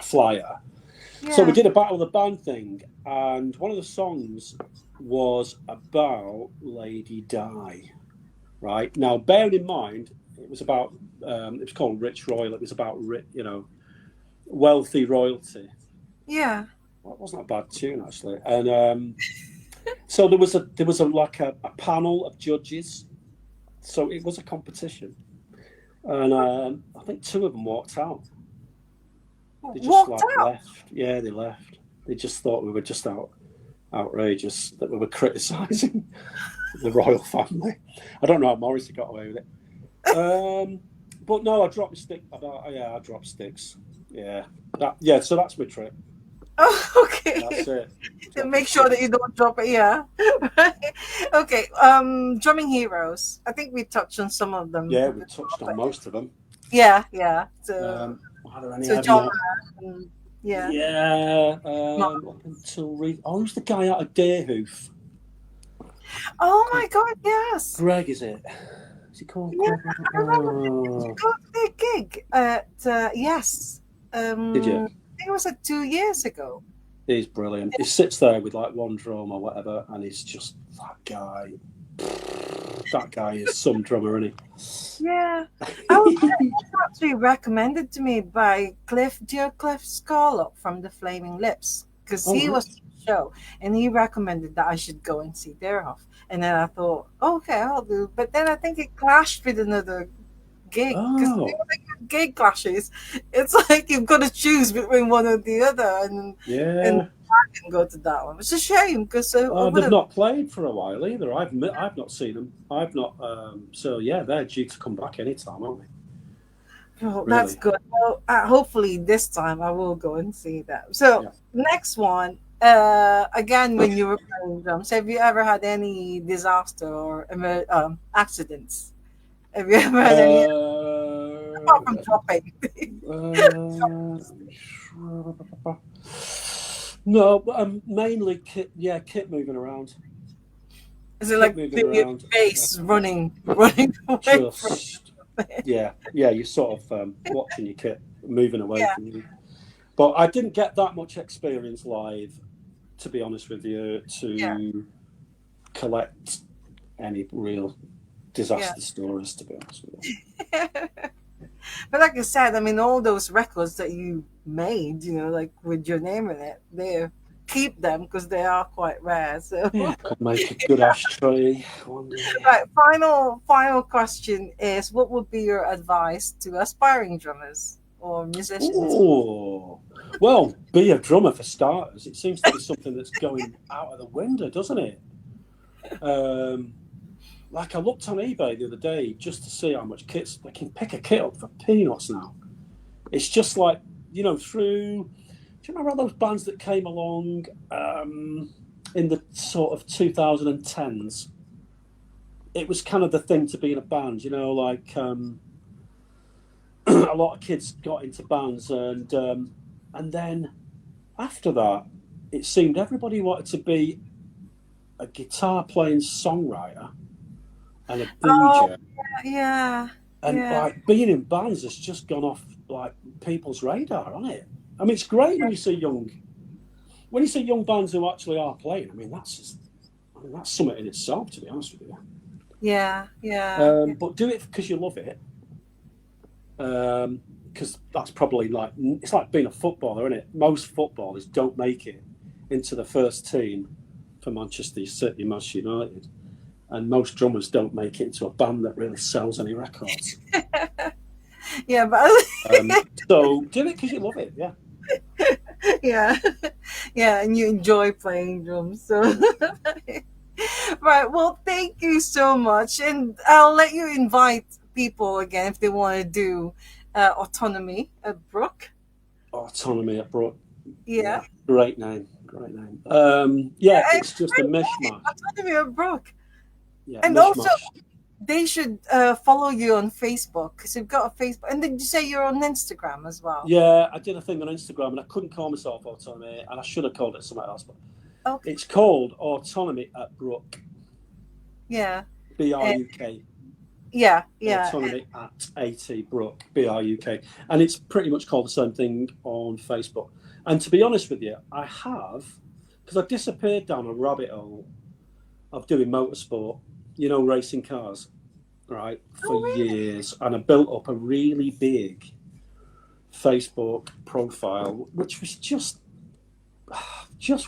B: flyer. Yeah. So we did a Battle of the Band thing, and one of the songs was about Lady Di. Right now, bearing in mind, it was about it was called Rich Royal. It was about wealthy royalty.
A: Yeah,
B: well, it wasn't a bad tune actually. And so there was a panel of judges. So it was a competition, and I think two of them walked out. They just left. Yeah, they left. They just thought we were just outrageous that we were criticising the royal family. I don't know how Morrissey got away with it. But no, I dropped a stick. I dropped sticks. Yeah. So that's my trick.
A: Oh, okay.
B: That's it.
A: To make sure that you don't drop it. Yeah. Okay. Drumming heroes. I think we touched on some of them.
B: Yeah, we touched on most of them.
A: Yeah.
B: Are there any
A: John.
B: up until who's the guy out of Deerhoof?
A: Oh my God! Yes.
B: Greg, is it? Is he called?
A: Yeah, I remember go to their gig at yes.
B: Did you?
A: I think it was like 2 years ago.
B: He's brilliant. He sits there with like one drum or whatever, and he's just that guy. That guy is some drummer, isn't he?
A: Yeah. I was actually recommended to me by Cliff Scarlett from the Flaming Lips, because he was on the show and he recommended that I should go and see Deerhoof. And then I thought, okay, I'll do. But then I think it clashed with another gig, because gig clashes. It's like you've got to choose between one or the other, and I didn't go to that one. It's a shame because
B: they've not played for a while either. I've not seen them. I've not. So yeah, they're due to come back anytime, aren't they?
A: Oh, really? That's good. Well, hopefully this time I will go and see them. So next one. Again, when you were playing drums, have you ever had any disaster or accidents? Have you ever had any? Apart from dropping.
B: No, but mainly kit moving around.
A: Is it like your face running away?
B: You're sort of watching your kit moving away from you. But I didn't get that much experience live, to be honest with you, to collect any real disaster stories, to be honest with you.
A: But like I said, I mean, all those records that you made, like with your name in it, they keep them because they are quite rare. So,
B: Yeah, could make a good ashtray one day.
A: right, final question is, what would be your advice to aspiring drummers or musicians?
B: Oh, well, be a drummer for starters. It seems to be something that's going out of the window, doesn't it? Like I looked on eBay the other day just to see how much kits they can pick a kit up for peanuts now. It's just like, through. Do you remember all those bands that came along in the sort of 2010s? It was kind of the thing to be in a band, like a lot of kids got into bands, and then after that, it seemed everybody wanted to be a guitar playing songwriter and a DJ.
A: Yeah.
B: And like being in bands has just gone off like people's radar, hasn't it? I mean, it's great when you see young bands who actually are playing. I mean, that's something in itself, to be honest with you.
A: Yeah.
B: But do it because you love it. Because that's probably it's like being a footballer, isn't it? Most footballers don't make it into the first team for Manchester City, Manchester United. And most drummers don't make it into a band that really sells any records.
A: Yeah, but
B: so do it because you love it, yeah.
A: Yeah, and you enjoy playing drums. So, right. Well, thank you so much, and I'll let you invite people again if they want to do autonomy at Brook.
B: Autonomy at Brook.
A: Yeah.
B: Great name. It's just a mishmash.
A: Autonomy at Brook.
B: Yeah,
A: and
B: mishmash.
A: Also, they should follow you on Facebook because you've got a Facebook. And did you say you're on Instagram as well?
B: Yeah, I did a thing on Instagram and I couldn't call myself Autonomy, and I should have called it something else. But It's called Autonomy at Brook.
A: Yeah.
B: BRUK.
A: Yeah.
B: Autonomy at 80 Brook, BRUK. And it's pretty much called the same thing on Facebook. And to be honest with you, I have, because I disappeared down a rabbit hole of doing motorsport, racing cars, right, for years. And I built up a really big Facebook profile, which was just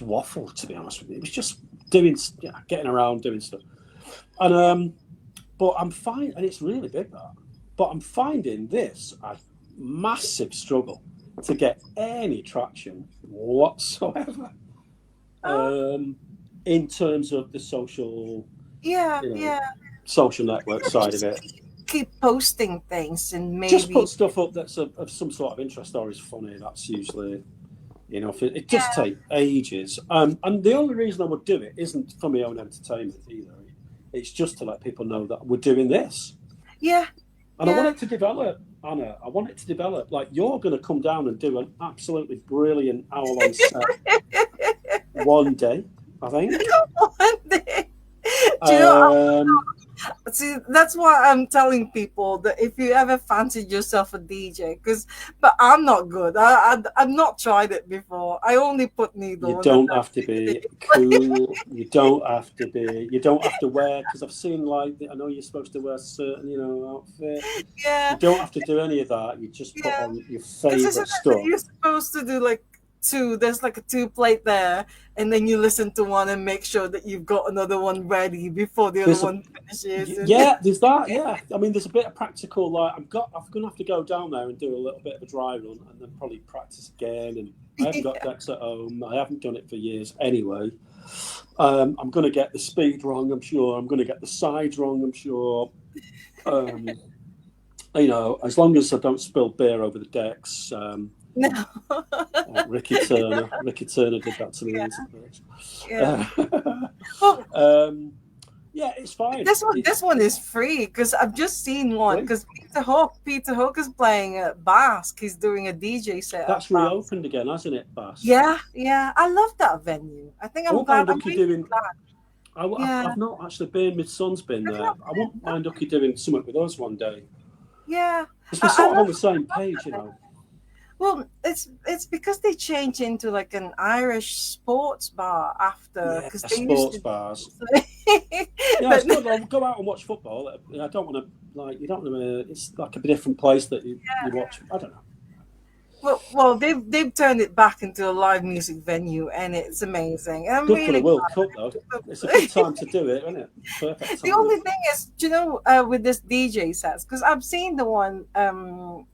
B: waffle, to be honest with you. It was just getting around, doing stuff. And but I'm fine, and it's really big, that. But I'm finding this a massive struggle to get any traction whatsoever. In terms of the social, social network side of it.
A: Keep posting things and maybe
B: just put stuff up that's of some sort of interest or is funny. That's usually, it just takes ages. And the only reason I would do it isn't for my own entertainment either. It's just to let people know that we're doing this.
A: Yeah.
B: And I want it to develop, Anna. I want it to develop. Like, you're going to come down and do an absolutely brilliant hour-long set one day, I think.
A: One day. Do you know, see, that's why I'm telling people that if you ever fancied yourself a DJ, but I'm not good. I've not tried it before. I only put needles.
B: You don't have to be cool. You don't have to wear, because I've seen I know you're supposed to wear a certain, outfit.
A: Yeah.
B: You don't have to do any of that. You just put on your favorite stuff.
A: You're supposed to do there's a 2-plate there, and then you listen to one and make sure that you've got another one ready before the other one finishes.
B: There's that. Yeah, I mean, there's a bit of practical. I'm gonna have to go down there and do a little bit of a dry run, and then probably practice again. And I haven't got decks at home. I haven't done it for years anyway. I'm gonna get the speed wrong. I'm sure. I'm gonna get the sides wrong. I'm sure. As long as I don't spill beer over the decks.
A: No.
B: Ricky Turner did that to me. It's fine.
A: This one is free because I've just seen one because Peter Hook is playing at Basque. He's doing a DJ set.
B: That's reopened again, hasn't it, Basque?
A: Yeah. I love that venue. I think I'm glad.
B: I've not actually been. My son's been there. I wouldn't mind Ucky doing something with us one day.
A: Yeah.
B: Because we're sort of on the same page,
A: Well, it's because they changed into like an Irish sports bar after,
B: Yeah,
A: because they used
B: sports
A: to.
B: bars.
A: But
B: Yeah, it's good. I'll go out and watch football. I don't want to like you don't want to. It's like a different place that you watch. I don't know.
A: well, they've turned it back into a live music venue, and it's amazing. And I'm
B: Good for the
A: really
B: World Cup though. It's a good time to do it, isn't it? Perfect
A: the
B: timing.
A: only thing is, with this DJ sets, because I've seen the one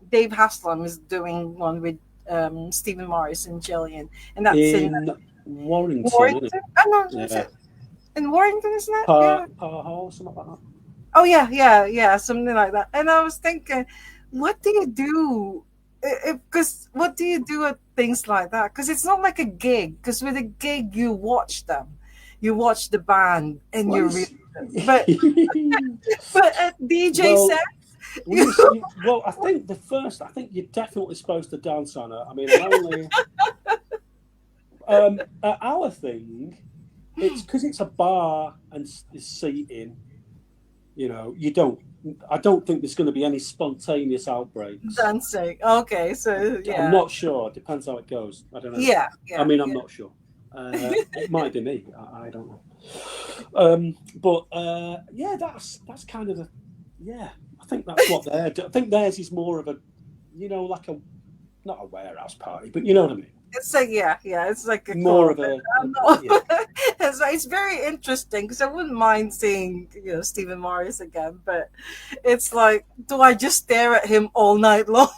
A: Dave Haslam is doing one with Stephen Morris and Jillian, and that's in
B: In Warrington, isn't it?
A: Warrington. I know, is
B: Yeah,
A: it in Warrington? Isn't it? Yeah.
B: Par Hall, something like that.
A: Oh yeah, yeah, yeah, something like that. And I was thinking, what do you do? Because what do you do at things like that? Because it's not like a gig. Because with a gig, you watch them, you watch the band, and
B: Well,
A: you read them. But at DJ
B: well,
A: sets,
B: well, well, I think I think you're definitely supposed to dance on it. I mean, I'm only at our thing. It's because it's a bar and it's seating. You know, you don't. I don't think there's going to be any spontaneous outbreaks.
A: dancing. Okay, so
B: I'm
A: yeah,
B: not sure. Depends how it goes. I don't know.
A: yeah,
B: I
A: yeah,
B: mean, I'm
A: yeah.
B: not sure. It might be me. I don't know. But yeah, that's kind of the yeah. I think that's what they're. I think theirs is more of a, like a not a warehouse party, but you know what I mean.
A: It's like yeah, it's like a
B: More
A: club.
B: of a
A: I don't know.
B: yeah.
A: It's very interesting because I wouldn't mind seeing Stephen Morris again, but it's like, do I just stare at him all night long?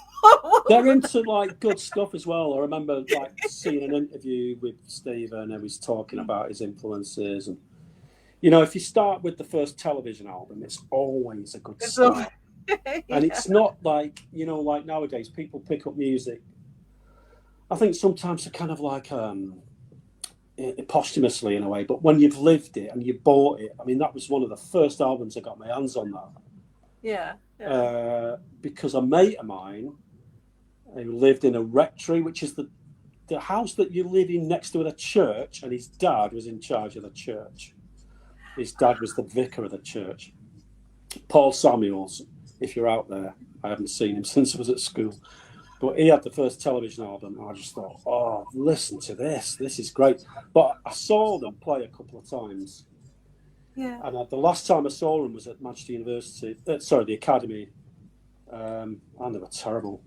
B: They're into like good stuff as well. I remember like seeing an interview with Stephen and he was talking about his influences and if you start with the first television album, it's always a good
A: So
B: start.
A: yeah.
B: And it's not like, like nowadays people pick up music. I think sometimes they're kind of like posthumously in a way, but when you've lived it and you bought it, I mean, that was one of the first albums I got my hands on that.
A: Yeah.
B: Because a mate of mine who lived in a rectory, which is the house that you live in next to a church, and his dad was in charge of the church. His dad was the vicar of the church. Paul Samuels, if you're out there, I haven't seen him since I was at school. But he had the first television album, and I just thought, oh, listen to this. This is great. But I saw them play a couple of times.
A: Yeah.
B: And the last time I saw them was at Manchester University, the Academy. And they were terrible.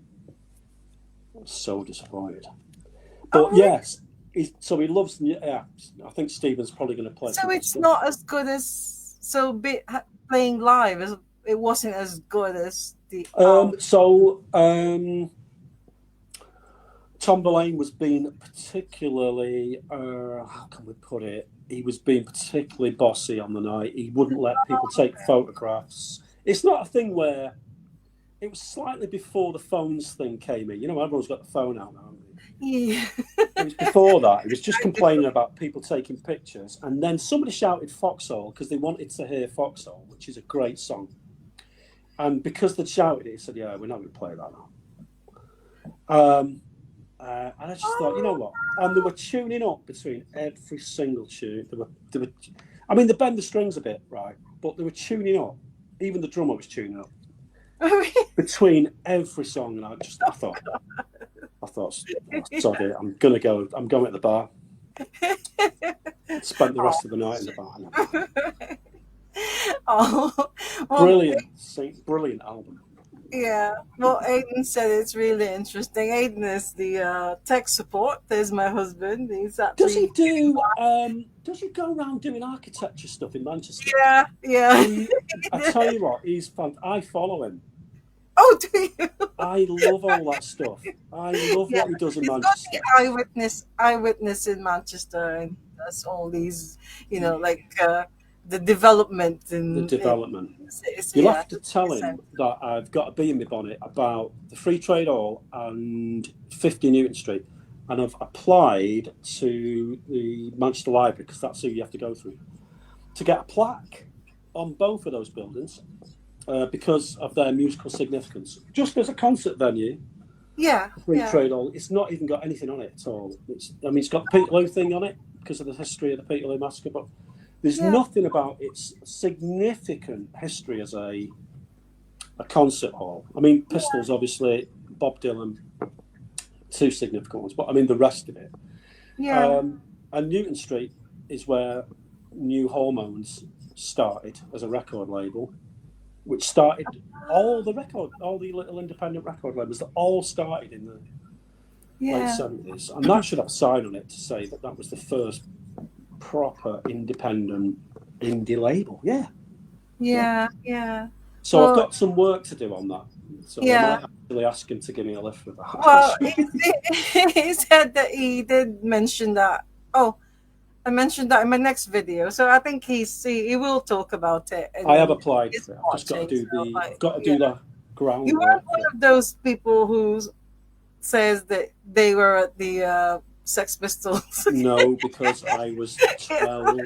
B: I was so disappointed. But yes, so he loves, I think Stephen's probably going to play.
A: So it's not as good as playing live as it wasn't as good as the
B: Tom Verlaine was being particularly how can we put it? He was being particularly bossy on the night. He wouldn't let people take photographs. It's not a thing where it was slightly before the phones thing came in. Everyone's got the phone out now.
A: Yeah.
B: It was before that. He was just complaining about people taking pictures. And then somebody shouted Foxhole because they wanted to hear Foxhole, which is a great song. And because they shouted it, he said, yeah, we're not going to play that now. And I just thought, you know what? And they were tuning up between every single tune. They were, I mean, they bend the strings a bit, right? But they were tuning up. Even the drummer was tuning up between every song. And I thought, sorry, I'm going at the bar. Spent the rest of the night in the bar.
A: Well,
B: Brilliant album.
A: Yeah, well, Aiden said it's really interesting. Aiden is the tech support. There's my husband. He's actually.
B: Does he go around doing architecture stuff in Manchester?
A: Yeah.
B: I tell you what, he's fun. I follow him.
A: Oh, do you?
B: I love all that stuff. I love what he does in Manchester.
A: Eyewitness in Manchester, and that's all these, the development
B: You'll have to tell him that I've got a bee in my bonnet about the Free Trade Hall and 50 Newton Street, and I've applied to the Manchester Library because that's who you have to go through to get a plaque on both of those buildings because of their musical significance. Just as a concert venue, Free Trade Hall, it's not even got anything on it at all. It's got the Peterloo thing on it because of the history of the Peterloo Massacre, but there's nothing about its significant history as a concert hall. I mean, Pistols, obviously, Bob Dylan, two significant ones. But I mean, the rest of it.
A: Yeah.
B: And Newton Street is where New Hormones started as a record label, which started all the little independent record labels that all started in the late
A: Yeah.
B: 70s. And that should have a sign on it to say that that was the first proper independent indie label. Yeah.
A: Yeah. Yeah.
B: So I've
A: Well,
B: got some work to do on that. So I
A: yeah.
B: might actually ask him to give me a lift with that.
A: Well, he said that he did mention that. Oh, I mentioned that in my next video, so I think he will talk about it,
B: I have
A: and
B: applied
A: he's
B: for it. I've just got to
A: watching.
B: do
A: So,
B: the. I've
A: like,
B: got to
A: yeah,
B: do the
A: you
B: groundwork
A: weren't
B: for
A: one
B: it.
A: of those people who says that they were at the Sex Pistols.
B: No, because I was 12,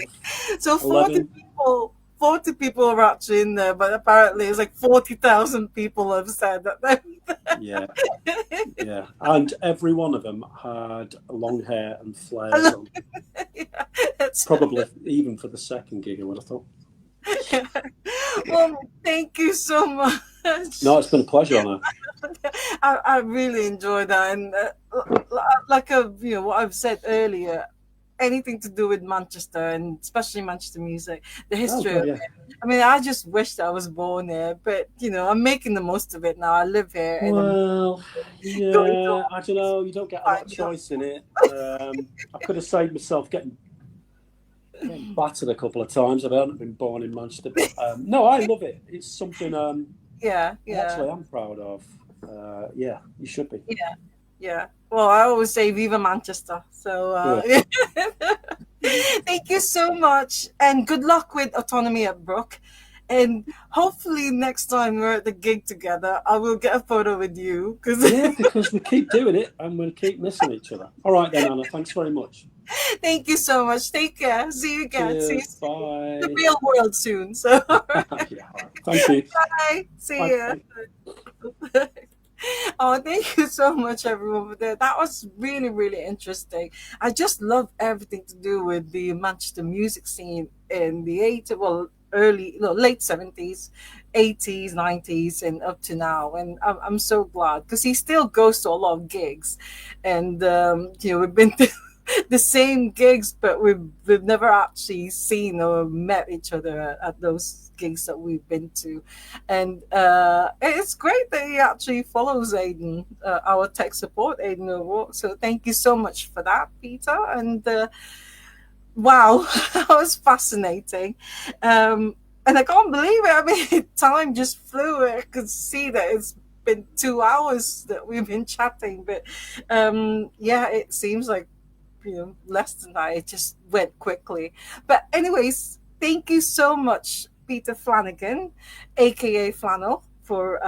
A: So 40
B: 11.
A: people, 40 people were actually in there, but apparently it's like 40,000 people have said that.
B: Yeah, yeah. And every one of them had long hair and flares on.
A: Yeah, it's,
B: Probably even for the second gig, I would have thought.
A: well, thank you so much.
B: No, it's been a pleasure, Anna.
A: I really enjoy that, and like what I've said earlier, anything to do with Manchester and especially Manchester music, the
B: Oh,
A: history
B: God,
A: of
B: yeah.
A: it. I mean, I just wish that I was born here, but I'm making the most of it now. I live here, and I'm
B: Well,
A: going to
B: yeah, I don't know. You don't get a lot of
A: find out.
B: choice in it. I could have saved myself getting battered a couple of times if I hadn't been born in Manchester. But no, I love it. It's something
A: Yeah,
B: I
A: yeah,
B: actually am proud of. Yeah, you should be.
A: yeah, yeah. Well, I always say "Viva Manchester." So
B: Good.
A: thank you so much, and good luck with Autonomy at Brook. And hopefully next time we're at the gig together, I will get a photo with you.
B: Yeah, because we keep doing it and we'll keep missing each other. All right then, Anna. Thanks very much.
A: Thank you so much. Take care. See you again. See you
B: Cheers.
A: soon. The
B: Bye.
A: real world soon. So
B: Yeah. All right. Thank you.
A: bye. See
B: Bye.
A: ya.
B: Bye.
A: Oh, thank you so much, everyone, for that. That was really, really interesting. I just love everything to do with the Manchester music scene in the 80s, well, late 70s, 80s, 90s, and up to now. And I'm so glad because he still goes to a lot of gigs. And, we've been to the same gigs, but we've never actually seen or met each other at those gigs that we've been to, and it's great that he actually follows Aiden, our tech support, Aiden O'Rourke. So thank you so much for that, Peter. And wow, that was fascinating. And I can't believe it. I mean, time just flew. I could see that it's been 2 hours that we've been chatting, but yeah, it seems like less than that. It just went quickly. But anyways, thank you so much, Peter Flanagan, aka Flannel, for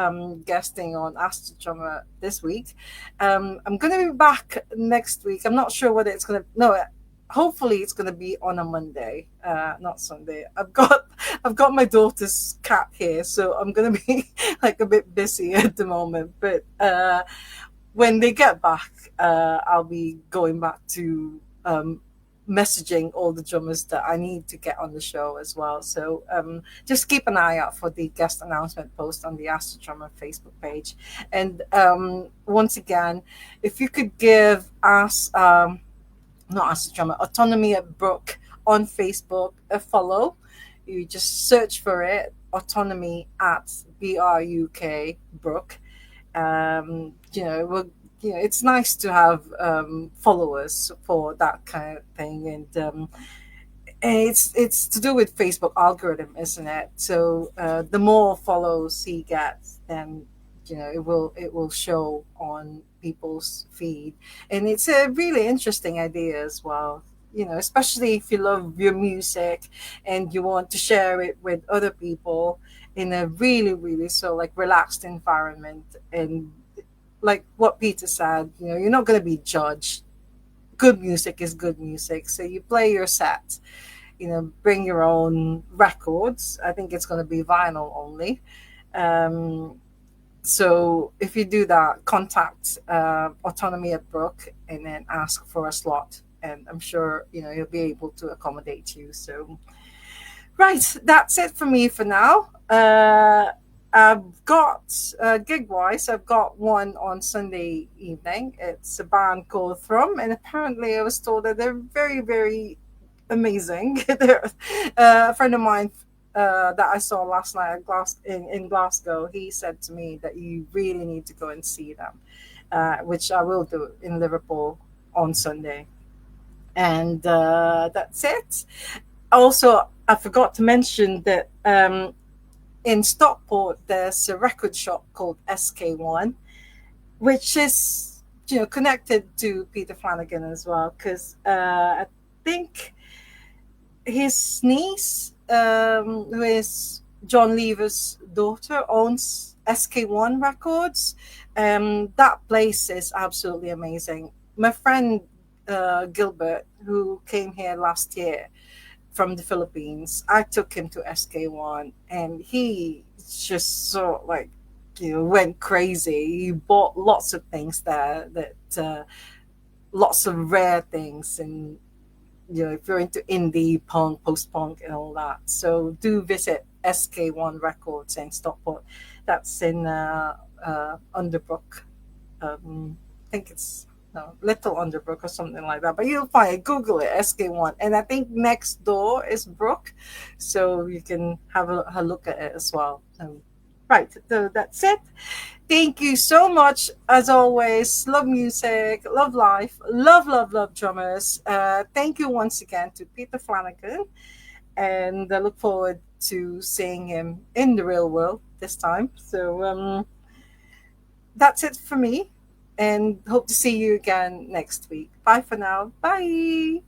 A: guesting on Astro Drummer this week. I'm going to be back next week. I'm not sure whether it's going to. No, hopefully it's going to be on a Monday, not Sunday. I've got my daughter's cat here, so I'm going to be like a bit busy at the moment. But when they get back, I'll be going back to messaging all the drummers that I need to get on the show as well. So just keep an eye out for the guest announcement post on the Astro Drummer Facebook page. And once again, if you could give us, not Astro Drummer, Autonomy at Brook on Facebook a follow. You just search for it, Autonomy at BRUK Brook. It's nice to have followers for that kind of thing, and it's to do with Facebook algorithm, isn't it? So the more follows he gets, then it will show on people's feed, and it's a really interesting idea as well. Especially if you love your music and you want to share it with other people in a really, really so like relaxed environment. And like what Peter said, you're not going to be judged. Good music is good music. So you play your set, bring your own records. I think it's going to be vinyl only. So if you do that, contact Autonomy at Brook and then ask for a slot. And I'm sure, he'll be able to accommodate you. So, right, that's it for me for now. I've got gig wise, I've got one on Sunday evening. It's a band called Thrum, and apparently I was told that they're very, very amazing. They're, a friend of mine that I saw last night at in Glasgow, he said to me that you really need to go and see them, which I will do in Liverpool on Sunday. And that's it. Also, I forgot to mention that in Stockport, there's a record shop called SK1, which is connected to Peter Flanagan as well, because I think his niece, who is John Lever's daughter, owns SK1 Records. That place is absolutely amazing. My friend Gilbert, who came here last year from the Philippines, I took him to SK1, and he just so like went crazy. He bought lots of things there, that lots of rare things, and if you're into indie punk, post punk, and all that, so do visit SK1 Records in Stockport. That's in Underbrook. I think it's no, Little Underbrook or something like that. But you'll find it. Google it, SK1. And I think next door is Brook. So you can have a look at it as well. Right. So that's it. Thank you so much. As always, love music, love life, love, love, love drummers. Thank you once again to Peter Flanagan. And I look forward to seeing him in the real world this time. So that's it for me, and hope to see you again next week. Bye for now. Bye.